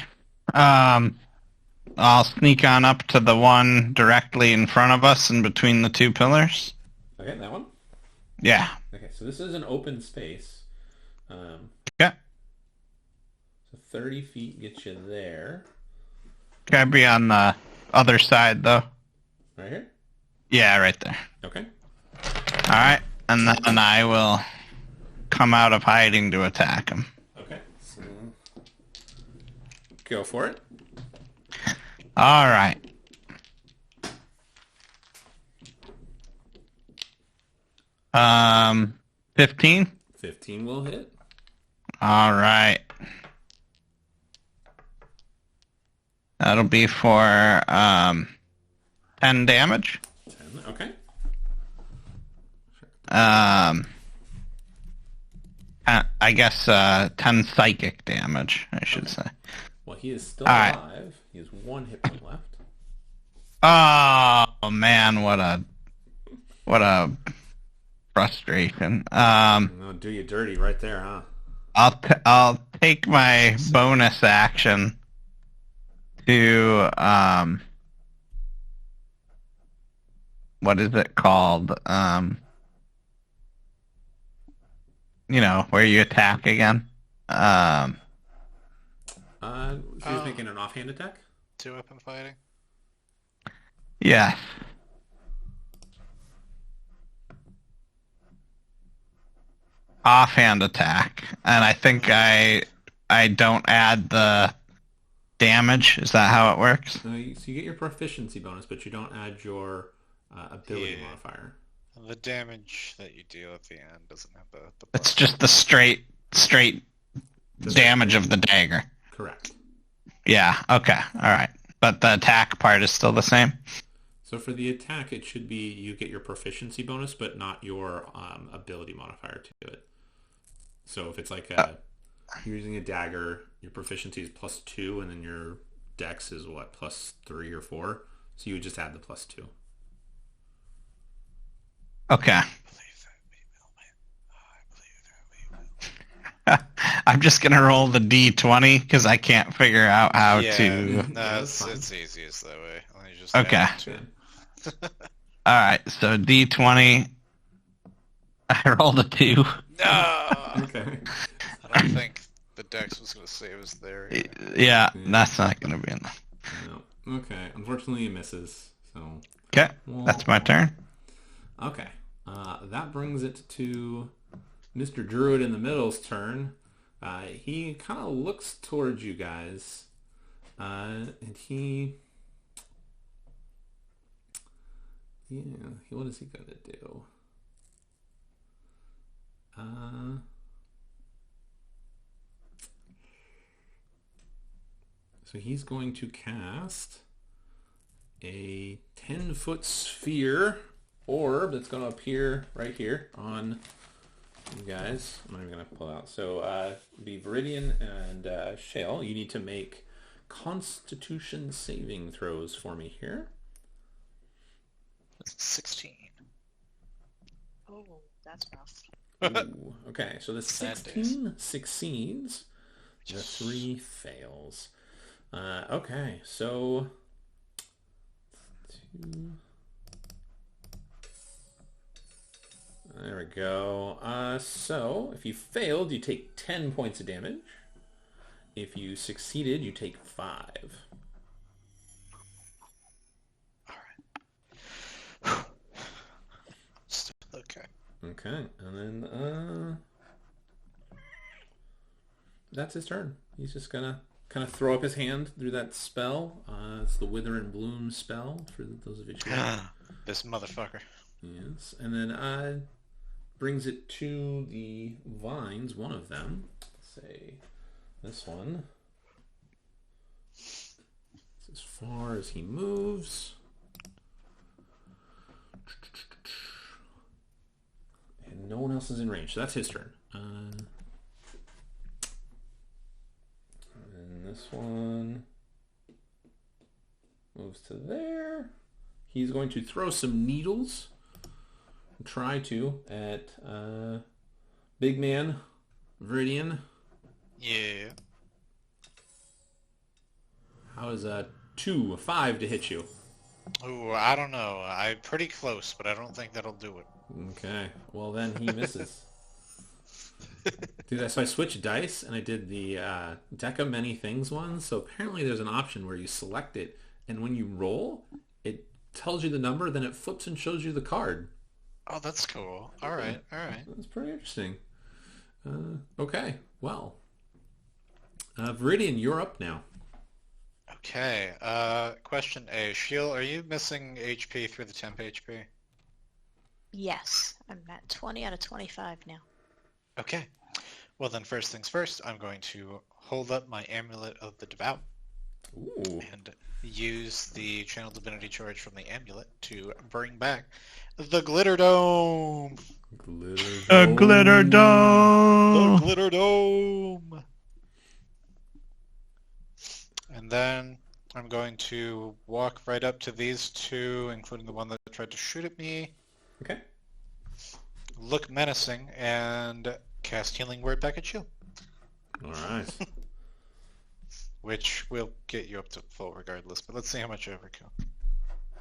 I'll sneak on up to the one directly in front of us and between the 2 pillars. Okay, that one? Yeah. Okay, so this is an open space. Okay. So 30 feet gets you there. Gotta be on the other side, though. Right here? Yeah, right there. Okay. Alright. And then I will come out of hiding to attack him. Okay. So go for it. Alright. Um, 15? 15 will hit. Alright. That'll be for 10 damage. 10. Okay. I guess 10 psychic damage, I should say. Well, he is still All right. alive. He has 1 hit point left. Oh man, what a frustration. I'll do you dirty right there, huh? I'll take my bonus action to what is it called? Where you attack again. So he's making an offhand attack? 2-weapon fighting. Yeah. Offhand attack, and I think I don't add the damage. Is that how it works? So you get your proficiency bonus, but you don't add your ability modifier. The damage that you deal at the end doesn't have the It's just the straight damage of the dagger. Correct. Yeah. Okay. All right. But the attack part is still the same. So for the attack, it should be you get your proficiency bonus, but not your ability modifier to it. So if it's like you're using a dagger, your proficiency is +2, and then your dex is what, +3 or 4? So you would just add the +2. Okay. I'm just gonna roll the D20 because I can't figure out how to. No, it's easiest that way. You just Okay. All right. So D20. I rolled a 2. No. Okay. I don't think the dex was going to say it was there. Yeah, that's not gonna be enough. No. Okay. Unfortunately, it misses. So. Okay, that's my turn. Okay. That brings it to Mr. Druid in the middle's turn. He kind of looks towards you guys, and what is he gonna do? So he's going to cast a 10-foot sphere orb that's going to appear right here on you guys. I'm not even going to pull out. So be Viridian and Shale, you need to make Constitution saving throws for me here. 16. Oh, that's rough. Ooh, okay, so the 16 succeeds. The 3 fails. Okay, so 2. There we go. So if you failed, you take 10 points of damage. If you succeeded, you take 5. Alright. Okay. Okay, and then that's his turn. He's just gonna kind of throw up his hand through that spell. It's the Wither and Bloom spell for those of you who This motherfucker. Yes, and then brings it to the vines, one of them. Say this one. It's as far as he moves. And no one else is in range, so that's his turn. And this one moves to there. He's going to throw some needles. Try to at big man Viridian. Yeah. How is a 5 to hit you? Ooh, I don't know. I'm pretty close, but I don't think that'll do it. Okay, well then he misses. Dude, so I switched dice and I did the deck of many things one. So apparently there's an option where you select it, and when you roll, it tells you the number, then it flips and shows you the card. Oh, that's cool. All right. That's pretty interesting. Okay, well, Viridian, you're up now. Okay. Question A. Shield, are you missing HP through the temp HP? Yes, I'm at 20 out of 25 now. Okay. Well, then first things first, I'm going to hold up my Amulet of the Devout Ooh. and use the Channel Divinity charge from the amulet to bring back the Glitter Dome. A glitter The dome. Glitter Dome. And then I'm going to walk right up to these two, including the one that tried to shoot at me. Okay. Look menacing and cast Healing Word back at you. All right. Which will get you up to full regardless, but let's see how much overkill.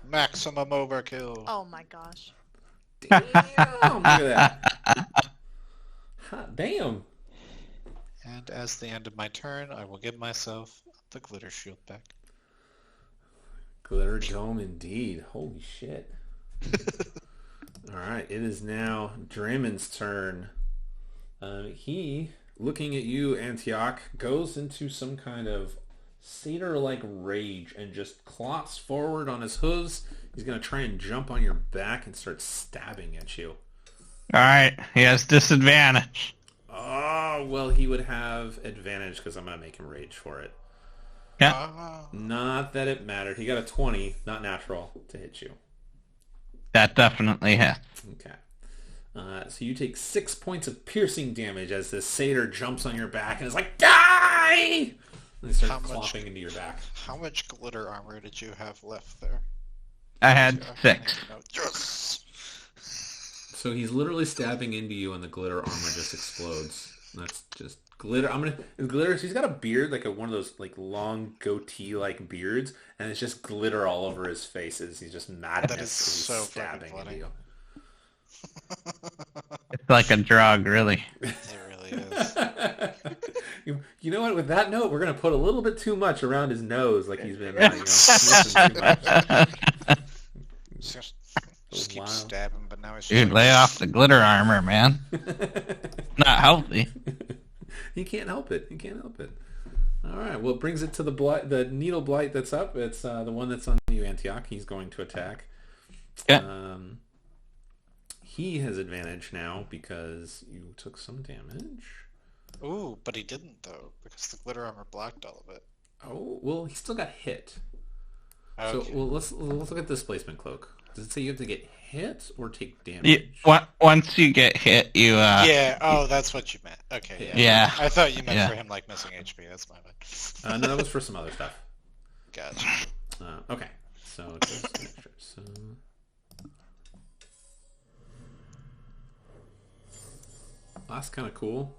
Maximum overkill. Oh my gosh. Damn! Look at that. Hot damn. And as the end of my turn, I will give myself the glitter shield back. Glitter dome indeed. Holy shit. All right, it is now Draymond's turn. He, looking at you, Antioch, goes into some kind of satyr-like rage and just clots forward on his hooves. He's going to try and jump on your back and start stabbing at you. All right, he has disadvantage. Oh, well, he would have advantage because I'm going to make him rage for it. Yeah, Not that it mattered. He got a 20, not natural, to hit you. that definitely hits. Okay. So you take 6 points of piercing damage as this satyr jumps on your back and is like, die! And he starts clopping into your back. How much glitter armor did you have left there? I had 6. Yes! So he's literally stabbing into you and the glitter armor just explodes. That's just glitter. Glitter. So he's got a beard, like one of those like long goatee-like beards, and it's just glitter all over his face as he's just madness. That is as he's so stabbing fucking into you. It's like a drug, really. It really is. You know what? With that note, we're gonna put a little bit too much around his nose, like he's been sniffing too much. Just keep Wow. stabbing, but now it's just Dude, like, lay off the glitter armor, man. Not healthy. He can't help it. He can't help it. All right. Well, it brings it to the needle blight that's up. It's the one that's on you, Antioch. He's going to attack. Yeah. He has advantage now because you took some damage. Ooh, but he didn't though, because the glitter armor blocked all of it. Oh, well, he still got hit. Okay. So, well, let's look at displacement cloak. Does it say you have to get hit or take damage? Once you get hit, you yeah, oh, that's what you meant. Okay, yeah. Yeah. I thought you meant Yeah. for him, like, missing HP. That's my bad. No, that was for some other stuff. Gotcha. Okay. So, just extra. So, that's kind of cool.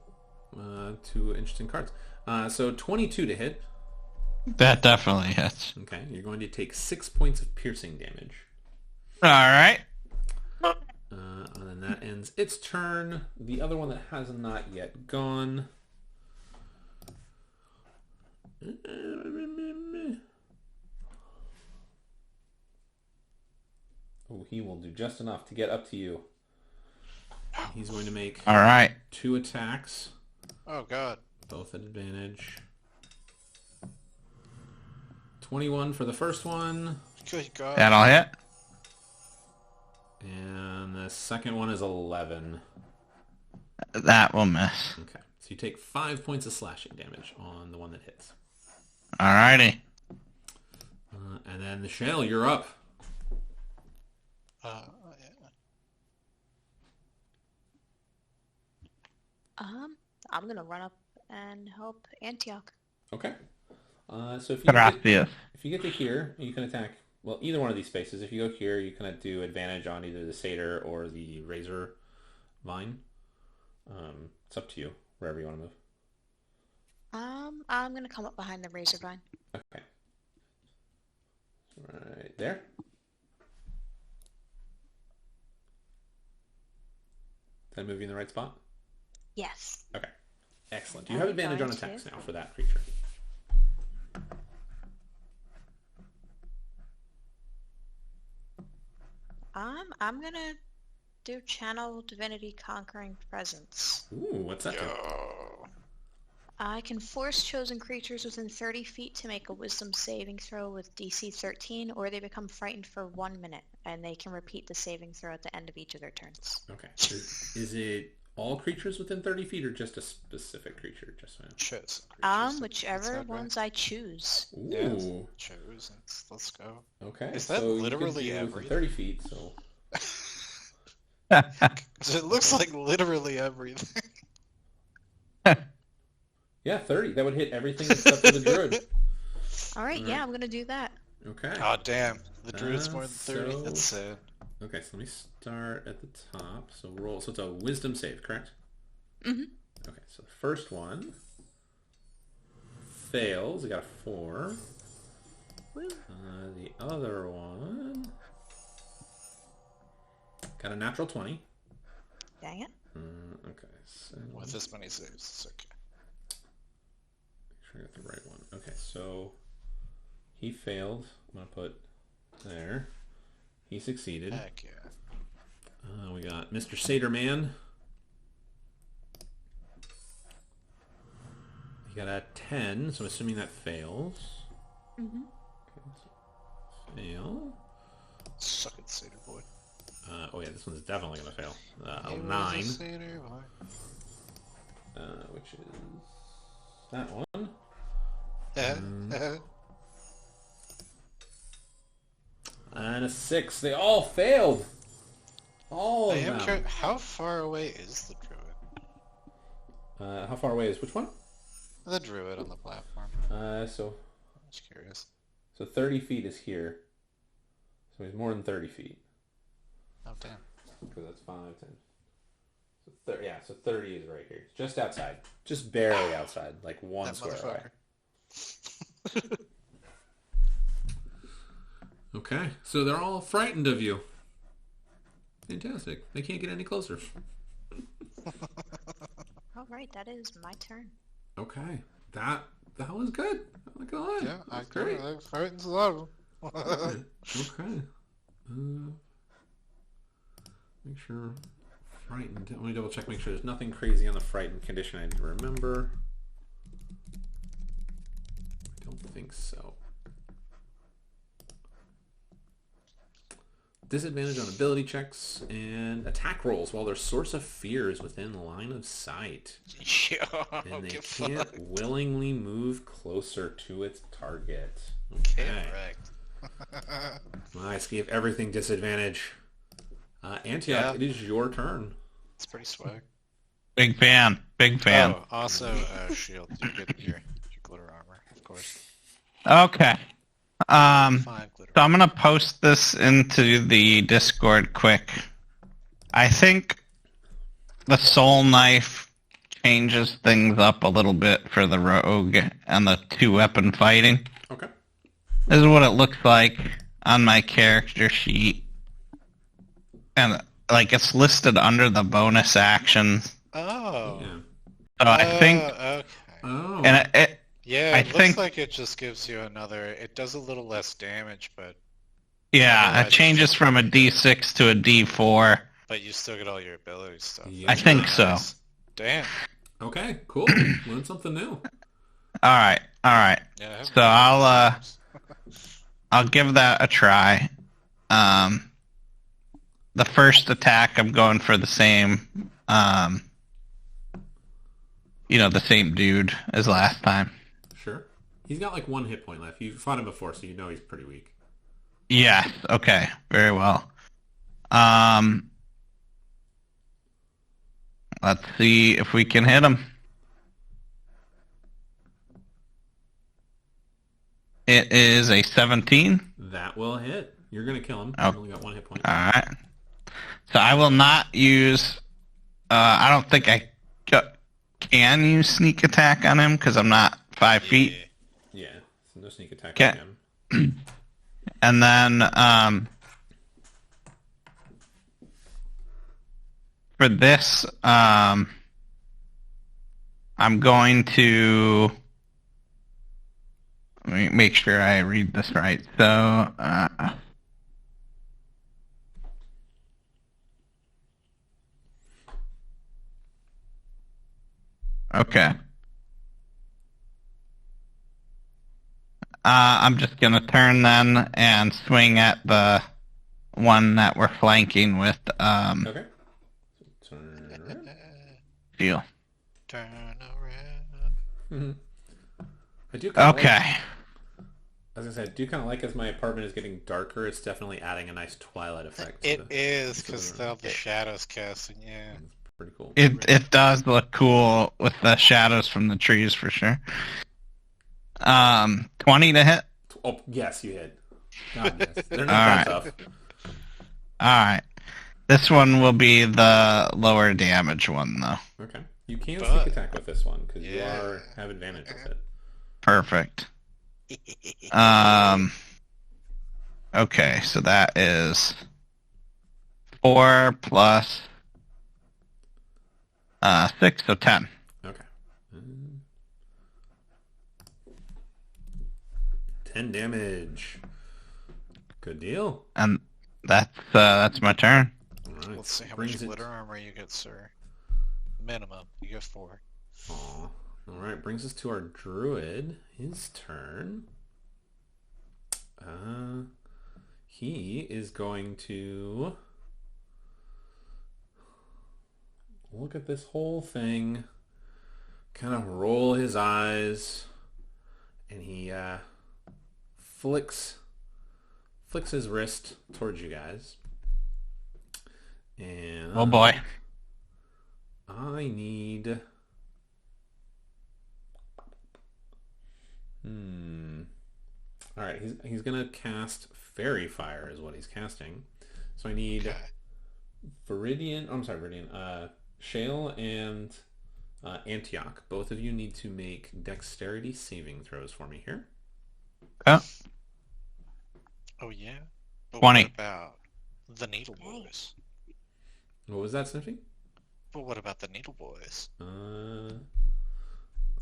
2 interesting cards. So 22 to hit. that definitely hits. Okay, you're going to take 6 points of piercing damage. All right. And then that ends its turn. The other one that has not yet gone. Oh, he will do just enough to get up to you. He's going to make All right. 2 attacks, Oh, God. both at advantage. 21 for the first one, Good God. That'll hit. and the second one is 11. That will miss. Okay, so you take 5 points of slashing damage on the one that hits. All righty. And then the Shale, you're up. Yeah. I'm gonna run up and help Antioch. Okay. So if you Gracias. get to here, you can attack. Well, either one of these spaces. If you go here, you can do advantage on either the satyr or the razor vine. It's up to you, wherever you want to move. I'm gonna come up behind the razor vine. Okay. Right there. Did I move you in the right spot? Yes. Okay. Excellent. You have advantage on Advantage, attacks yeah. now for that creature. I'm gonna do Channel Divinity Conquering Presence. Ooh, what's that do? Yo. I can force chosen creatures within 30 feet to make a Wisdom saving throw with DC 13, or they become frightened for 1 minute, and they can repeat the saving throw at the end of each of their turns. Okay. Is it all creatures within 30 feet or just a specific creature? Just so Chosen creatures. That Whichever sound right. ones I choose. Ooh. Chosen. Let's go. Okay. Is that so literally you could do everything? 30 feet, so... 'Cause it looks like literally everything. Yeah, 30. That would hit everything except for the druid. Alright, yeah, I'm gonna do that. Okay. Oh damn! The druid's more than 30. so- That's sad. Okay, so let me start at the top. So roll. So it's a wisdom save, correct? Mhm. Okay, so the first one fails. I got a 4. Woo. The other one got a natural 20. Dang it. Okay, so With this many saves, it's okay. make sure I got the right one. Okay, so he failed. I'm gonna put there. He succeeded. Heck yeah. We got Mr. Saterman. He got a 10, so I'm assuming that fails. Mm-hmm. Okay, so fail. Suck it, Satyr boy. Oh yeah, this one's definitely gonna fail. A He was 9, Satyr boy. which is that one. And a 6. They all failed. All I of am them. curious, how far away is the druid? How far away is which one? The druid on the platform. So I'm just curious. 30 feet is here. So he's more than 30 feet. Oh damn. Because that's 5, 10. So 30, yeah, so 30 is right here. Just outside. Just barely outside. Like one That square away. motherfucker. Okay, so they're all frightened of you. Fantastic. They can't get any closer. Alright, that is my turn. Okay, that was good. I'm not gonna lie. Yeah, I That's great. agree. That frightens a lot of them. Okay. Make sure frightened. Let me double check. Make sure there's nothing crazy on the frightened condition I need to remember. I don't think so. Disadvantage on ability checks and attack rolls while their source of fear is within line of sight. Yo, And they get can't fucked. willingly move closer to its target. Get Okay. wrecked. Nice. Gave everything disadvantage. Antioch, Yeah. it is your turn. It's pretty swag. Big fan. Big fan. Oh, also, shield. You get your glitter armor, of course. Okay. 5 glitter. So I'm gonna post this into the Discord quick. I think the soul knife changes things up a little bit for the rogue and the 2-weapon fighting. Okay. This is what it looks like on my character sheet. And like it's listed under the bonus actions. Oh. Yeah. So I think Okay. Oh. and it Yeah, I it looks think- like it just gives you another. It does a little less damage, but yeah, it changes from a D6 to a D4. you still get all your ability stuff. Yeah. I think so. Nice. Damn. Okay, cool. Learn something new. All right. Yeah. I have So I'll give that a try. The first attack, I'm going for the same, the same dude as last time. Sure. He's got like 1 hit point left. You've fought him before, so you know he's pretty weak. Yeah. Okay. Very well. Let's see if we can hit him. It is a 17. That will hit. You're gonna kill him. Oh. He's only got 1 hit point. All right. So I will not use. I don't think I can use sneak attack on him because I'm not 5 feet. Yeah. So no sneak attack Okay. on him. And then for this, I'm going to let me make sure I read this right. So, okay. I'm just going to turn then and swing at the one that we're flanking with. Okay. So turn. deal. Turn around. Mhm. I do kind of like, Okay. as I said, I do kind of like as my apartment is getting darker, it's definitely adding a nice twilight effect to It is, to the because room. all the shadows casting, yeah. It's pretty cool. It does look cool with the shadows from the trees for sure. 20 to hit. Oh, yes, you hit. God, yes. They're All not right. that tough. All right. This one will be the lower damage one though. Okay. You can But- sneak attack with this one, because you Yeah. have advantage with it. Perfect. Okay, so that is 4 plus 6, so 10. Okay. 10 damage. Good deal. And that's my turn. All right. Let's see how Brings much it- glitter armor you get, sir. Minimum. You get 4. Aw. All right, brings us to our druid. His turn. He is going to look at this whole thing, kind of roll his eyes, and he flicks his wrist towards you guys. And Oh boy. I need. All right, he's gonna cast Fairy Fire is what he's casting. So I need Okay. Shale and Antioch. Both of you need to make dexterity saving throws for me here. Oh, Oh, yeah? But 20. what about the Needle Dang. Boys? What was that, Sniffy? But what about the Needle Boys? Let's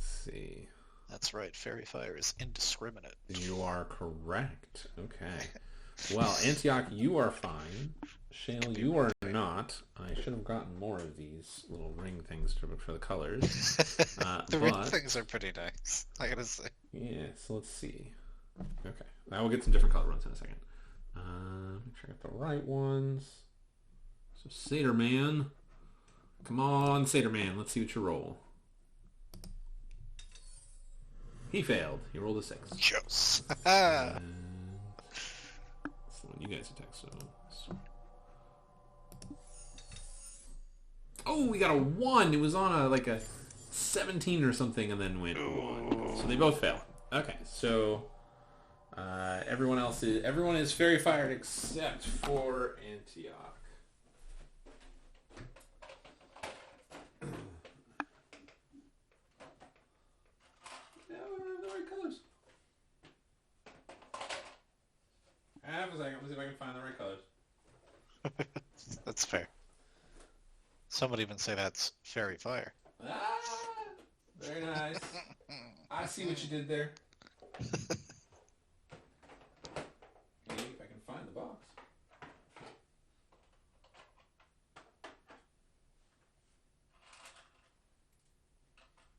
see. That's right, Fairy Fire is indiscriminate. You are correct. Okay. Well, Antioch, you are fine. Shale, you are not. I should have gotten more of these little ring things for the colors. The ring but- things are pretty nice, I gotta say. Yeah, so let's see. Okay. I will get some different color ones in a second. Make sure I got the right ones. So Satyr Man. Come on, Satyr Man. Let's see what you roll. He failed. He rolled a 6. Jose. And that's the one you guys attack, so. Oh, we got a 1. It was on a 17 or something and then went 1. So they both fail. Okay, so everyone is fairy fired except for Antioch. Yeah, we don't have the right colors. Half a second. Let me see if I can find the right colors. That's fair. Some would even say that's Fairy Fire. Ah, very nice. I see what you did there. Maybe if I can find the box.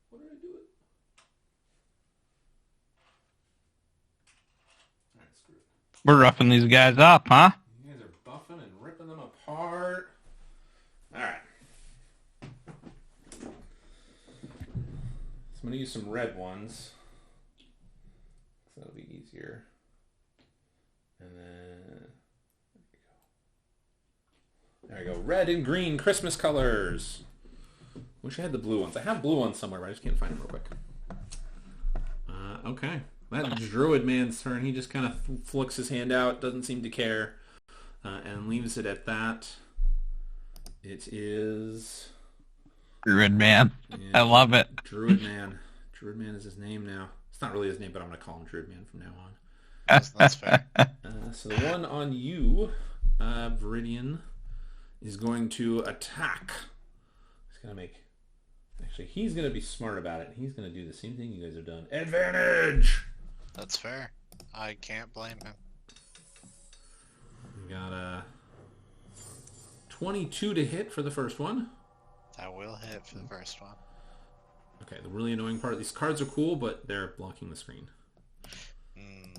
What did I do it? Alright, screw it. We're roughing these guys up, huh? You guys are buffing and ripping them apart. Alright. So I'm going to use some red ones. So that'll be easier. And then... There we go. Red and green Christmas colors. Wish I had the blue ones. I have blue ones somewhere, but I just can't find them real quick. Okay. That druid man's turn. He just kind of flicks his hand out, doesn't seem to care, and leaves it at that. It is... Druid man. I yeah, love it. Druid Man. Druid Man is his name now. It's not really his name, but I'm going to call him Druid Man from now on. That's fair. So the one on you, Viridian, is going to attack. He's going to make... Actually, he's going to be smart about it. He's going to do the same thing you guys have done. Advantage! That's fair. I can't blame him. We got a 22 to hit for the first one. That will hit for the first one. Okay, the really annoying part, these cards are cool, but they're blocking the screen. Mm,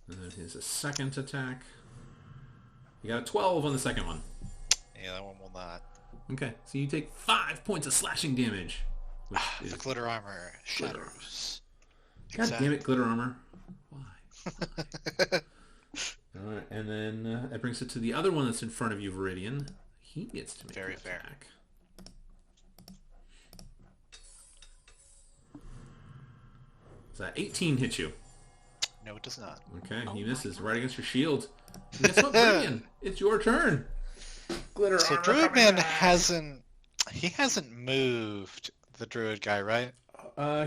And then his second attack. You got a 12 on the second one. yeah, that one will not. Okay, so you take 5 points of slashing damage. Which is The glitter armor shatters. God damn it, glitter armor. Why? Alright, and then that brings it to the other one that's in front of you, Viridian. He gets to make Very an fair. attack. So that 18 hits you. No, it does not. Okay, Oh he my misses God. right against your shield. And guess what, Viridian? It's your turn. Glitter So armor Druid coming Man back. hasn't moved the Druid guy, right?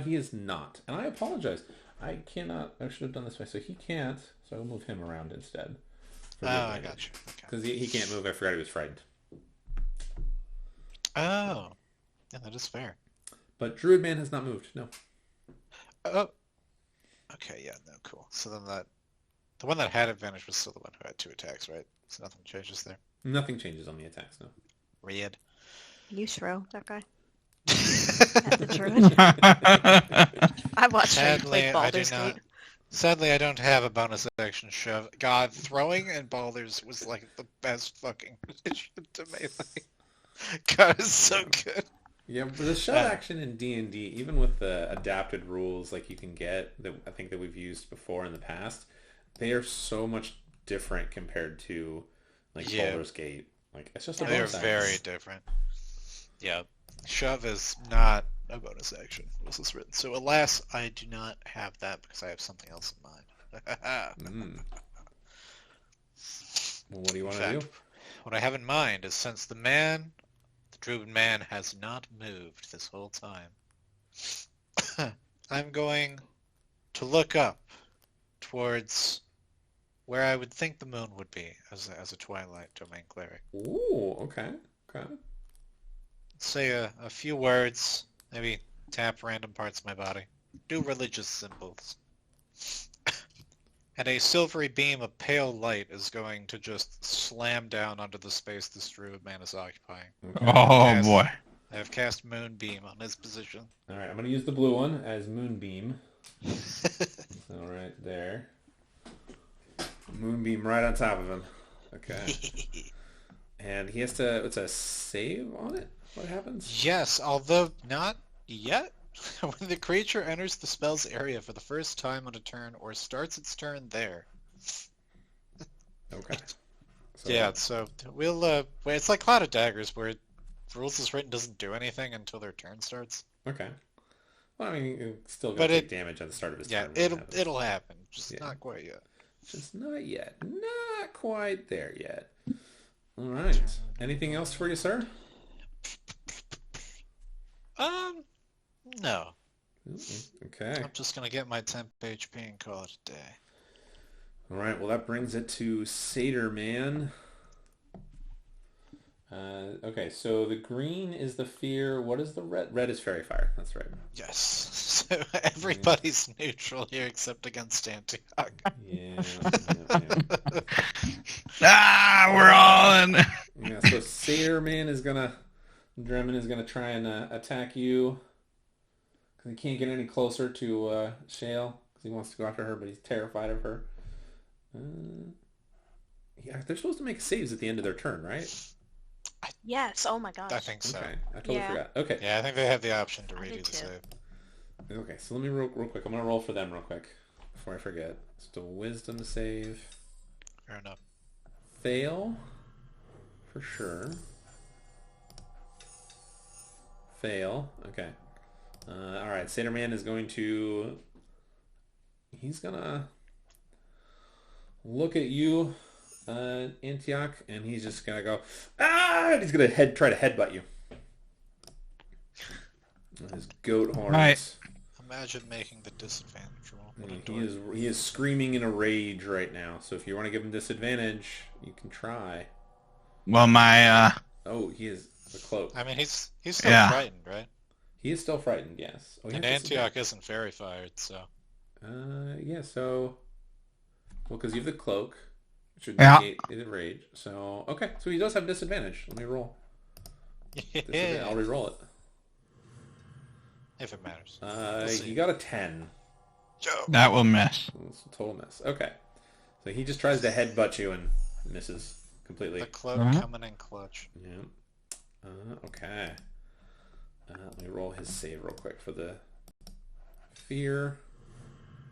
He is not. And I apologize. I should have done this way. So he can't. So I'll move him around instead. Oh, I got you. Okay. Because he can't move. I forgot he was frightened. Oh, yeah, that is fair. But Druid Man has not moved. No. Oh, okay, yeah, no, cool. So then the one that had advantage was still the one who had 2 attacks, right? So nothing changes there. Nothing changes on the attacks, no. Red. Yusro, that guy. At the druid. I watched him play Baldur's Gate. Sadly, I don't have a bonus action shove. God, throwing and Baldur's was like the best fucking addition to melee. God, it's so good. Yeah, but the shove action in D&D, even with the adapted rules like you can get, that I think that we've used before in the past, they are so much different compared to like Baldur's Gate. Like it's just a They're bonus action. very different. Yeah, shove is not a bonus action. This is written. So alas, I do not have that because I have something else in mind. Well, what do you want In to do? fact, what I have in mind is since the Druid Man has not moved this whole time, I'm going to look up towards where I would think the moon would be as a Twilight Domain cleric. Ooh, okay. Okay. Say a few words, maybe tap random parts of my body, do religious symbols. And a silvery beam of pale light is going to just slam down onto the space this Druid Man is occupying. Okay. Oh boy. I have cast Moonbeam on his position. All right, I'm going to use the blue one as Moonbeam. So right there. Moonbeam right on top of him. Okay. And he has to, it's a save on it? What happens? Yes, although not yet. When the creature enters the spell's area for the first time on a turn or starts its turn there. Okay. So, Yeah, so we'll well, it's like Cloud of Daggers where rules as written doesn't do anything until their turn starts. Okay. Well, I mean, it's still going But to take damage at the start of his Yeah, turn. when it it'll happen, just Yeah. not quite yet. Just not yet. Not quite there yet. All right. Anything else for you, sir? No. Okay. I'm just gonna get my temp HP and call it a day. All right. Well, that brings it to Satyr Man. Okay, so the green is the fear. What is the red? Red is fairy fire. That's right. Yes. So everybody's neutral here except against Antioch. Yeah. We're all in. Yeah. So Satyr Man is gonna, Dremin is gonna try and attack you. Cause he can't get any closer to Shale because he wants to go after her, but he's terrified of her. Yeah, they're supposed to make saves at the end of their turn, right? Yes, oh my gosh. I think so. Okay, I totally Yeah. forgot. Okay. Yeah, I think they have the option to I redo did the too. save. Okay, so let me real quick. I'm gonna roll for them real quick before I forget. It's a wisdom save. Fair enough. Fail for sure. Fail. Okay. All right. Satyr Man is going to. He's gonna look at you, Antioch, and he's just gonna go. And he's gonna try to headbutt you. With his goat horns. Right. Imagine making the disadvantage roll. What a He dork. is screaming in a rage right now. So if you want to give him disadvantage, you can try. Well, my Oh, he is the cloak. I mean, he's still Yeah. frightened, right? He is still frightened. Yes. Oh, he And has disadvantage. Antioch isn't fairy fired, so. Yeah. So, well, because you have the cloak, which would Yeah. negate the rage. So, okay. So he does have disadvantage. Let me roll. Yeah. I'll re-roll it. If it matters. We'll see. You got a 10. that will miss. It's a total miss. Okay. So he just tries to headbutt you and misses completely. The cloak Uh-huh. coming in clutch. Yeah. Okay. Let me roll his save real quick for the fear.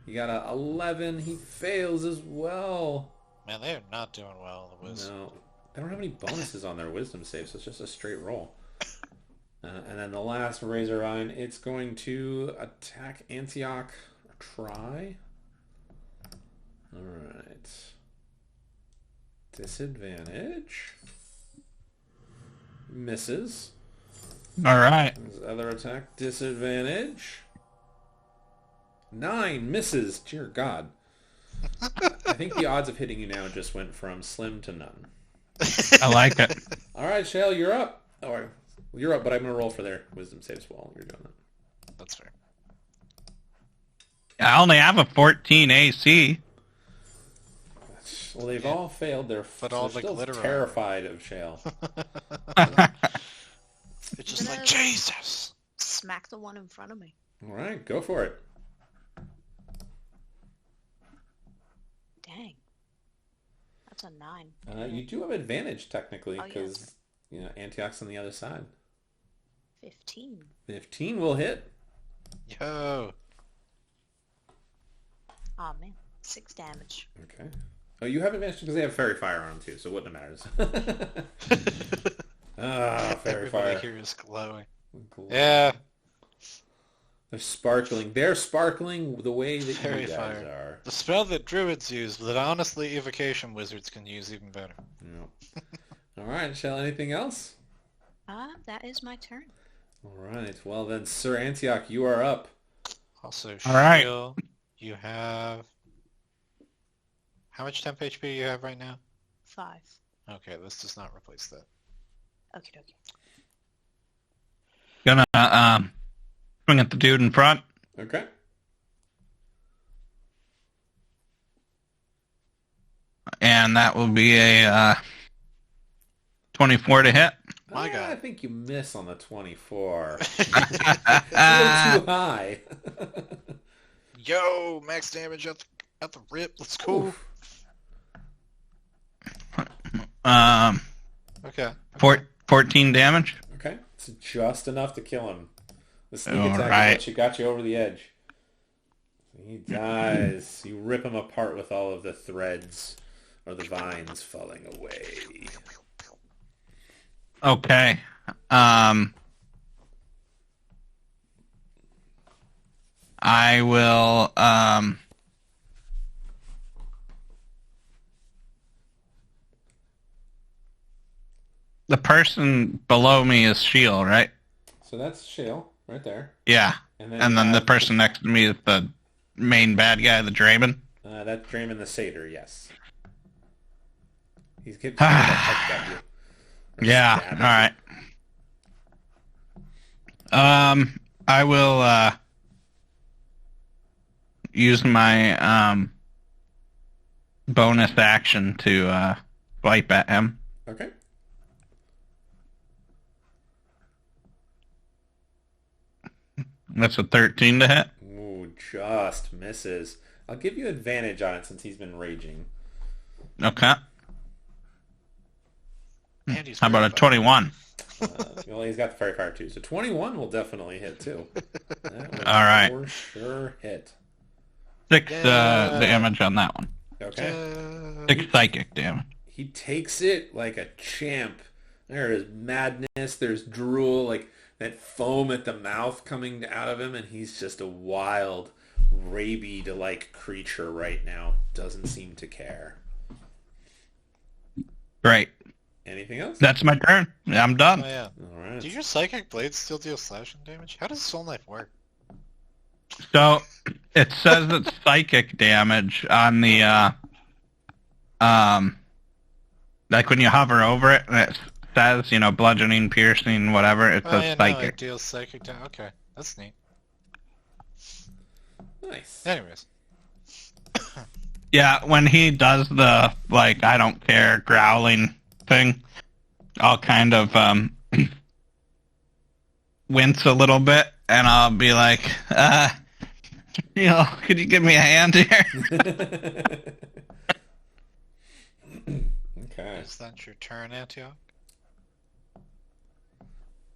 He got a 11. He fails as well. Man, they are not doing well, the Wiz. No. They don't have any bonuses on their wisdom save, so it's just a straight roll. And then the last Razorine, it's going to attack Antioch. Try. Alright. Disadvantage. Misses. All right. His other attack, disadvantage. 9 misses. Dear God. I think the odds of hitting you now just went from slim to none. I like it. All right, Shale, you're up. Or you're up, but I'm gonna roll for their wisdom saves while you're doing that. That's fair. I only have a 14 AC. Well, they've all failed. They're all they're the still glitter terrified of Shale. It's just like, Gonna- Jesus! Smack the one in front of me. All right, go for it. Dang. That's a 9. You do have advantage technically Oh, yeah, because Antioch's on the other side. 15. 15 will hit. Yo! Oh man, 6 damage. Okay. Oh, you have advantage because they have fairy fire on them too, so it wouldn't matter. Fairy Everybody fire. here is glowing. Cool. Yeah. They're sparkling. They're sparkling the way that Fairy you guys fire. are. The spell that druids use, that honestly evocation wizards can use even better. Yep. All right, Shell, anything else? That is my turn. All right. Well then, Sir Antioch, you are up. Also, All right. Shiel, you have... How much temp HP you have right now? 5. Okay, this does not replace that. Okay, okay. Gonna swing at the dude in front. Okay. And that will be a 24 to hit. My God. I think you miss on the 24. It's a little too high. Yo, max damage at the rip. Let's go. Oof. Okay. 14 damage. Okay. It's just enough to kill him. The sneak All attack right. is what got you over the edge. He dies. You rip him apart with all of the threads or the vines falling away. Okay. I will the person below me is Shield, right? So that's Shale right there. Yeah. And And then you the have, person next to me is the main bad guy, the Draven. that's Draymond the Satyr, yes. He's trying to headbutt you. Or Yeah, stab all right. I will use my bonus action to swipe at him. you. Okay. That's a 13 to hit. Ooh, just misses. I'll give you advantage on it since he's been raging. Okay. And he's How about a very 21? Well, he's got the fairy fire too, so 21 will definitely hit too. That will All right. for sure hit. 6 Yeah. damage on that one. Okay. 6 psychic damage. He takes it like a champ. There is madness. There's drool, like that foam at the mouth coming out of him, and he's just a wild, rabied-like creature right now. Doesn't seem to care. Great. Anything else? That's my turn. I'm Oh done. yeah. All right. Do your psychic blades still deal slashing damage? How does Soul Knife work? So it says it's psychic damage on the like when you hover over it and it says, bludgeoning, piercing, whatever, it Oh says yeah, no, it psychic. deals psychic damage. Okay, that's neat. Nice. Anyways. Yeah, when he does the I don't care growling thing, I'll kind of wince a little bit and I'll be like, could you give me a hand here? Okay. Is that your turn, Antioch?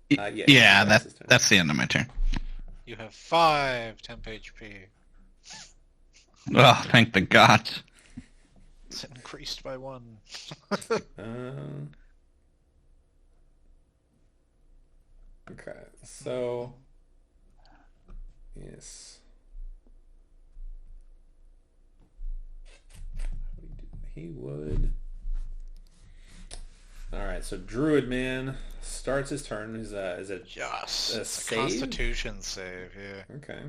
Yeah, that's his turn. that's the end of my turn. You have 5 temp HP. Oh, thank the gods. It's increased by 1. Okay, so yes. He would. All right, so Druid Man starts his turn. Is it Yes. a It's a save? Constitution save, yeah. Okay.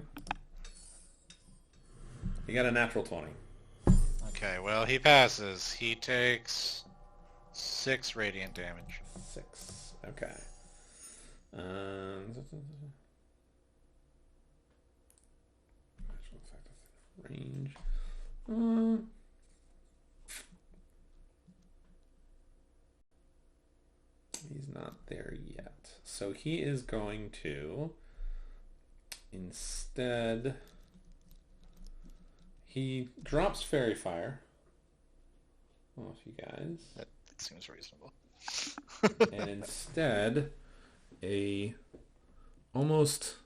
He got a natural 20. Okay, well, he passes. He takes 6 radiant damage. 6. Okay. Range. He's not there yet. So he is going to instead he drops Fairy Fire. Oh, you guys. That seems reasonable. And instead a almost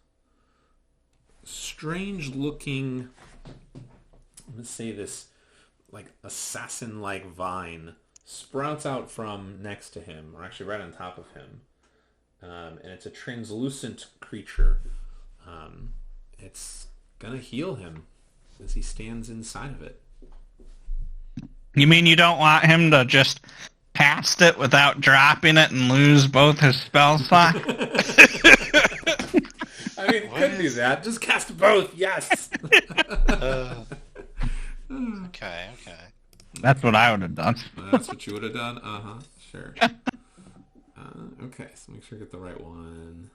strange looking, I'm gonna say this, like assassin like vine sprouts out from next to him, or actually right on top of him, and it's a translucent creature. It's gonna heal him as he stands inside of it. You mean you don't want him to just cast it without dropping it and lose both his spell slot? I mean, you could do that. Just cast both. Yes. Okay. That's what I would have done. That's what you would have done? Uh-huh. Sure. Okay, so make sure I get the right one.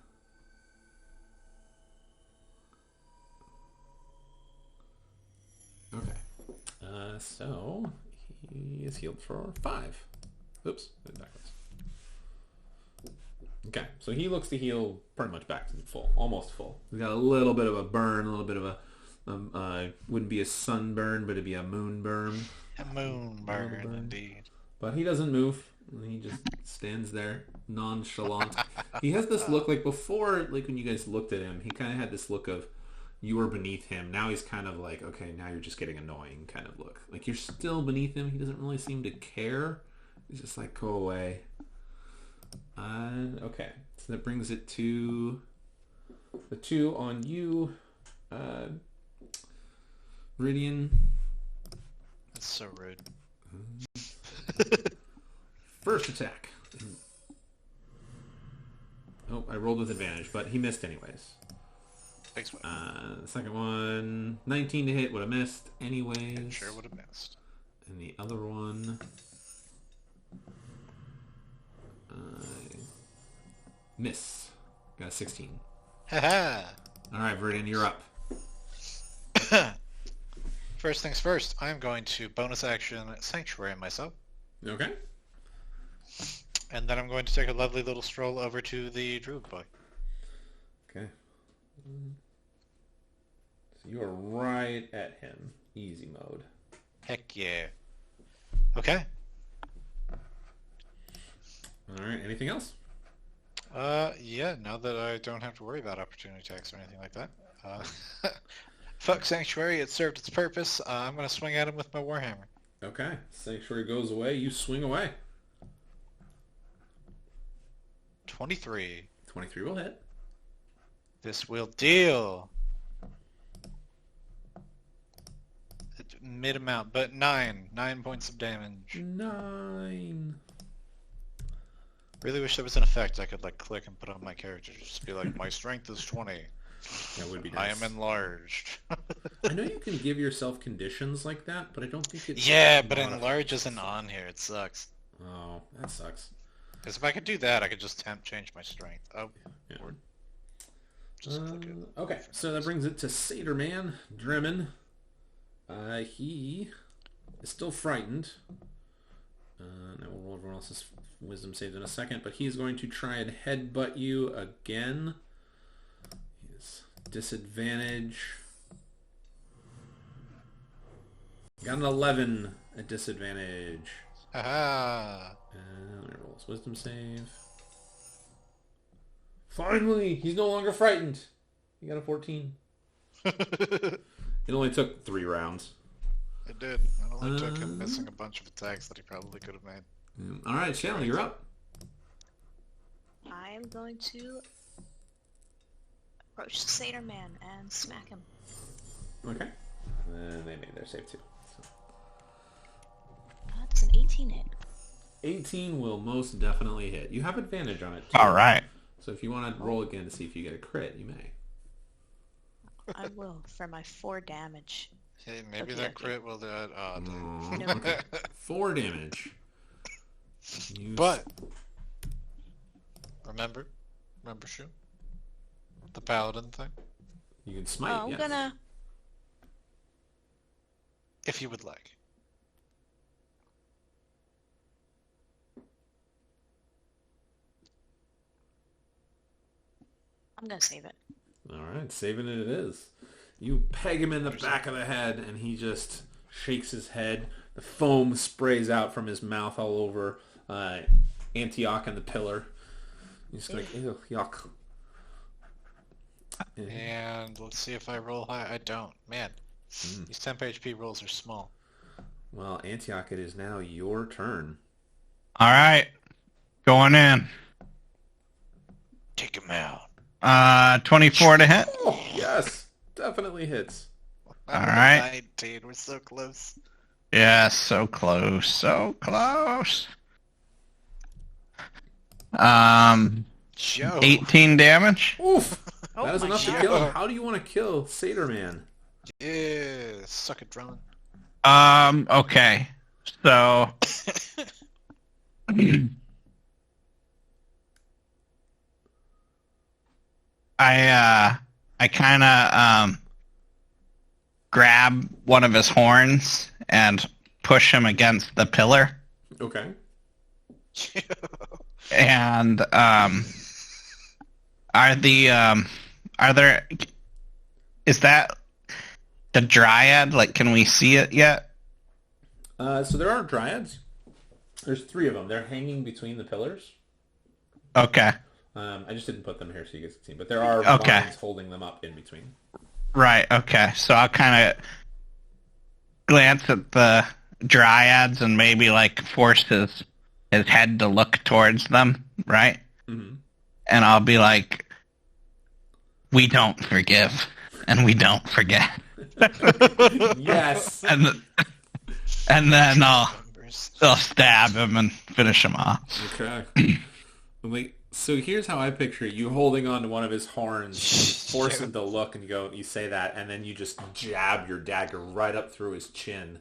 Okay. So he is healed for 5. Oops, went backwards. Okay, so he looks to heal pretty much back to full, almost full. He's got a little bit of a burn, a little bit of a, wouldn't be a sunburn, but it'd be a moon burn. A moon burn, indeed. But he doesn't move. He just stands there, nonchalant. He has this look, like before, like when you guys looked at him, he kind of had this look of you were beneath him. Now he's kind of like, okay, now you're just getting annoying kind of look. Like you're still beneath him. He doesn't really seem to care. He's just like, go away. Okay, so that brings it to the 2 on you, Viridian. That's so rude. First attack. Oh, I rolled with advantage, but he missed anyways. Thanks, The second one, 19 to hit, would have missed anyways. Sure would have missed. And the other one, miss. Got a 16. Haha. All right, Viridian, you're up. First things first, I'm going to bonus action Sanctuary myself. Okay. And then I'm going to take a lovely little stroll over to the Druid Boy. Okay. So you are right at him. Easy mode. Heck yeah. Okay. All right. Anything else? Yeah, now that I don't have to worry about opportunity attacks or anything like that. Fuck Sanctuary, it served its purpose. I'm going to swing at him with my Warhammer. Okay. Sanctuary goes away. You swing away. 23. 23 will hit. This will deal mid amount, but 9 points of damage. 9. Really wish there was an effect I could like click and put on my character. Just be like, my strength is 20. That would be I nice. am enlarged. I know you can give yourself conditions like that, but I don't think it's... Yeah, but enlarge isn't on here. It sucks. Oh, that sucks. Because if I could do that, I could just change my strength. Oh, Yeah. Lord. Just click it. Okay, so that brings it to Satyr Man, Dremin. He is still frightened. And I will roll everyone else's wisdom saves in a second, but he's going to try and headbutt you again. He has disadvantage. Got an 11 at disadvantage. Haha. And let me roll his wisdom save. Finally, he's no longer frightened. He got a 14. It only took 3 rounds. It did. It only took him missing a bunch of attacks that he probably could have made. All right, Shannon, you're up. I am going to approach the Satyr Man and smack him. Okay. And they made their save too. So. That's an 18 hit. 18 will most definitely hit. You have advantage on it too. All right. So if you want to roll again to see if you get a crit, you may. I will for my 4 damage. Hey, maybe Okay, that okay. crit will do it. Oh, Mm, No. okay. 4 damage. But remember, Shu? The paladin thing? You can smite, I'm yes. gonna... If you would like. I'm gonna save it. All right, saving it is. You peg him in the back of the head, and he just shakes his head. The foam sprays out from his mouth all over Antioch and the pillar. He's just like, ew, yuck. And let's see if I roll high. I don't. Man, these temp HP rolls are small. Well, Antioch, it is now your turn. All right. Going in. Take him out. 24 to hit. Oh, yes, definitely hits. All right. 19. We're so close. Yeah, so close. So close. Joe. 18 damage. Oof! Oh That is my enough to God. kill him. How do you want to kill Satyr Man? Yeah, suck it, Drummond. Okay. So I kind of grab one of his horns and push him against the pillar. Okay. And is that the dryad? Like, can we see it yet? So there are dryads. There's 3 of them. They're hanging between the pillars. Okay. I just didn't put them here so you guys can see. But there are Okay. vines holding them up in between. Right, okay. So I'll kind of glance at the dryads and maybe, like, force his head to look towards them, right? Mm-hmm. And I'll be like, we don't forgive, and we don't forget. Yes. And then I'll stab him and finish him off. Okay. Wait, so here's how I picture you holding on to one of his horns, force him to look, and you say that, and then you just jab your dagger right up through his chin.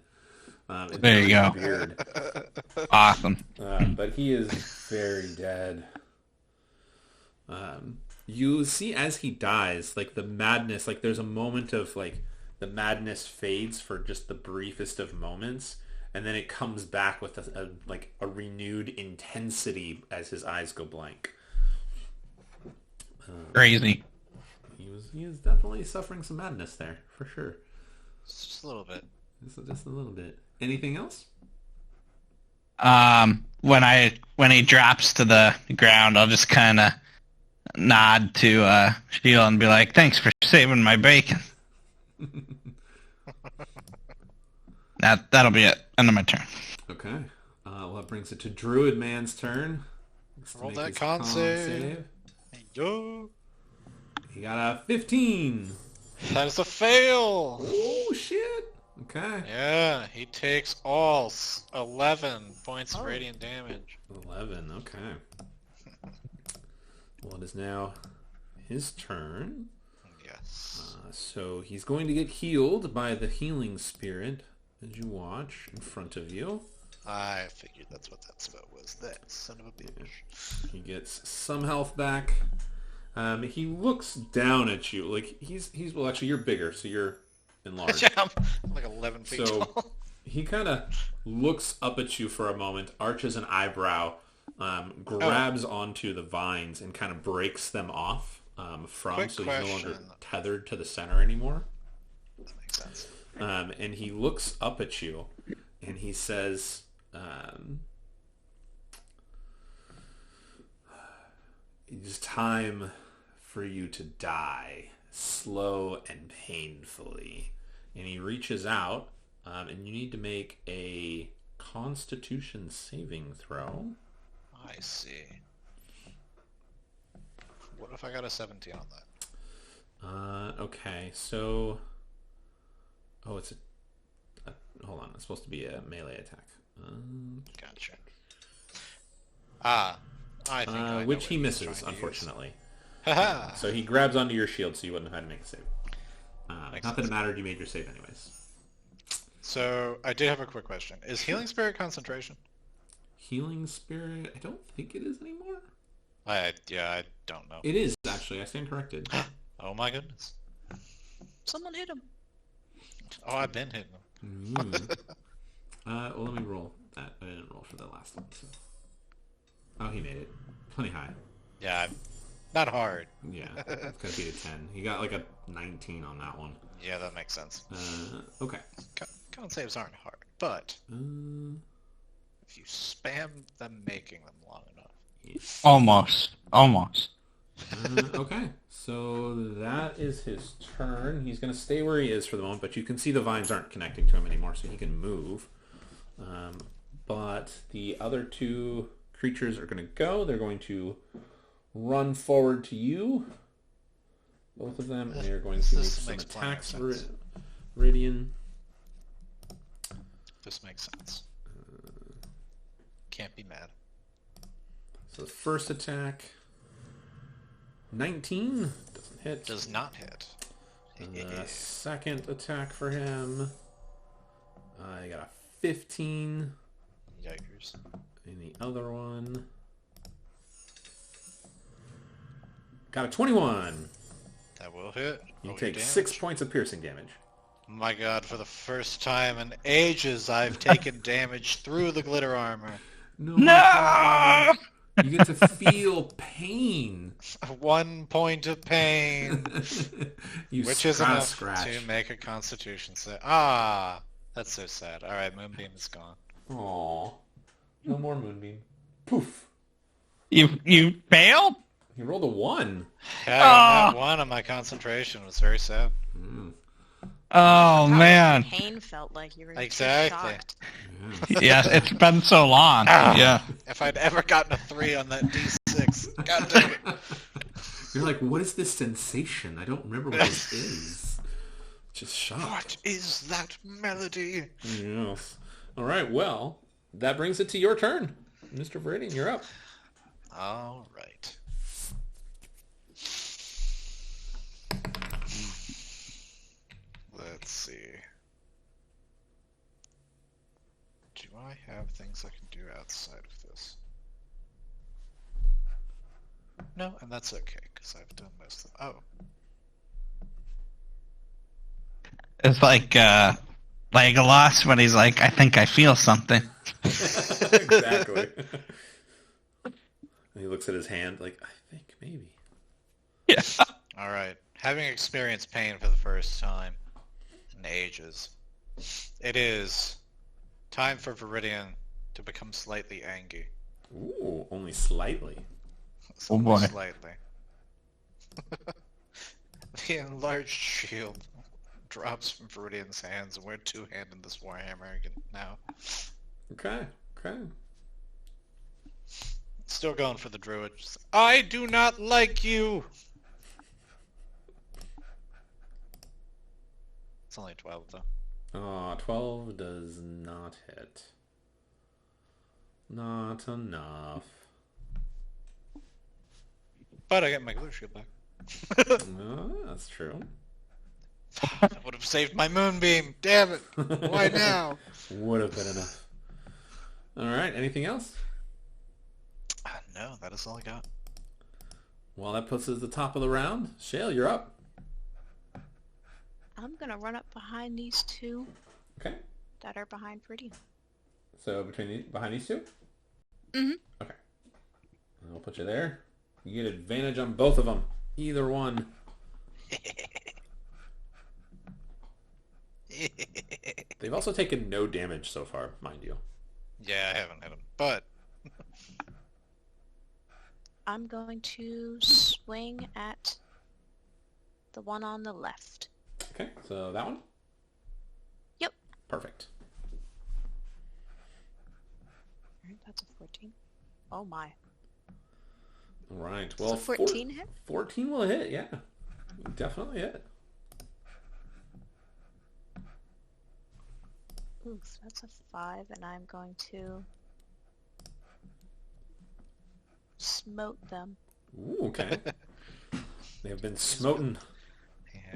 There you go. Beard. Awesome. But he is very dead. You see as he dies, like the madness, like there's a moment of like the madness fades for just the briefest of moments, and then it comes back with a renewed intensity as his eyes go blank. Crazy. He is definitely suffering some madness there, for sure. Just a little bit. Just a little bit. Anything else? When he drops to the ground, I'll just kind of nod to Sheila and be like, "Thanks for saving my bacon." That'll be it. End of my turn. Okay. Well, that brings it to Druid Man's turn. Roll Make that his con save. Yo. He got a 15. That is a fail. Oh, shit. Okay. Yeah, he takes all 11 points of radiant damage. 11, okay. Well, it is now his turn. Yes. So he's going to get healed by the healing spirit as you watch in front of you. I figured that's what that spell was. That son of a bitch. He gets some health back. He looks down at you. Like, he's well, actually, you're bigger, so you're enlarged. I'm like 11 feet So tall. he kind of looks up at you for a moment, arches an eyebrow, grabs onto the vines, and kind of breaks them off Quick so he's no longer question. tethered to the center anymore. That makes sense. And he looks up at you, and he says, "It is time for you to die, slow and painfully. And he reaches out, and you need to make a Constitution saving throw. I see. What if I got a 17 on that? Okay, so... Oh, it's a... Hold on, it's supposed to be a melee attack. Gotcha. I think I know which what he he's misses, trying to use. unfortunately. Haha! So he grabs onto your shield, so you wouldn't have had to make a save. Makes Not that sense. it mattered, you made your save anyways. So, I did have a quick question. Is Healing Spirit concentration? Healing Spirit, I don't think it is anymore. I don't know. It is, actually. I stand corrected. Oh my goodness. Someone hit him. Oh, I've been hitting them. Well, let me roll that. I didn't roll for the last one, so... Oh, he made it. Plenty high. Yeah, not hard. Yeah, it's gotta be a 10. He got like a 19 on that one. Yeah, that makes sense. Okay. Con saves aren't hard, but Uh, if you spam them making them long enough. Almost. Okay, so that is his turn. He's going to stay where he is for the moment, but you can see the vines aren't connecting to him anymore, so he can move. But the other two creatures are going to go. They're going to run forward to you, both of them, and they're going to make This some makes plenty of attacks. sense. Viridian. This makes sense. Can't be mad. So the first attack, 19, doesn't hit. Does not hit. And the second attack for him, I got a 15. Yikers. And the other one, got a 21. That will hit. You Roll your take damage. 6 points of piercing damage. My god, for the first time in ages, I've taken damage through the glitter armor. No! You get to feel pain. 1 point of pain. You Which is gotta enough scratch. to make a constitution save. Ah, that's so sad. Alright, Moonbeam is gone. Aw. No more Moonbeam. Poof. You failed? He rolled a 1. Yeah, I got one on my concentration. It was very sad. Oh, man. Pain felt like you were Exactly. shocked. Yes, it's been so long. Yeah. If I'd ever gotten a 3 on that D6, god damn it. You're like, what is this sensation? I don't remember what this is. Just shocked. What is that melody? Yes. All right, well, that brings it to your turn. Mr. Viridian, you're up. All right. Let's see. Do I have things I can do outside of this? No, and that's okay, because I've done most of them. Oh, It's like Legolas when he's like, I think I feel something. Exactly. And he looks at his hand like, I think maybe. Yeah. alright. Having experienced pain for the first time in ages, it is time for Viridian to become slightly angry. Ooh, only slightly. Oh, boy. Slightly. The enlarged shield drops from Viridian's hands, and we're two-handing this Warhammer again now. Okay. Still going for the druid. Just, I do not like you! It's only 12, though. 12 does not hit. Not enough. But I get my glue shield back. That's true. That would have saved my moonbeam. Damn it! Why now? Would have been enough. All right, anything else? No, that is all I got. Well, that puts us at the top of the round. Shale, you're up. I'm gonna run up behind these two Okay. that are behind Viridian. So behind these two? Mhm. Okay. I'll put you there. You get advantage on both of them. Either one. They've also taken no damage so far, mind you. Yeah, I haven't hit him. But I'm going to swing at the one on the left. Okay, so that one? Yep. Perfect. Alright, that's a 14. Oh my. All right. Well, So 14 hit? 14 will hit, yeah. Definitely hit. Oof, that's a 5, and I'm going to smote them. Ooh, okay. They have been smoten.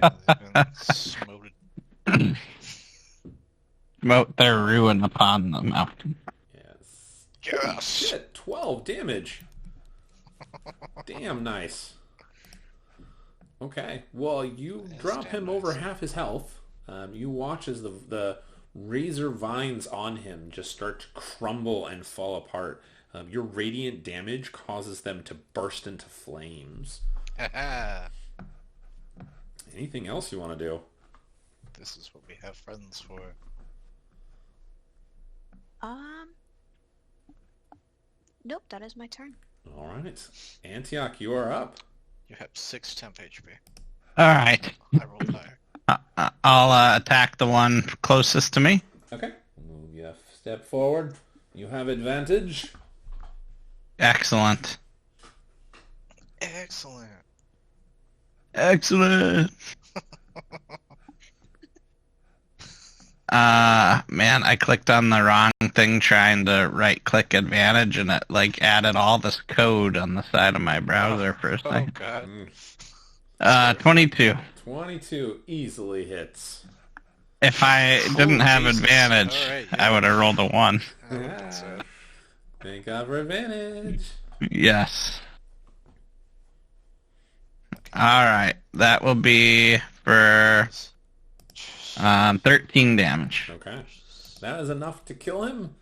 Yeah, they've been smoted. Smote their ruin upon the mountain. Yes. Yes. Shit, 12 damage. Damn nice. Okay, well, you That's drop damn him over nice. half his health. You watch as the razor vines on him just start to crumble and fall apart. Your radiant damage causes them to burst into flames. Anything else you want to do? This is what we have friends for. Nope, that is my turn. All right. Antioch, you are up. You have 6 temp HP. All right. I rolled higher. I'll attack the one closest to me. Okay. Move you a step forward. You have advantage. Excellent. Excellent. Excellent. Man, I clicked on the wrong thing trying to right-click advantage, and it like added all this code on the side of my browser for a Oh second. god. 22. 22 easily hits. If I didn't have Jesus. advantage, All right, I yeah. would have rolled a 1. That's it. Thank God for advantage. Yes. Alright, that will be for 13 damage. Okay. That is enough to kill him.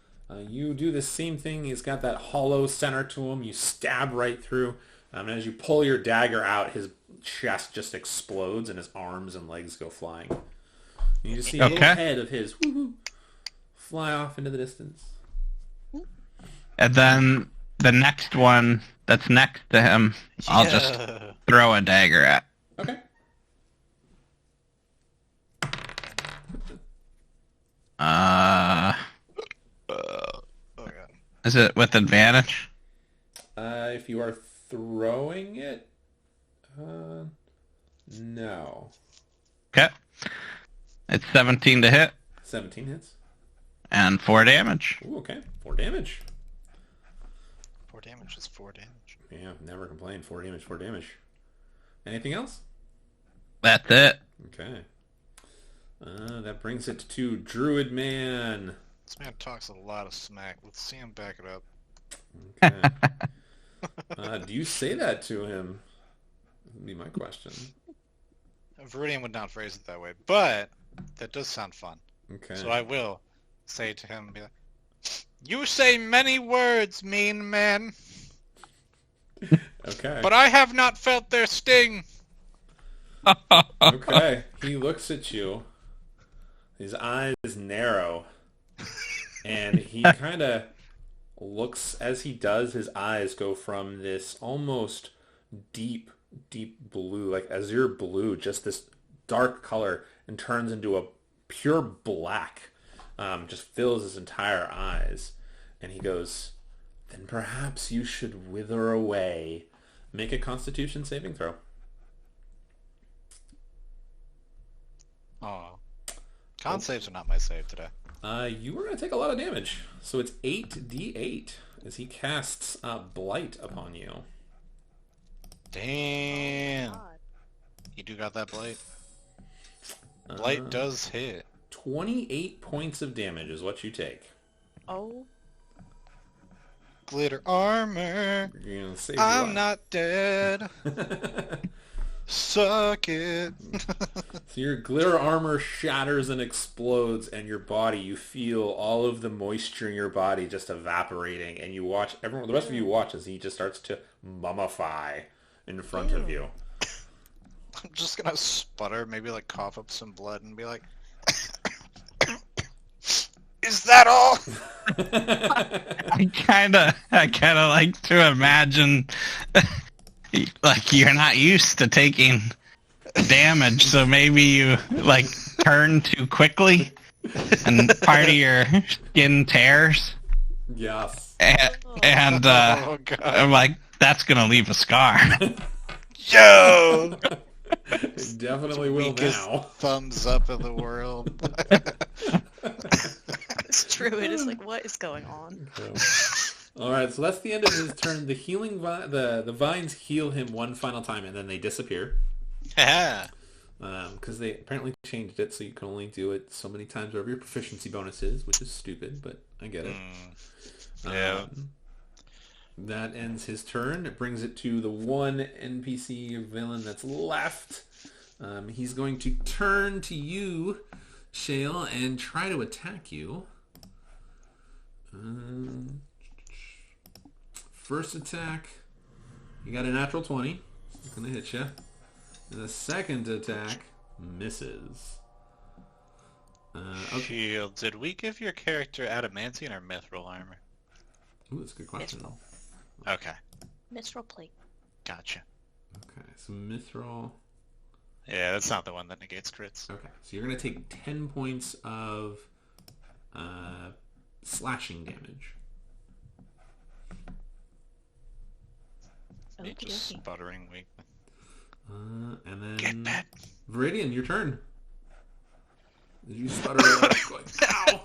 You do the same thing. He's got that hollow center to him. You stab right through. And as you pull your dagger out, his chest just explodes and his arms and legs go flying. You just see a little head of his fly off into the distance. And then the next one that's next to him, I'll just throw a dagger at. Okay. Oh god. Is it with advantage? If you are throwing it, no. Okay. It's 17 to hit 17 hits. and 4 damage. Ooh, okay. 4 damage. 4 damage is 4 damage. Yeah, never complain. 4 damage, 4 damage. Anything else? That's it. Okay. That brings it to Druid Man. This man talks a lot of smack. Let's see him back it up. Okay. Do you say that to him? Would be my question. Viridian would not phrase it that way, but that does sound fun. Okay. So I will say to him, be like, "You say many words, mean man, Okay. but I have not felt their sting." Okay. He looks at you. His eyes narrow. And he kind of looks, as he does, his eyes go from this almost deep blue, like azure blue, just this dark color, and turns into a pure black. Just fills his entire eyes. And he goes, "Then perhaps you should wither away." Make a Constitution saving throw. Oh, con saves are not my save today. You are going to take a lot of damage. So it's 8d8 as he casts Blight upon you. Damn, God. you do got that blight. Blight does hit. 28 points of damage is what you take. Oh, Glitter armor. You're going to save I'm your not dead. Suck it. So your glitter armor shatters and explodes, and your body, you feel all of the moisture in your body just evaporating, and you watch, the rest of you watch as he just starts to mummify in front of you. I'm just gonna sputter, maybe like cough up some blood and be like, "Is that all?" I kind of like to imagine, like, you're not used to taking damage, so maybe you like turn too quickly and part of your skin tears. Yes. And Oh I'm god. like, that's gonna leave a scar. Yo! It definitely will Weakest now. thumbs up in the world. It's true. It is like, what is going on? All right, so that's the end of his turn. The healing the vines heal him one final time, and then they disappear. Yeah. Because they apparently changed it, so you can only do it so many times wherever your proficiency bonus is, which is stupid, but I get it. Yeah. That ends his turn. It brings it to the one NPC villain that's left. He's going to turn to you, Shale, and try to attack you. First attack, you got a natural 20. It's going to hit you. And the second attack misses. Okay. Shield. Did we give your character adamantine or mithril armor? Ooh, that's a good question. Mithril. Okay. Mithril plate. Gotcha. Okay, so Mithril. Yeah, that's not the one that negates crits. Okay, so you're going to take 10 points of slashing damage. You're just sputtering weak. And then Get back. Viridian, your turn. Did you sputter going, ow!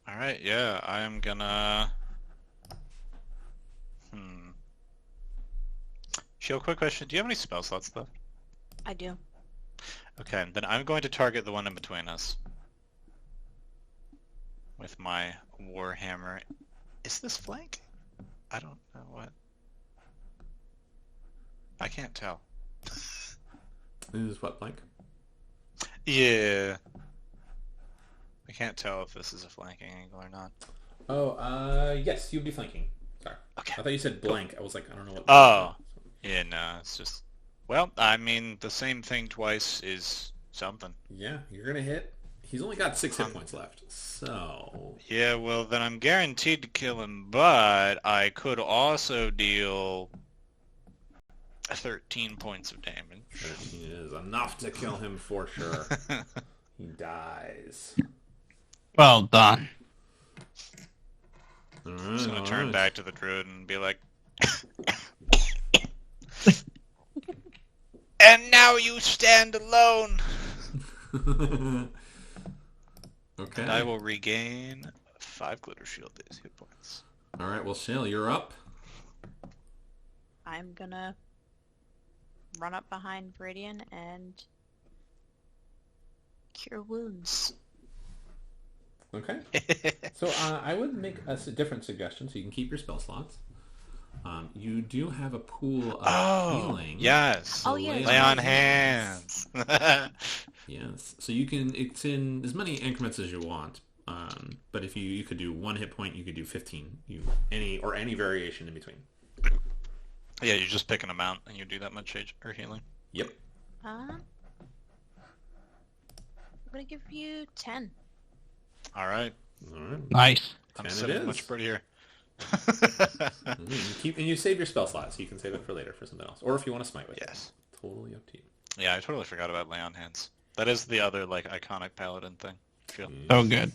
Alright, yeah, I am gonna... Shield, quick question. Do you have any spell slots left? I do. Okay, then I'm going to target the one in between us. With my Warhammer. Is this flank? I don't know what. I can't tell. This is what, blank? Yeah. I can't tell if this is a flanking angle or not. Oh, yes, you'd be flanking. Sorry. Okay. I thought you said blank. I was like, I don't know what. Oh. Yeah, no, it's just... Well, I mean, the same thing twice is something. Yeah, you're going to hit. He's only got 6 hit points left, so... Yeah, well, then I'm guaranteed to kill him, but I could also deal 13 points of damage. 13 is enough to kill him for sure. He dies. Well done. All right, I'm just gonna all turn right. back to the druid and be like, and now you stand alone. Okay. And I will regain 5 glitter shield hit points. All right, well, Shale, you're up. I'm gonna run up behind Viridian and cure wounds. Okay. So I would make a different suggestion, so you can keep your spell slots. You do have a pool of healing. Yes. Oh, yeah, Lay on hands. Yes. So you can. It's in as many increments as you want. But if you could do 1 hit point, you could do 15. Any variation in between. Yeah, you just pick an amount and you do that much or healing. Yep. I'm gonna give you 10. All right. All right. Nice. I'm 10 it sitting is. much prettier. You save your spell slot, so you can save it for later for something else, or if you want to smite with it. Yes. Totally up to you. Yeah, I totally forgot about lay on hands. That is the other like iconic paladin thing. Feel. So good.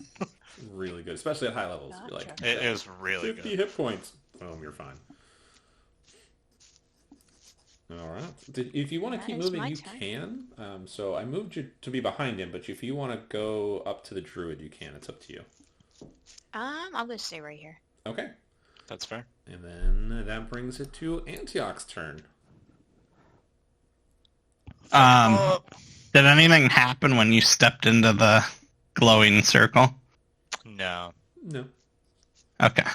Really good, especially at high levels. You're like, Gotcha. It is really 50 good. hit points. Boom, you're fine. All right. If you want to That keep is moving, my you turn. can. So I moved you to be behind him, but if you want to go up to the druid, you can. It's up to you. I'm gonna stay right here. Okay. That's fair. And then that brings it to Antioch's turn. Did anything happen when you stepped into the glowing circle? No. No. Okay.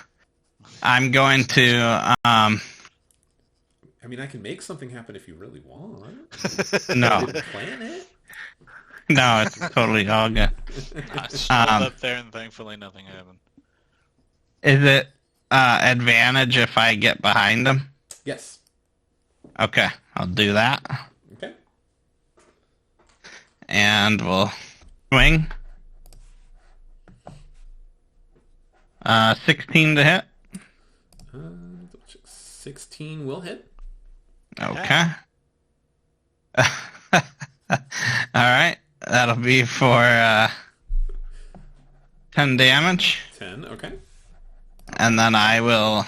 I'm going to I mean, I can make something happen if you really want. no. I didn't plan it. No, it's totally all good. I stood up there and thankfully nothing happened. Is it advantage if I get behind him? Yes. Okay, I'll do that. Okay. And we'll swing. 16 to hit. 16 will hit. Okay. All right. That'll be for 10 damage. 10, okay. And then I will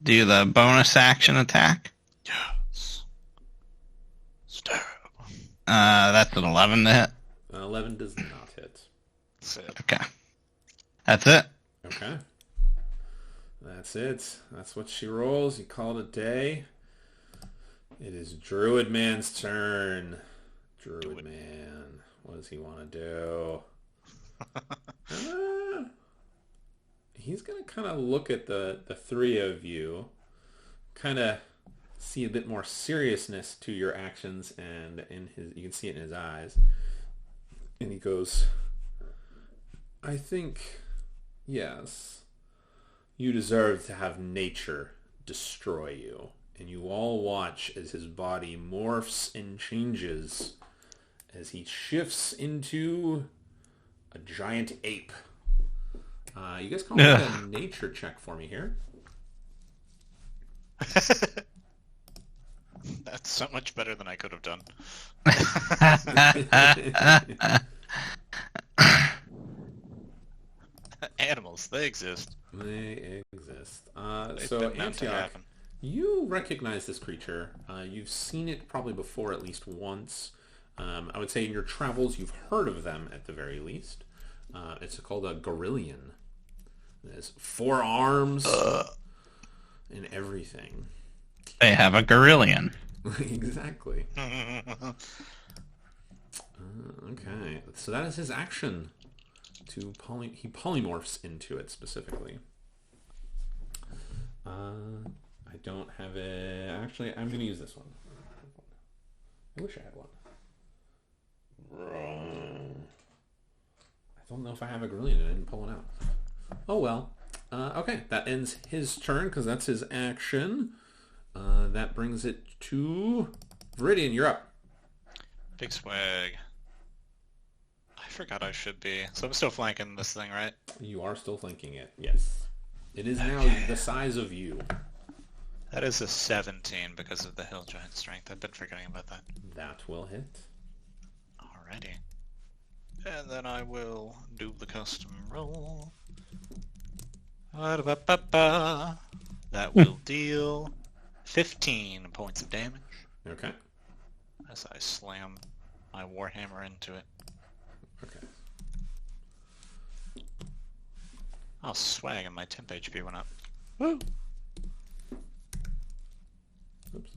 do the bonus action attack. Yes. Stab. That's an 11 to hit. 11 does not hit. That's it. Okay. That's it. Okay. That's it. That's what she rolls. You call it a day. It is Druid Man's turn. Druid Man. What does he want to do? He's going to kind of look at the three of you. Kind of see a bit more seriousness to your actions, and you can see it in his eyes. And he goes, I think, yes, you deserve to have nature destroy you. And you all watch as his body morphs and changes as he shifts into a giant ape. You guys can make a nature check for me here. That's so much better than I could have done. Animals, they exist. They exist. They've So been meant to Antioch, happen. you recognize this creature. You've seen it probably before at least once. I would say in your travels you've heard of them at the very least. It's called a gorillion. It has 4 arms and everything. They have a gorillion. Exactly. Okay, so that is his action. He polymorphs into it specifically. I don't have it. Actually, I'm going to use this one. I wish I had one. I don't know if I have a gorillion and I didn't pull it out. Oh well. Okay, that ends his turn because that's his action. That brings it to Viridian. You're up. Big swag. I forgot I should be. So I'm still flanking this thing, right? You are still flanking it. Yes. It is now the size of you. That is a 17 because of the hill giant strength. I've been forgetting about that. That will hit. Alrighty. And then I will do the custom roll. That will deal 15 points of damage Okay. as I slam my warhammer into it. Okay. Oh, swag, and my temp HP went up. Woo! Oops.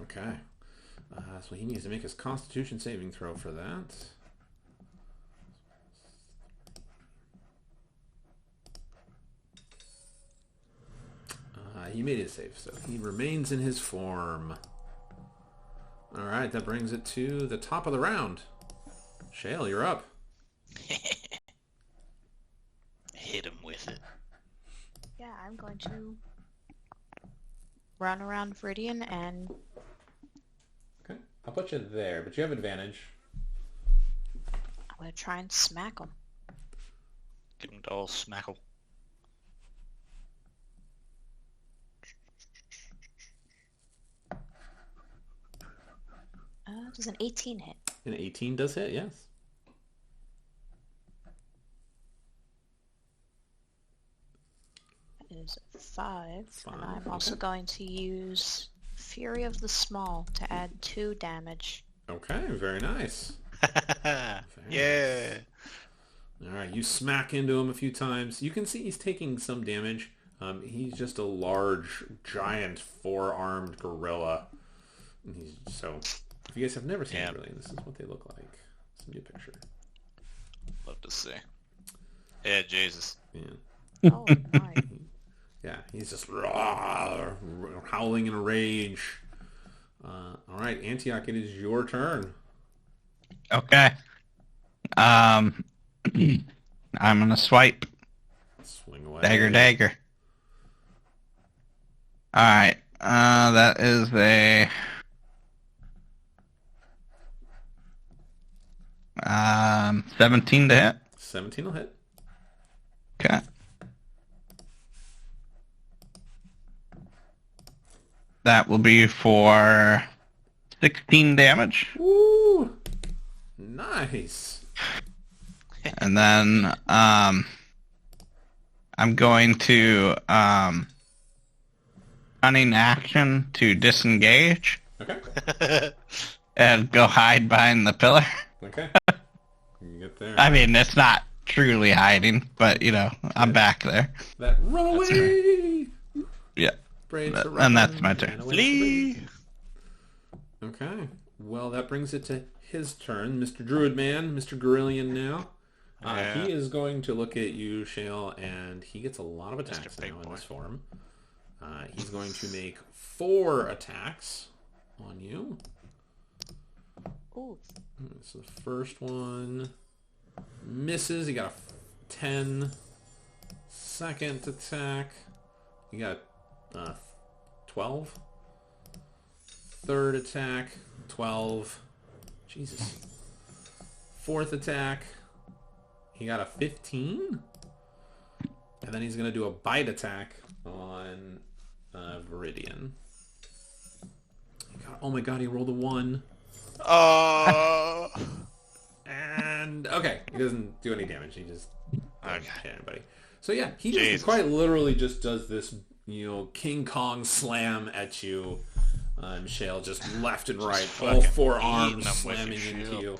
Okay. So he needs to make his Constitution saving throw for that. He made his save, so he remains in his form. Alright, that brings it to the top of the round. Shale, you're up. Hit him with it. Yeah, I'm going to run around Viridian and Okay. I'll put you there, but you have advantage. I'm going to try and smack him. Get him to all smackle. Does an 18 hit? An 18 does hit, yes. That is a 5. And I'm Okay. also going to use Fury of the Small to add 2 damage. Okay, very nice. Yeah. Alright, you smack into him a few times. You can see he's taking some damage. He's just a large, giant, 4-armed gorilla. And if you guys have never seen a gorilla, this is what they look like. Send you a picture. Love to see. Yeah, Jesus. Yeah. Oh my. Yeah, he's just howling in a rage. Alright, Antioch, it is your turn. Okay. I'm gonna swipe. Swing away. Dagger. Alright. That is a 17 to hit. 17 will hit. Okay. That will be for 16 damage. Woo! Nice. And then I'm going to cunning action to disengage Okay. and go hide behind the pillar. Okay. You get there. I mean, it's not truly hiding, but I'm back there. That run away. Yeah. Brave to And run, that's my turn. and away to Flee! Okay. Well, that brings it to his turn. Mr. Druid Man, Mr. Gorillion now. Yeah. He is going to look at you, Shale, and he gets a lot of attacks Big now in Boy. this form. He's going to make 4 attacks on you. Ooh. So the first one misses. He got a 10. Second attack, you got 12. Third attack, 12. Jesus. Fourth attack, he got a 15. And then he's going to do a bite attack on Viridian. Oh my god, he rolled a 1. Oh. And, okay, he doesn't do any damage. He just doesn't Okay. hit anybody. So yeah, he just Jesus. quite literally just does this, King Kong slam at you, Shale, just left and right, all fucking 4 eating arms him with slamming your into shield. you.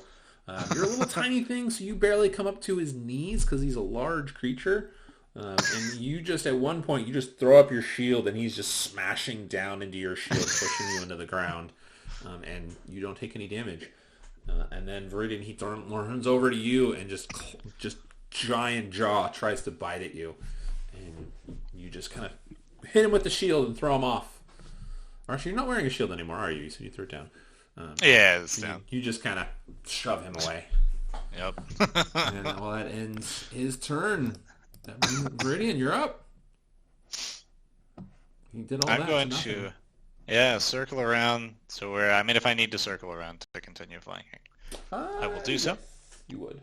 You're a little tiny thing, so you barely come up to his knees because he's a large creature. And you just, at one point, you just throw up your shield and he's just smashing down into your shield, pushing you into the ground. And you don't take any damage. And then Viridian, he turns over to you and just giant jaw tries to bite at you. And you just kind of hit him with the shield and throw him off. Or actually, you're not wearing a shield anymore, are you? So you threw it down. Yeah, it's You, down. you just kind of shove him away. Yep. And well, that ends his turn. That means, Viridian, you're up. He did all I'm that. going for nothing. to, circle around to where, if I need to circle around to continue flanking, I will do so. Yes, you would.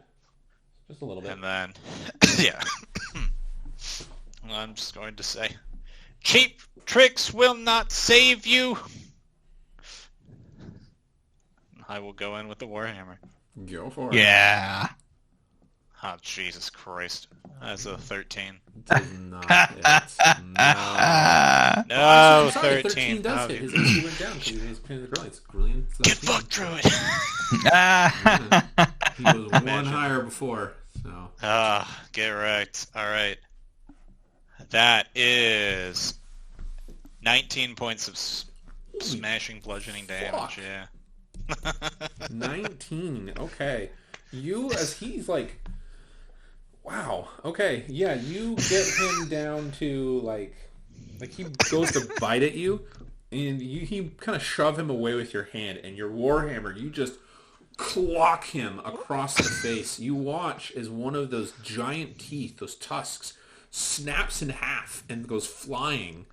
Just a little bit. And then, yeah. I'm just going to say, cheap tricks will not save you. I will go in with the Warhammer. Go for it. Yeah. Oh, Jesus Christ. That's a 13. Does not hit. No. No, I'm sorry, 13. 13 does Oh, hit. His AC went down because he was playing the girl. It's brilliant. It's Get 13. fucked, Druid! He was one Imagine. higher before. So Get right. Alright. That is 19 points of smashing, bludgeoning damage, fuck. yeah. 19. Okay. You, as he's like, wow. Okay. Yeah, you get him down to like he goes to bite at you, and he kind of shove him away with your hand, and your warhammer, you just clock him across the face. You watch as one of those giant teeth, those tusks, snaps in half and goes flying.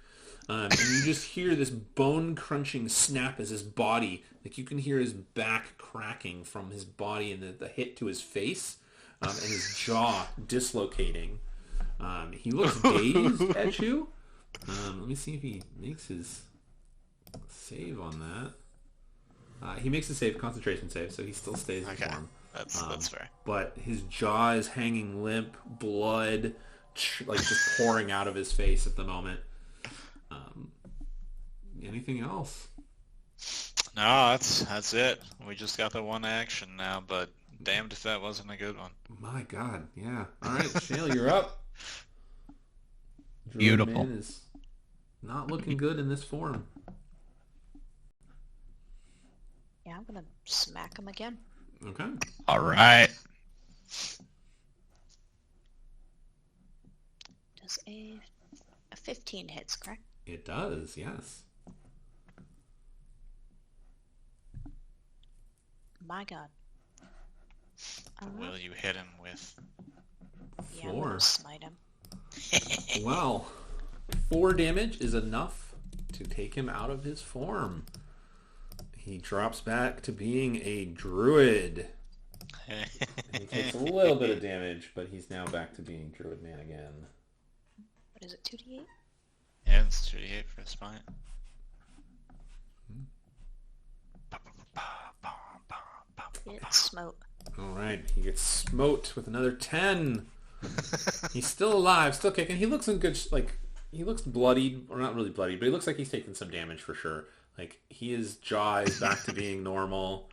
And you just hear this bone-crunching snap as his body, like you can hear his back cracking from his body and the hit to his face, and his jaw dislocating. He looks dazed at you. Let me see if he makes his save on that. He makes a save, concentration save, so he still stays in Okay. form. That's fair. But his jaw is hanging limp, blood just pouring out of his face at the moment. Anything else? No, that's it. We just got the one action now, but damned if that wasn't a good one. My God, yeah. All right, Shale, you're up. Druid Beautiful. Man is not looking good in this form. Yeah, I'm gonna smack him again. Okay. All right. Does a 15 hits, correct? It does, yes. My God. Will you hit him with? Yeah, I'm 4. gonna smite him. Well, 4 damage is enough to take him out of his form. He drops back to being a druid. He takes a little bit of damage, but he's now back to being Druid Man again. What is it, 2d8? Yeah, it's 2d8 for a spine. Get smote. All right, he gets smote with another 10. He's still alive, still kicking. He looks in good, he looks bloodied, or not really bloodied, but he looks like he's taken some damage for sure. Like, his jaw is back to being normal.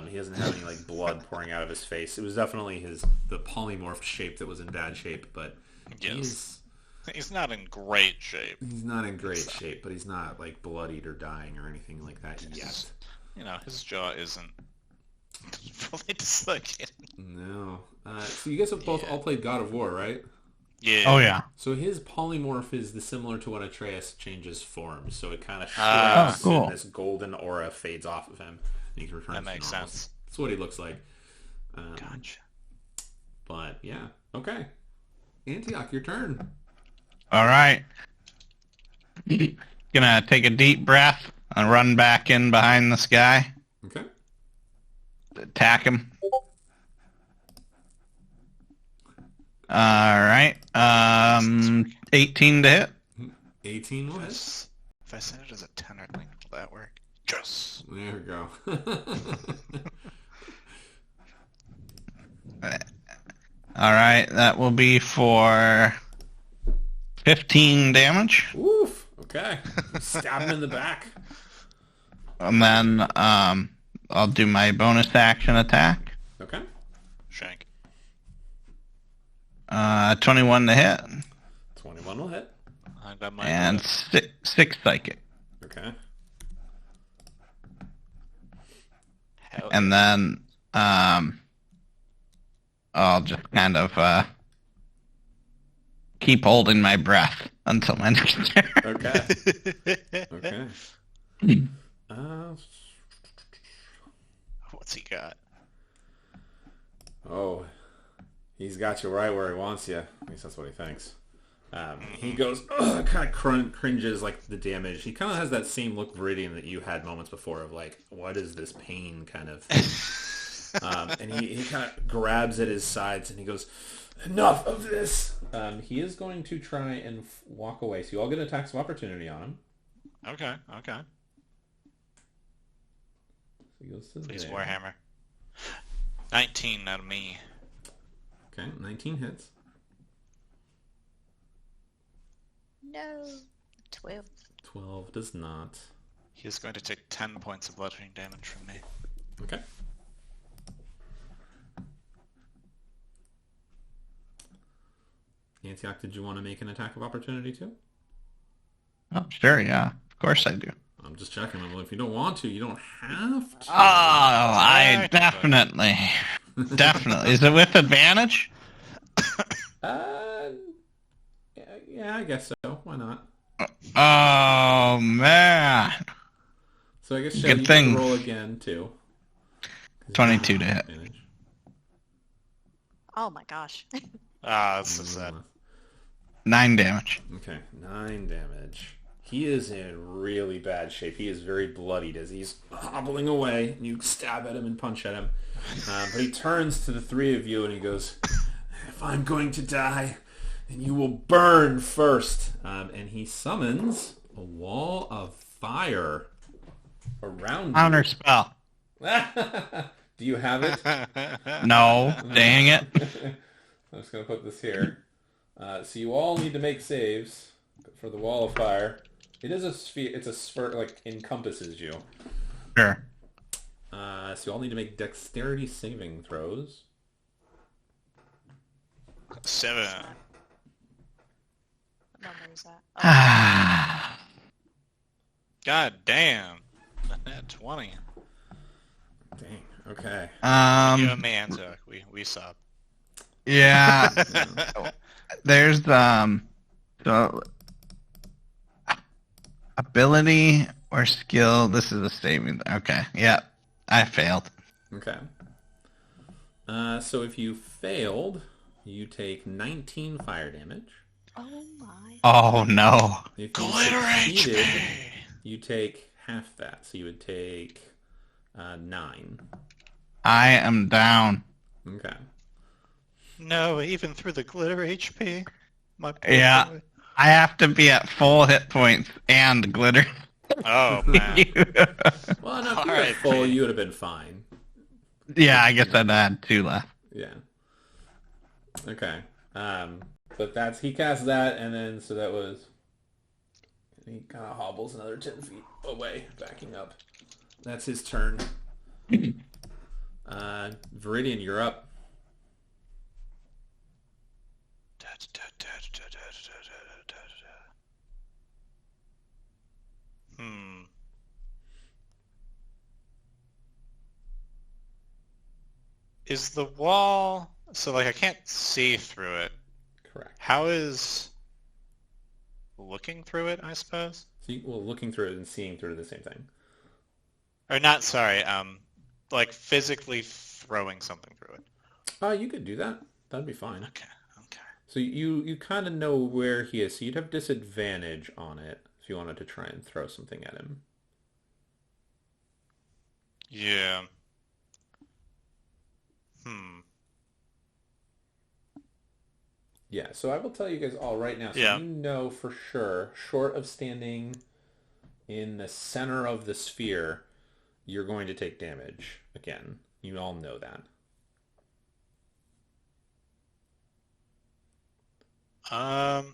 He doesn't have any, blood pouring out of his face. It was definitely the polymorphed shape that was in bad shape, but Yes. He's not in great shape. he's not in great shape, but he's not, bloodied or dying or anything like that yet. His jaw isn't fully dislocated. No. So you guys have both all played God of War, right? Yeah. Oh yeah. So his polymorph is similar to when Atreus changes form. So it kind of Ah. shrinks Oh, cool. and this golden aura fades off of him. And he returns That makes to normal. sense. That's what he looks like. Gotcha. But yeah. Okay. Antioch, your turn. All right. Gonna take a deep breath and run back in behind this guy. Okay. Attack him. All right. 18 to hit. 18 will hit. If I set it as a 10 or link, will that work? Yes. There we go. All right. That will be for 15 damage. Oof. Okay. Stab him in the back. And then I'll do my bonus action attack. Okay. Shank. 21 to hit. 21 will hit. I got my And 6 psychic. Okay. Hell And then I'll just kind of keep holding my breath until my next turn. Okay. Okay. What's he got? Oh, he's got you right where he wants you. At least that's what he thinks. He goes, kind of cringes the damage. He kind of has that same look, Viridian, that you had moments before of what is this pain kind of. And he kind of grabs at his sides and he goes, enough of this. He is going to try and walk away. So you all get attacks of opportunity on him. Okay. So he goes to Please, there. Warhammer. 19 out of me. Okay, 19 hits. No. 12. 12 does not. He is going to take 10 points of bludgeoning damage from me. Okay. Antioch, did you want to make an attack of opportunity too? Oh, sure, yeah. Of course I do. I'm just checking. Well, if you don't want to, you don't have to. Oh, I definitely. Definitely. Is it with advantage? Yeah, I guess so. Why not? Oh, man. So I guess Good Shelly, you thing. can roll again too. 22 to hit. Advantage. Oh my gosh. That's so sad. 9 damage. Okay, 9 damage. He is in really bad shape. He is very bloodied as he's hobbling away. And you stab at him and punch at him. But he turns to the three of you and he goes, if I'm going to die, then you will burn first. And he summons a wall of fire around Counter spell. you. Do you have it? No, dang it. I'm just going to put this here. So you all need to make saves for the wall of fire. It is a sphere. It's a sphere, encompasses you. Sure. So you all need to make dexterity saving throws. 7. What number is that? Oh, God damn. Net 20. Dang. Okay. You and me, Antioch. We saw. Yeah. There's the ability or skill. This is a statement. Okay. Yeah. I failed. Okay. So if you failed, you take 19 fire damage. oh my. Oh no. If you Glitter succeeded, HP. you take half that. So you would take 9. I am down. Okay. No, even through the glitter HP. My poor Yeah. boy. I have to be at full hit points and glitter. Oh man. Well, no, if you were R.I.P. full, you would have been fine. Yeah, I guess I'd add 2 left. Yeah. Okay. But he cast that, and then so that was. He kind of hobbles another 10 feet away, backing up. That's his turn. Viridian, you're up. Is the wall so like I can't see through it? Correct. How is looking through it, I suppose? So looking through it and seeing through the same thing. Or not, sorry, like physically throwing something through it. You could do that. That'd be fine. Okay. So you kind of know where he is. So you'd have disadvantage on it if you wanted to try and throw something at him. Yeah. Yeah, so I will tell you guys all right now. So Yeah. you know for sure, short of standing in the center of the sphere, you're going to take damage again. You all know that. I'm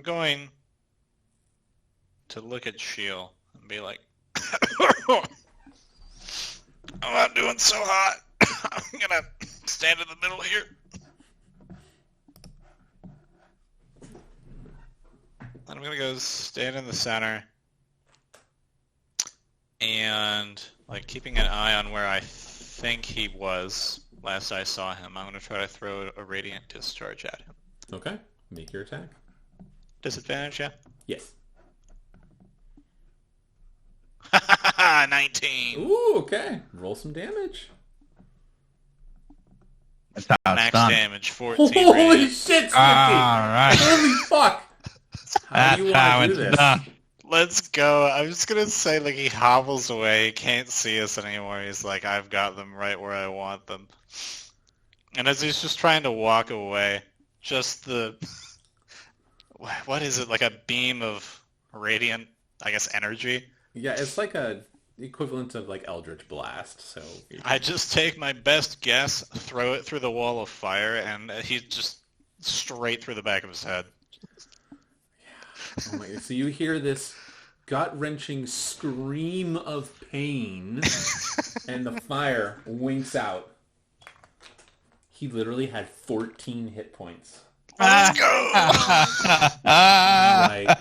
going to look at Shield and be like, I'm not doing so hot. I'm gonna stand in the middle here. I'm gonna go stand in the center and like keeping an eye on where I think he was last I saw him. I'm gonna try to throw a radiant discharge at him. Okay, make your attack. Disadvantage, yeah? Yes. 19. Ooh, okay. Roll some damage. That's how it's Max done. damage, 14 Holy radiant. shit, Snippy! All right. Holy fuck! How do That's you how want to do it's this? done. Let's go. I was gonna say, like, he hobbles away, he can't see us anymore. He's like, I've got them right where I want them. And as he's just trying to walk away, just the... What is it, like a beam of radiant, I guess, energy? Yeah, it's like a equivalent of like Eldritch Blast. So I just take my best guess, throw it through the wall of fire, and he's just straight through the back of his head. Oh my, so you hear this gut-wrenching scream of pain, and the fire winks out. He literally had 14 hit points. Let's go! Like,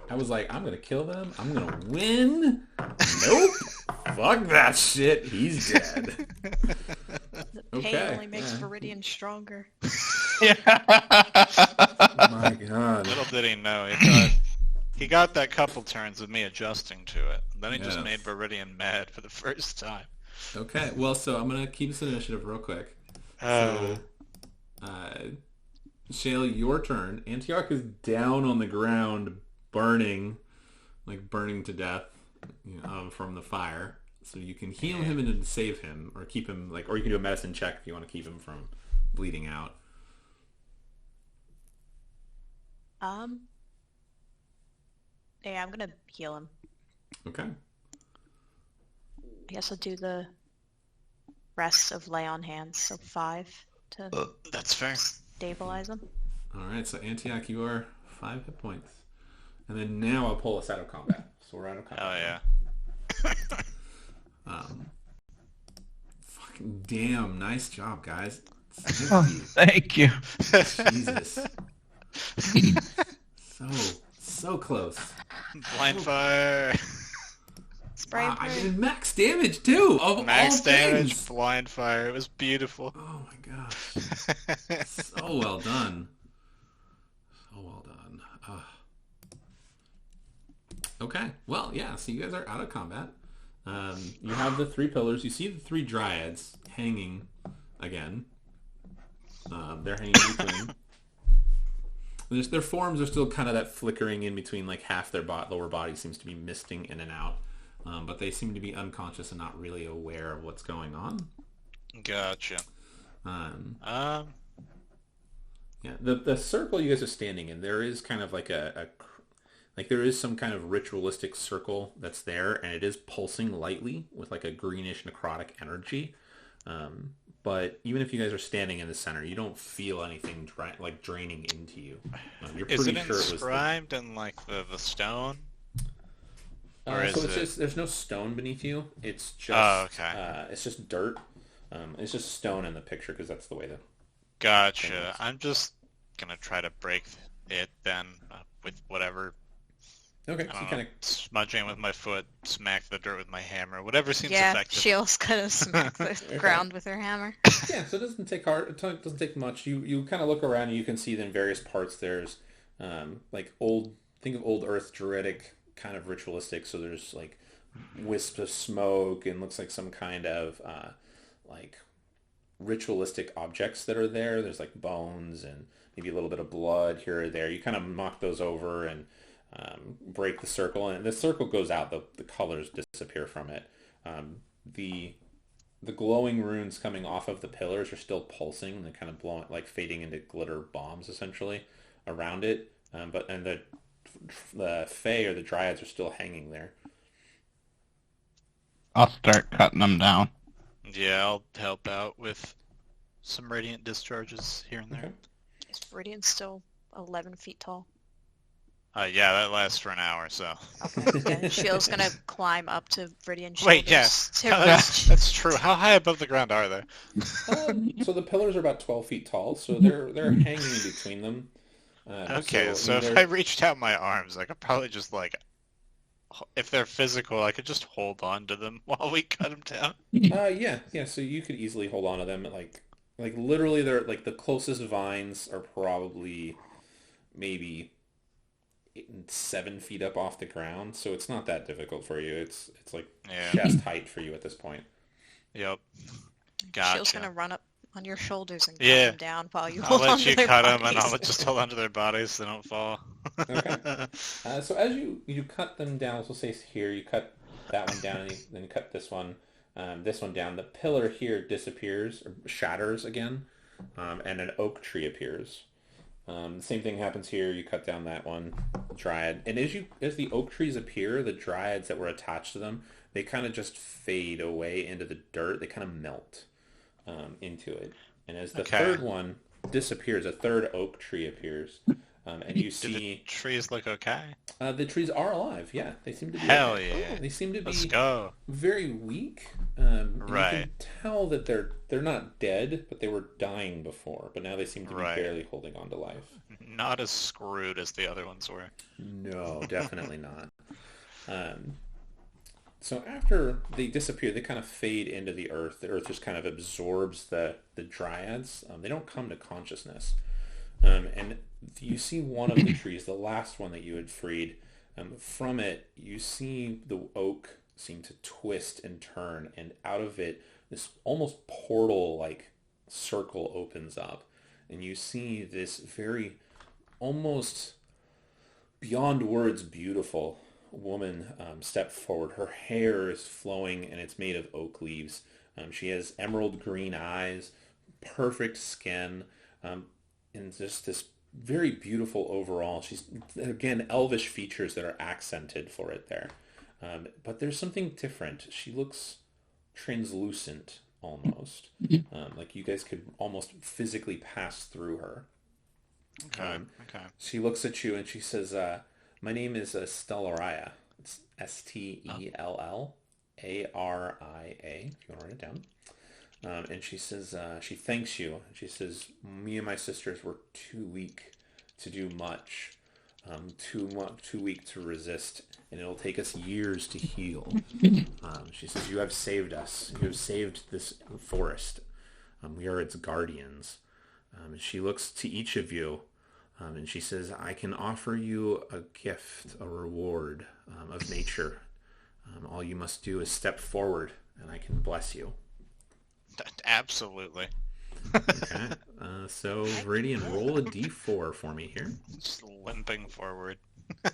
I was like, I'm going to kill them. I'm going to win. Nope. Fuck that shit. He's dead. The pain Okay, only makes yeah. Viridian stronger. Oh my god. Little did he know, he got that couple turns of me adjusting to it. Then he just Yes. made Viridian mad for the first time. Okay, well, so I'm going to keep this initiative real quick. So, Shale, your turn. Antioch is down on the ground, burning to death, from the fire. So you can heal him and save him, or keep him or you can do a medicine check if you want to keep him from bleeding out. Yeah, I'm gonna heal him. Okay. I guess I'll do the rest of lay on hands, so 5 to That's fair. stabilize him. All right. So Antioch, you are 5 hit points, and then now I'll pull us out of combat. So we're out of combat. Oh yeah. Fucking damn, nice job, guys. Thank you. Jesus. So close. Blind fire. Spray Wow, I him. did max damage too. Of Max all damage, things. blind fire. It was beautiful. Oh my gosh. So well done. So well done. Okay. Well, yeah. So you guys are out of combat. You have the 3 pillars. You see the 3 dryads hanging again. They're hanging in between. Their forms are still kind of that flickering in between, like half their lower body seems to be misting in and out. But they seem to be unconscious and not really aware of what's going on. Gotcha. Yeah, the circle you guys are standing in, there is kind of like Like there is some kind of ritualistic circle that's there, and it is pulsing lightly with like a greenish necrotic energy. But even if you guys are standing in the center, you don't feel anything draining into you. You're Is pretty it sure it was inscribed in like the stone? Or so is it's it? just there's no stone beneath you. It's just Oh, okay. it's just dirt. It's just stone in the picture because that's the way the Gotcha. things. I'm just gonna try to break it then with whatever. Okay, I so you don't kind know, smudging with my foot, smack the dirt with my hammer, whatever seems Yeah, effective. Shield's gonna smack the ground with her hammer. of so it doesn't take hard. It doesn't take much. You kind of look around and you can see that in various parts there's like old. Think of old Earth druidic kind of ritualistic. So there's like wisps of smoke and looks like some kind of like ritualistic objects that are there. There's like bones and maybe a little bit of blood here or there. You kind of knock those over and break the circle, and the circle goes out. The colors disappear from it. The glowing runes coming off of the pillars are still pulsing. They're kind of blowing, like fading into glitter bombs essentially around it. But the Fae or the Dryads are still hanging there. I'll start cutting them down. Yeah, I'll help out with some radiant discharges here and there. Okay. Is Viridian still 11 feet tall? Yeah, that lasts for an hour, so. Okay. Yeah, Shield's gonna climb up to Viridian's shoulders Wait, yeah. to That's, reach. that's true. How high above the ground are they? So the pillars are about 12 feet tall, so they're hanging in between them. Okay, so if I reached out my arms, I could probably just like, if they're physical, I could just hold on to them while we cut them down. yeah. So you could easily hold on to them. Like literally, they're like the closest vines are probably maybe 7 feet up off the ground, so it's not that difficult for you. It's like chest height for you at this point. Yep. Shield's Gotcha. gonna run up on your shoulders and cut Yeah. them down while you I'll hold on let to you their cut them, and bodies. I'll just hold onto their bodies so they don't fall. Okay. So as you cut them down, so say here you cut that one down, and then you cut this one down. The pillar here disappears or shatters again, and an oak tree appears. The same thing happens here. You cut down that one dryad, and as the oak trees appear, the dryads that were attached to them, they kind of just fade away into the dirt. They kind of melt into it, and as the third one disappears, a third oak tree appears, and you Do see the trees look okay? the trees are alive. Yeah, they seem to be. Hell okay. yeah. They seem to Let's be go. very weak. And Right. you can tell that they're not dead, but they were dying before. But now they seem to be Right. barely holding on to life. Not as screwed as the other ones were. No, definitely not. So after they disappear, they kind of fade into the earth. The earth just kind of absorbs the dryads. They don't come to consciousness. And you see one of the trees, the last one that you had freed. From it, you see the oak seem to twist and turn, and out of it, this almost portal-like circle opens up, and you see this very, almost beyond words, beautiful woman step forward. Her hair is flowing, and it's made of oak leaves. She has emerald green eyes, perfect skin, and just this very beautiful overall. She's, again, elvish features that are accented for it there. But there's something different. She looks translucent almost. Like you guys could almost physically pass through her. Okay. She looks at you and she says, my name is Stellaria. It's Stellaria, if you want to write it down. And she says, she thanks you. She says, me and my sisters were too weak to do much, too weak to resist, and it'll take us years to heal. She says, you have saved us. You have saved this forest. We are its guardians. And she looks to each of you, and she says, I can offer you a gift, a reward of nature. All you must do is step forward, and I can bless you. Absolutely. Okay. So, Viridian, roll a d4 for me here. Just limping forward. I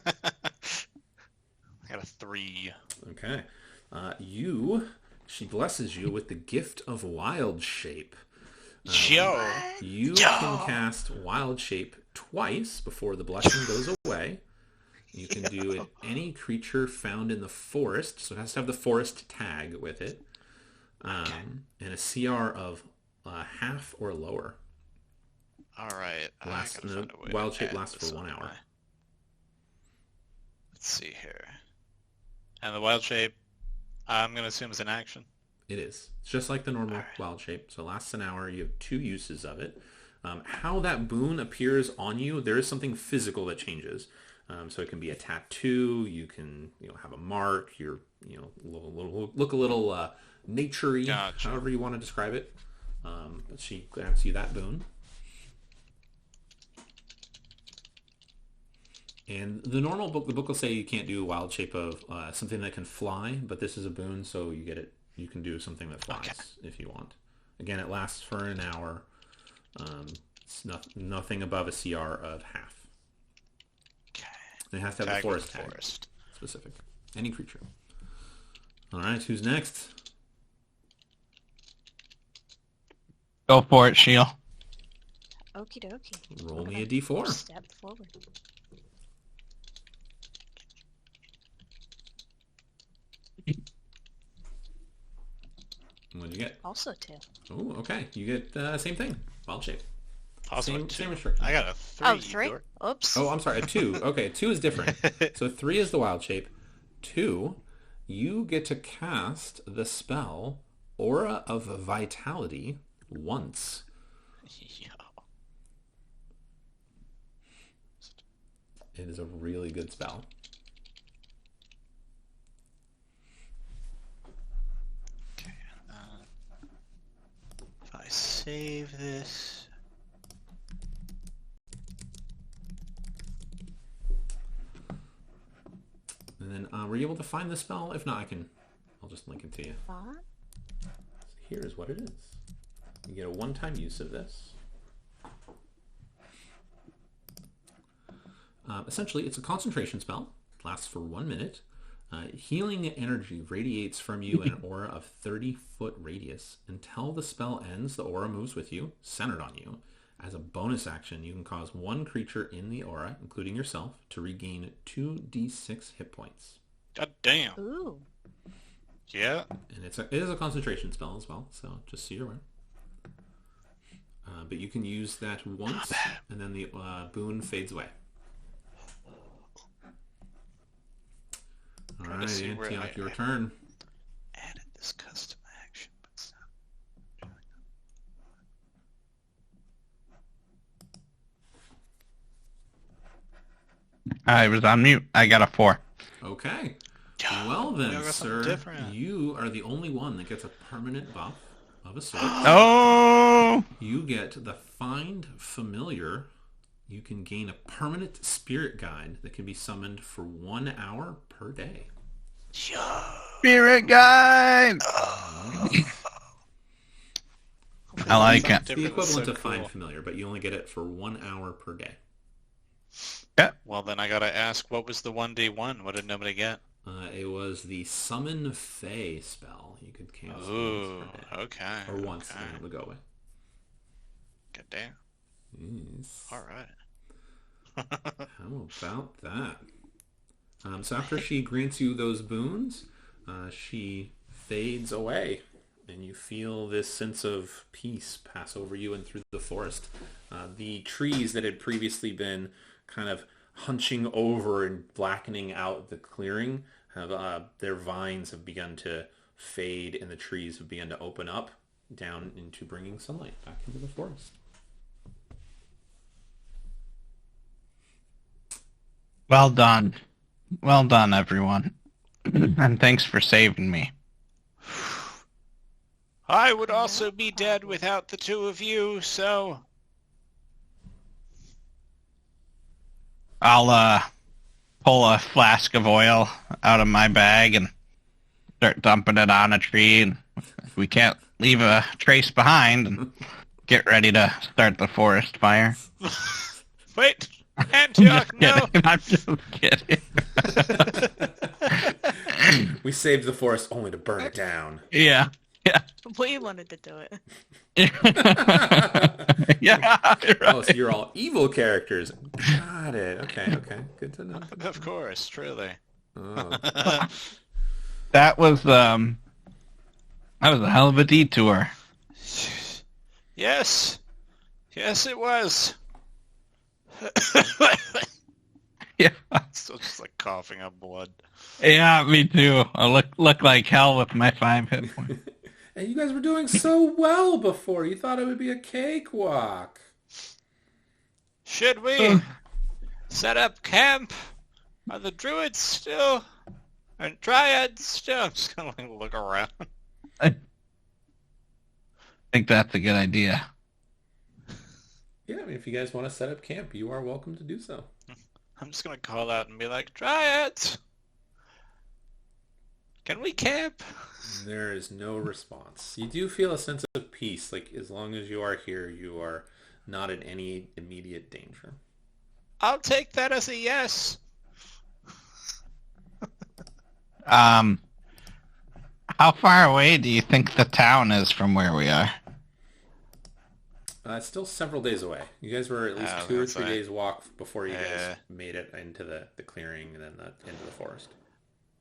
got a 3. Okay. She blesses you with the gift of wild shape. Yo! You can cast wild shape twice before the blessing goes away. You can do it any creature found in the forest, so it has to have the forest tag with it, and a CR of half or lower. All right. The wild shape lasts for 1 hour. Let's see here. And the wild shape, I'm going to assume is an action. It is. It's just like the normal wild shape. So it lasts an hour. You have 2 uses of it. How that boon appears on you, there is something physical that changes. So it can be a tattoo. You can have a mark. You're look a little naturey, Gotcha. however you want to describe it. But she grants you that boon. And the book will say you can't do a wild shape of something that can fly, but this is a boon, so you get it. You can do something that flies if you want. Again, it lasts for an hour. It's nothing above a CR of half. Okay. And it has to have the forest tag. Specific. Any creature. All right, who's next? Go for it, Shield. Okie dokie. Roll me a d4. Step forward. What'd you get? Also 2. Oh, okay. You get same thing. Wild shape. Also Same restriction. I got a 3. Oh, 3? Oops. Oh, I'm sorry. A 2. Okay, 2 is different. So 3 is the wild shape. 2, you get to cast the spell Aura of Vitality once. It is a really good spell. Okay. If I save this. And then, were you able to find the spell? If not, I'll just link it to you. What? Here is what it is. You get a one-time use of this. Essentially, it's a concentration spell. It lasts for 1 minute. Healing energy radiates from you in an aura of 30-foot radius. Until the spell ends, the aura moves with you, centered on you. As a bonus action, you can cause one creature in the aura, including yourself, to regain 2d6 hit points. God damn. Ooh. Yeah. And it is a concentration spell as well, so just so you're aware. But you can use that once, and then the boon fades away. All right, Antioch, your turn. Added this custom action, but it's not. I was on mute. I got a 4. Okay. Well then, got something sir, different. you are the only one that gets a permanent buff of a sort. Oh! You get the Find Familiar. You can gain a permanent spirit guide that can be summoned for 1 hour per day. Spirit guide! I like it. It's the equivalent of Find Familiar, but you only get it for 1 hour per day. Well, then I gotta ask, what was the 1d1? What did nobody get? It was the Summon Fae spell. You could cancel Ooh, once per day. okay. Or once, and it would go away. God damn. Yes. All right. How about that? So after she grants you those boons, she fades away, and you feel this sense of peace pass over you and through the forest. The trees that had previously been kind of hunching over and blackening out the clearing, have their vines have begun to fade, and the trees have begun to open up down into bringing sunlight back into the forest. Well done. Well done, everyone. And thanks for saving me. I would also be dead without the two of you, so... I'll pull a flask of oil out of my bag and start dumping it on a tree. And if we can't leave a trace behind, and get ready to start the forest fire. Wait! Antioch, no! I'm just kidding. We saved the forest only to burn it down. Yeah. We wanted to do it. Yeah, you're right. Oh, so you're all evil characters. Got it. Okay. Good to know. Of course, truly. Oh, That was a hell of a detour. Yes, it was. Yeah, Still just like coughing up blood. yeah, me too. I look like hell with my 5 hit points. and you guys were doing so well before. You thought it would be a cakewalk. Should we set up camp? Are the druids still? And dryads still? I'm just gonna like look around. I think that's a good idea. Yeah, I mean, if you guys want to set up camp, you are welcome to do so. I'm just gonna call out and be like, dryads! Can we camp? There is no response. You do feel a sense of peace. Like, as long as you are here, you are not in any immediate danger. I'll take that as a yes. How far away do you think the town is from where we are? It's still several days away. You guys were at least Oh, 2 or that's 3 right. days walk before you Yeah. guys made it into the clearing and then into the forest.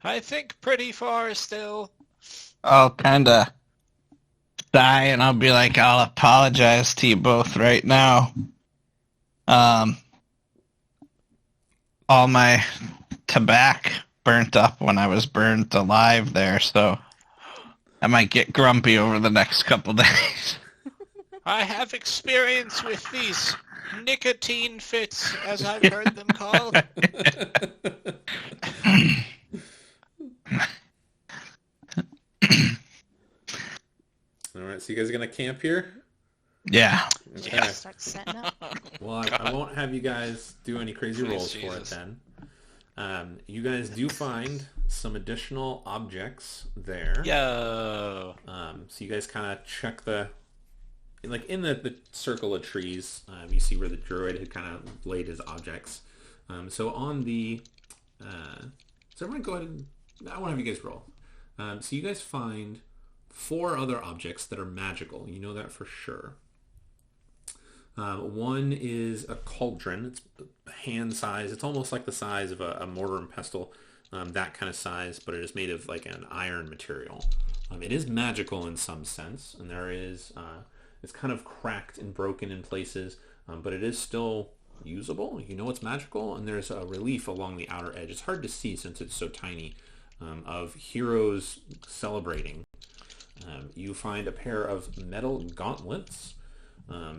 I think pretty far still. I'll kind of die and I'll be like, I'll apologize to you both right now. All my tobacco burnt up when I was burnt alive there, so I might get grumpy over the next couple days. I have experience with these nicotine fits, as I've heard them called. All right, so you guys are going to camp here? Yeah. Okay. Yeah. Start setting up. Well, I won't have you guys do any crazy Please, rolls for it Jesus. then. You guys do find some additional objects there. Yo. So you guys kind of check like in the circle of trees, you see where the druid had kind of laid his objects. So on the, so everyone go ahead and, I want to have you guys roll. So you guys find 4 other objects that are magical. You know that for sure. One is a cauldron. It's hand size. It's almost like the size of a mortar and pestle, that kind of size, but it is made of like an iron material. It is magical in some sense, and there is, it's kind of cracked and broken in places, but it is still usable. You know it's magical, and there's a relief along the outer edge. It's hard to see since it's so tiny, of heroes celebrating. You find a pair of metal gauntlets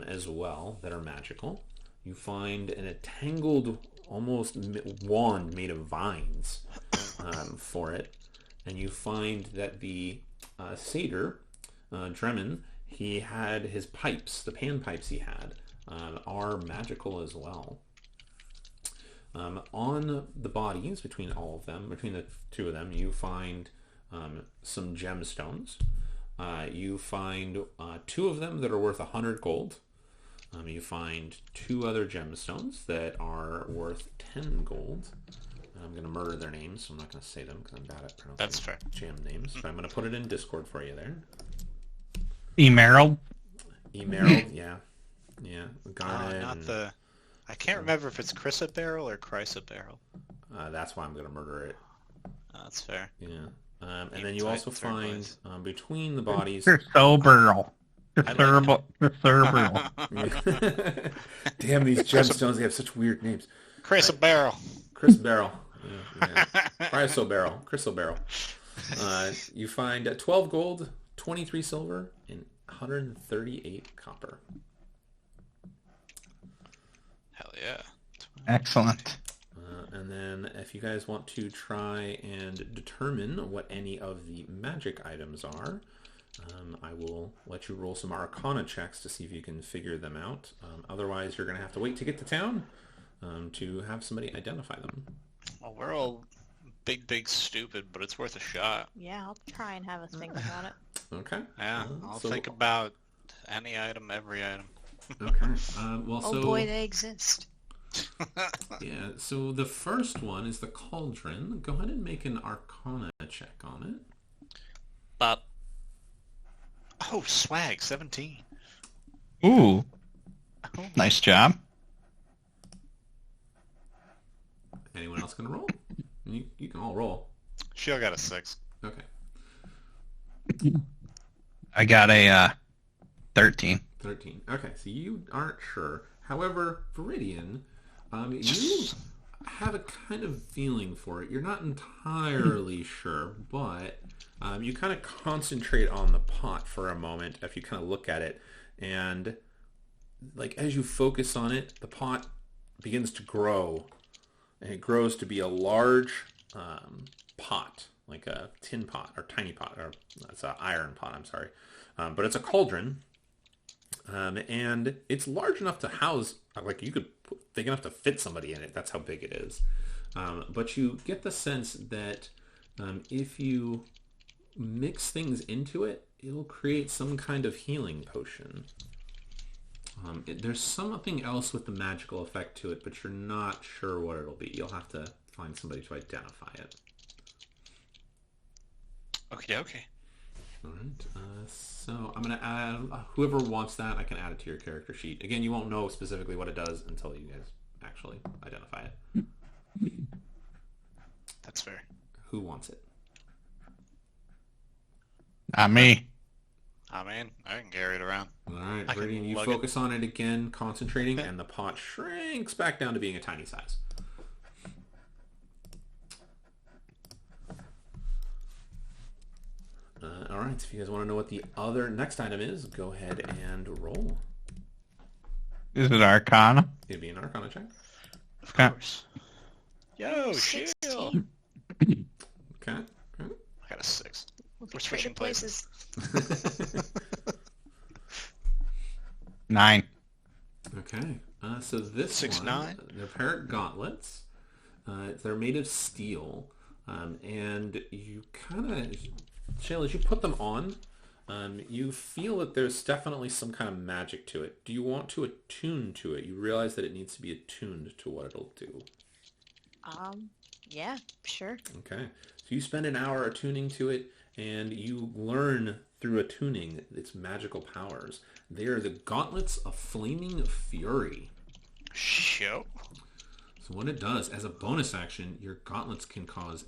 as well that are magical. You find an entangled, almost wand made of vines for it. And you find that the satyr, Dremin, he had his pipes, the panpipes he had, are magical as well. On the bodies, between all of them, between the 2 of them, you find some gemstones. You find 2 of them that are worth 100 gold. You find 2 other gemstones that are worth 10 gold. I'm going to murder their names, so I'm not going to say them because I'm bad at pronouncing That's fair. gem names. But I'm going to put it in Discord for you there. Emerald? Emerald, yeah. Garnet. Not the... I can't remember if it's chrysoberyl or chrysoberyl. That's why I'm going to murder it. That's fair. Yeah. And then you Tight also find between the bodies. Chrysoberyl. I like Chrysoberyl. Damn, these gemstones, they have such weird names. Chrysoberyl. Chris Barrel. Yeah. Crystal Barrel. You find 12 gold, 23 silver, and 138 copper. Hell yeah. Excellent. And then if you guys want to try and determine what any of the magic items are, I will let you roll some Arcana checks to see if you can figure them out. Otherwise, you're going to have to wait to get to town to have somebody identify them. Well, we're all big stupid, but it's worth a shot. Yeah, I'll try and have a think about it. Okay. Yeah, I'll so- think about any item, every item. Okay. Oh boy, they exist. Yeah, so the first one is the cauldron. Go ahead and make an Arcana check on it. But... Oh, swag, 17. Ooh. Nice job. Anyone else gonna roll? You can all roll. Shield got a 6. Okay. I got a 13. 13. Okay, so you aren't sure. However, Viridian, you have a kind of feeling for it. You're not entirely sure, but you kind of concentrate on the pot for a moment if you kind of look at it. And like as you focus on it, the pot begins to grow. And it grows to be a large pot, like a tin pot or tiny pot, or it's an iron pot, I'm sorry. But it's a cauldron. And it's large enough to house, like you could big enough to fit somebody in it. That's how big it is. But you get the sense that if you mix things into it, it'll create some kind of healing potion. There's something else with the magical effect to it, but you're not sure what it'll be. You'll have to find somebody to identify it. Okay. All right. So I'm going to add, whoever wants that, I can add it to your character sheet. Again, you won't know specifically what it does until you guys actually identify it. That's fair. Who wants it? Not me. I mean, I can carry it around. All right, I can Viridian, you lug focus on it again, concentrating, and the pot shrinks back down to being a tiny size. All right, so if you guys want to know what the other next item is, go ahead and roll. Is it Arcana? It'd be an Arcana check. Of Okay. course. Yo, shield! 16. Okay. I got a 6. We'll be We're trading switching places. 9. Okay. So this 6, one, 9? they're parrot gauntlets. They're made of steel, and you kind of, Shayla, as you put them on, you feel that there's definitely some kind of magic to it. Do you want to attune to it? You realize that it needs to be attuned to what it'll do. Yeah, sure. Okay. So you spend an hour attuning to it, and you learn through attuning its magical powers. They are the gauntlets of flaming fury. Show. So what it does, as a bonus action, your gauntlets can cause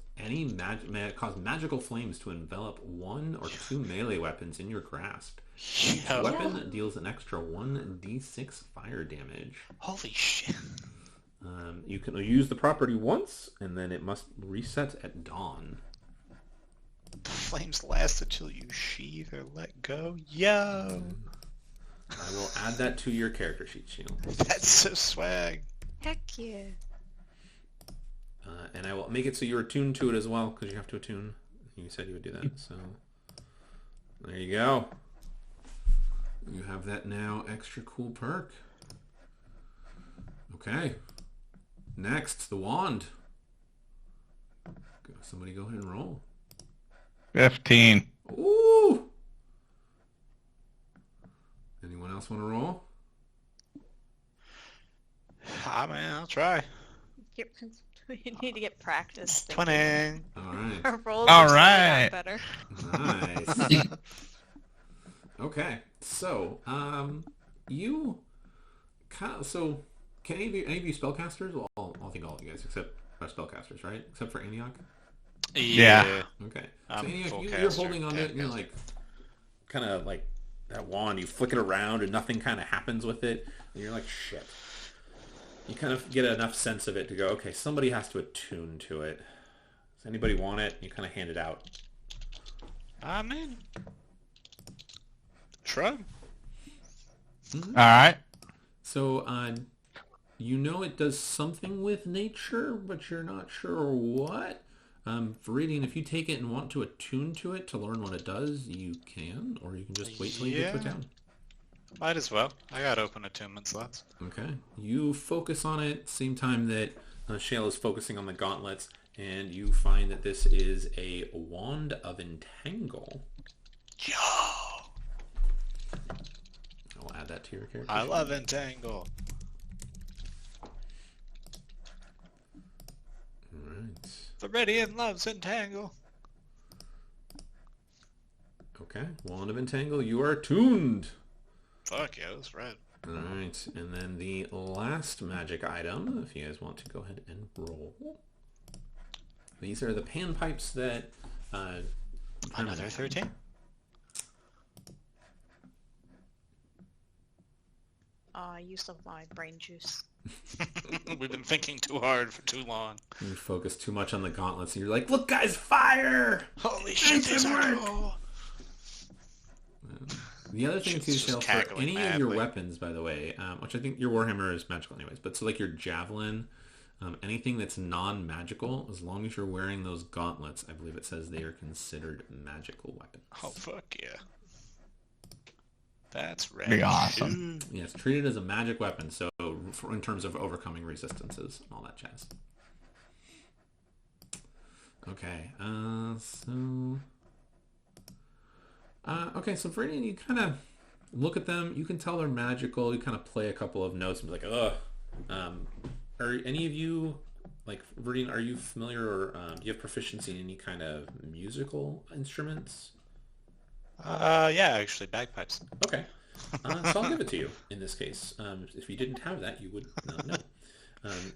cause magical flames to envelop 1 or 2 melee weapons in your grasp. Each Yo. weapon deals an extra 1d6 fire damage. Holy shit. You can use the property once, and then it must reset at dawn. The flames last until you sheathe or let go. Yo. I will add that to your character sheet, Shield. That's so swag. Heck yeah. And I will make it so you're attuned to it as well, because you have to attune. You said you would do that, so there you go. You have that now extra cool perk. Okay. Next, the wand. Somebody go ahead and roll. 15. Ooh! Anyone else want to roll? Ah, man, I'll try. We need to get practice. 20. All right. Our rolls All are so right. better. Nice. Okay, so you kind of, so can any of you spellcasters? Well, I think all of you guys except are spellcasters, right? Except for Antioch. Yeah. Okay. I'm So Antioch, full you're caster, holding on to it, and you're caster. like, kind of like that wand. You flick it around, and nothing kind of happens with it, and you're like, shit. You kind of get enough sense of it to go, okay, somebody has to attune to it. Does anybody want it? You kind of hand it out. I'm in. Shrug. All right. So, you know it does something with nature, but you're not sure what. Viridian, if you take it and want to attune to it to learn what it does, you can, or you can just wait till you get to a Yeah. town. Might as well. I got open attunement slots. Okay. You focus on it, same time that Shale is focusing on the gauntlets, and you find that this is a wand of entangle. Yo! I'll add that to your character. I sheet. love Entangle. Alright. Viridian loves Entangle. Okay. Wand of entangle, you are attuned. Fuck yeah, that's red. All right, and then the last magic item, if you guys want to go ahead and roll. These are the panpipes that... Another 13? I used up my brain juice. We've been thinking too hard for too long. You focus too much on the gauntlets, and you're like, look, guys, fire! Holy shit, these are cool. The other thing, too, Shit's just Shale, for cackling any of your madly. weapons, by the way, which I think your Warhammer is magical anyways, but so like your javelin, anything that's non-magical, as long as you're wearing those gauntlets, I believe it says they are considered magical weapons. Oh, fuck yeah. That's rad. Pretty awesome. Yeah, it's treated as a magic weapon, so in terms of overcoming resistances and all that jazz. Okay, okay, so Viridian, you kind of look at them, you can tell they're magical, you kind of play a couple of notes and be like, ugh. Are any of you, like, Viridian, are you familiar or do you have proficiency in any kind of musical instruments? Yeah, actually, bagpipes. Okay. So I'll give it to you in this case. If you didn't have that, you would not know.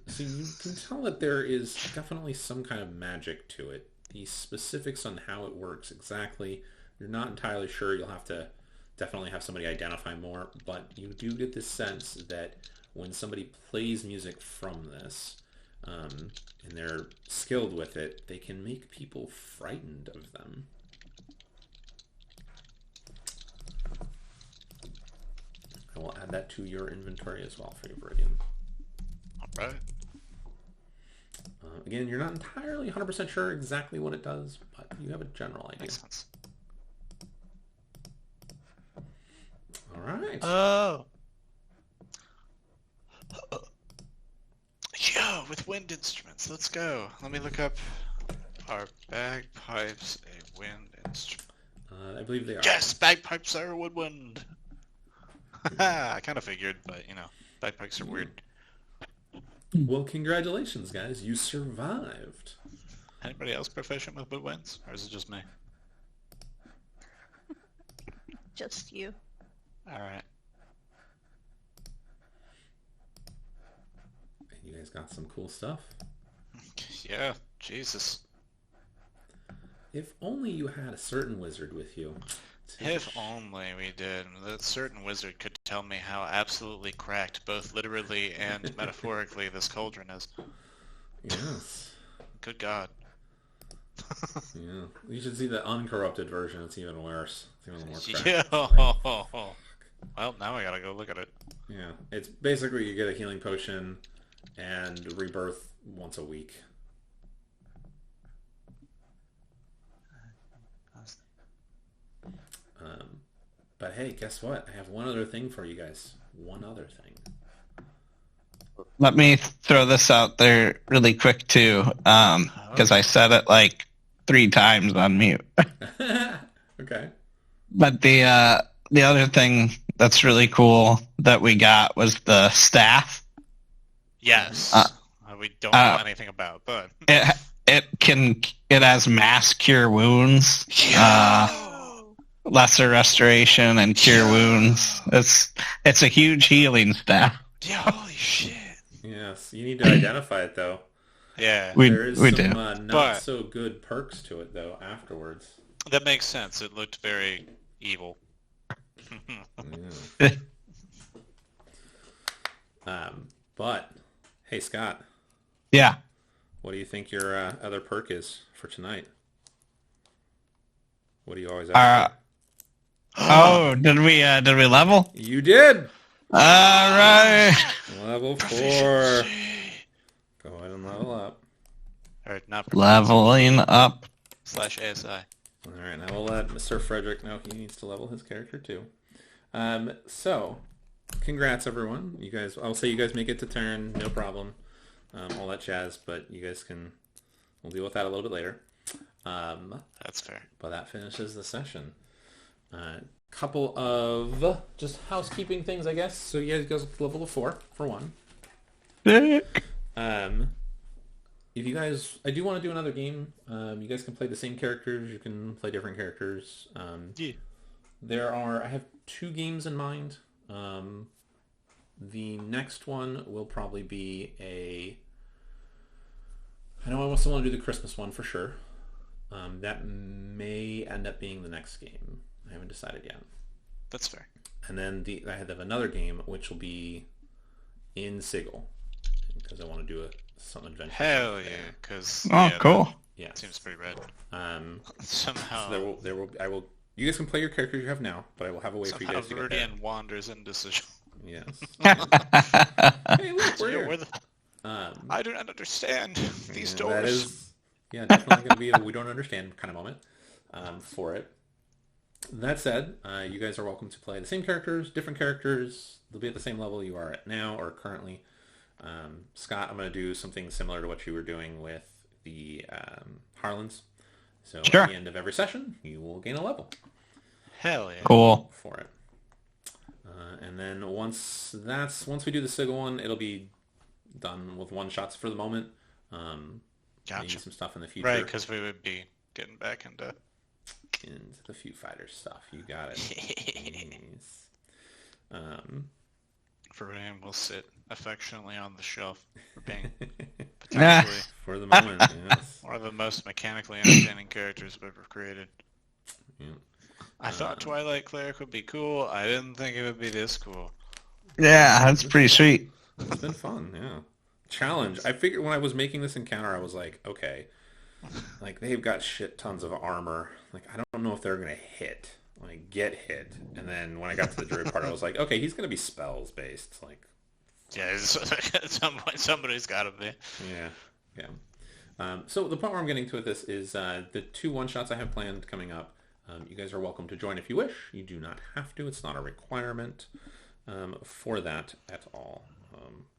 So you can tell that there is definitely some kind of magic to it. The specifics on how it works exactly, you're not entirely sure. You'll have to definitely have somebody identify more, but you do get this sense that when somebody plays music from this, and they're skilled with it, they can make people frightened of them. I will add that to your inventory as well for you, Viridian. All right. Again, you're not entirely 100% sure exactly what it does, but you have a general idea. Makes sense. All right. Oh. Yo, with wind instruments. Let's go. Let me look up. Are bagpipes a wind instrument? I believe they are. Yes, bagpipes are a woodwind. I kind of figured, but bagpipes are weird. Well, congratulations, guys. You survived. Anybody else proficient with woodwinds, or is it just me? Just you. All right. And you guys got some cool stuff. Yeah, Jesus. If only you had a certain wizard with you. If only we did. That certain wizard could tell me how absolutely cracked, both literally and metaphorically, this cauldron is. Yes. Good God. Yeah. You should see the uncorrupted version. It's even worse. It's even more cracked. Yeah. Well, now I gotta go look at it. Yeah. It's basically you get a healing potion and rebirth once a week. But hey, guess what? I have one other thing for you guys. One other thing. Let me throw this out there really quick too, because I said it like 3 times on mute. Okay. But the other thing that's really cool that we got was the staff. Yes. We don't know anything about, but it has mass cure wounds. Yeah. Lesser restoration and cure wounds. It's a huge healing staff. Yeah, holy shit. Yes, you need to identify it though. Yeah. There is we some do. not But- so good perks to it though afterwards. That makes sense. It looked very evil. Yeah. But hey, Scott, Yeah. what do you think your other perk is for tonight? What do you always Uh, ask? Oh, did we level? You did. All right. Level 4. Proficiency. Go ahead and level up. Alright, not Leveling up. /ASI. All right, now we'll let Mr. Frederick know he needs to level his character too. So, congrats everyone. You guys, I'll say you guys make it to turn, no problem. All that jazz, but you guys we'll deal with that a little bit later. That's fair. But that finishes the session. Couple of just housekeeping things, I guess. So you guys go to level of 4 for one. If you guys, I do want to do another game. You guys can play the same characters. You can play different characters. Yeah. I have 2 games in mind. The next one will probably be a... I know I still want to do the Christmas one for sure. That may end up being the next game. I haven't decided yet. That's fair. And then I have another game which will be in Sigil because I want to do some adventure. Hell yeah! Because cool. Yeah, seems pretty red. So Somehow, I will. You guys can play your characters you have now, but I will have a way for you guys to get there. Viridian wanders into Sigil. Yes. Hey, look, we're here. I do not understand these doors. That is, definitely going to be a we don't understand kind of moment for it. That said, you guys are welcome to play the same characters, different characters. They'll be at the same level you are at now or currently. Scott, I'm going to do something similar to what you were doing with the Harlans. So Sure. At the end of every session, you will gain a level. Hell yeah! Cool. For it. And then once we do the Sigil one, it'll be done with one shots for the moment. Gotcha. Maybe some stuff in the future. Right, because we would be getting back into the few fighter stuff. You got it. Nice. Viridian will sit affectionately on the shelf for being Nah. potentially For the moment, yes. one of the most mechanically entertaining characters we've ever created. Yeah. I thought Twilight Cleric would be cool. I didn't think it would be this cool. Yeah, that's pretty sweet. It's been fun, yeah. Challenge. I figured when I was making this encounter, I was like, okay, like they've got shit tons of armor. Like I don't know if they're gonna hit. Like get hit. And then when I got to the druid part, I was like, okay, he's gonna be spells based. Like, Yeah, at some point somebody's got to be. yeah. So the point where I'm getting to with this is the 2 one-shots I have planned coming up. You guys are welcome to join if you wish. You do not have to. It's not a requirement for that at all.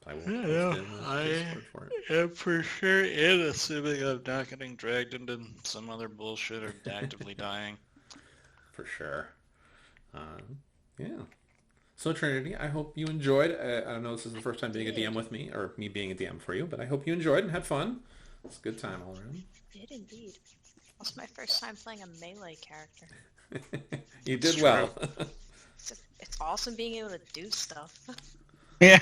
I will post in the Discord for it. am for sure in, assuming I'm not getting dragged into some other bullshit or actively dying. For sure. Yeah. So Trinity, I hope you enjoyed. I know this is the first time being a DM with me, or me being a DM for you, but I hope you enjoyed and had fun. It's a good time all around. Did indeed. Also, my first time playing a melee character. You did well. It's awesome being able to do stuff. Yeah.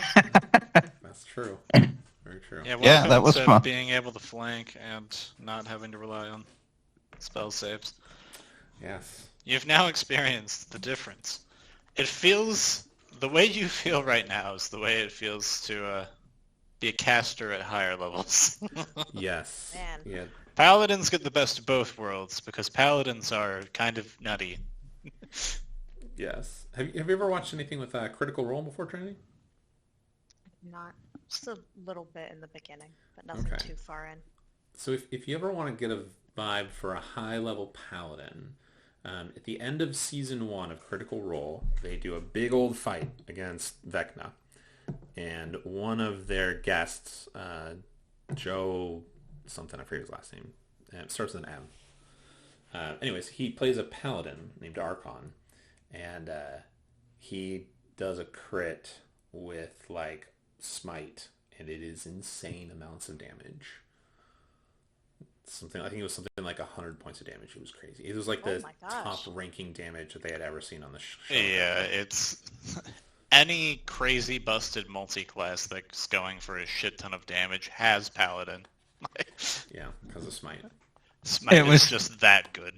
That's true. Very true. Yeah, that was fun. Being able to flank and not having to rely on spell saves. Yes. You've now experienced the difference. It feels... The way you feel right now is the way it feels to be a caster at higher levels. Yes. Man. Yeah. Paladins get the best of both worlds because paladins are kind of nutty. Yes. Have you ever watched anything with Critical Role before, Trinity? Not just a little bit in the beginning, but nothing Okay. too far in. So if you ever want to get a vibe for a high-level paladin, at the end of Season 1 of Critical Role, they do a big old fight against Vecna. And one of their guests, Joe something, I forget his last name. It starts with an M. Anyways, he plays a paladin named Archon. And he does a crit with, like, smite. And it is insane amounts of damage. I think it was something like 100 points of damage. It was crazy. It was like the top ranking damage that they had ever seen on the show. Yeah, it's any crazy busted multi-class that's going for a shit ton of damage has paladin. Yeah, because of smite. Smite is just that good.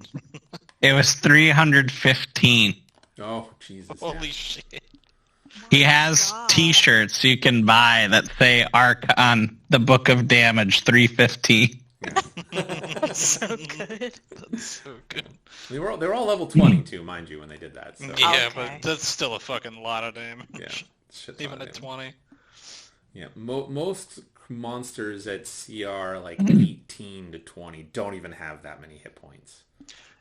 It was 315. Oh, Jesus. Holy shit. He has t-shirts you can buy that say Arc on the Book of Damage 315. Yeah. That's so good. That's so good. They were all level 20 too, mind you, when they did that. So. Yeah, Okay. but that's still a fucking lot of damage. Yeah, shit ton Even of at damage. 20. Yeah, most monsters at CR like 18 to 20 don't even have that many hit points.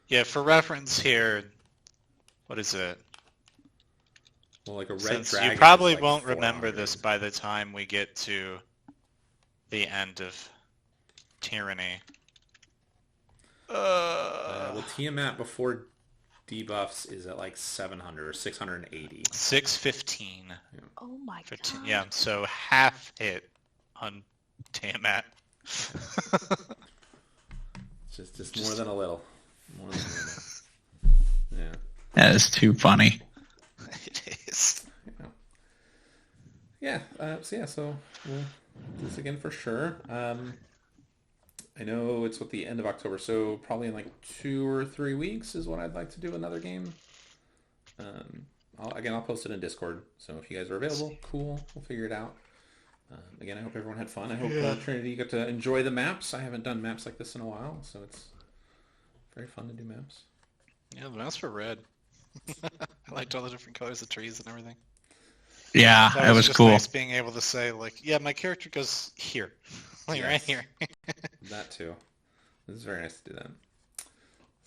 Yeah, for reference here, what is it? Well, like a red Since dragon. you probably is like won't remember 400. this by the time we get to the end of Tyranny. Well, Tiamat before debuffs is at like 700 or 680. 615. Oh my god. Yeah, so half hit on Tiamat. Just more than a little. More than a little. Yeah. That is too funny. It is. yeah, so we'll do this again for sure. I know it's at the end of October, so probably in like 2 or 3 weeks is what I'd like to do another game. I'll post it in Discord, so if you guys are available, cool, we'll figure it out. Again, I hope everyone had fun. I hope Trinity got to enjoy the maps. I haven't done maps like this in a while, so it's very fun to do maps. Yeah, the maps were red. I liked all the different colors of trees and everything. Yeah, That it was just cool. nice being able to say, like, yeah, my character goes here. Like, right Yes. here. That too. This is very nice to do that.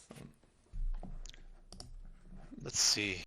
So. Let's see.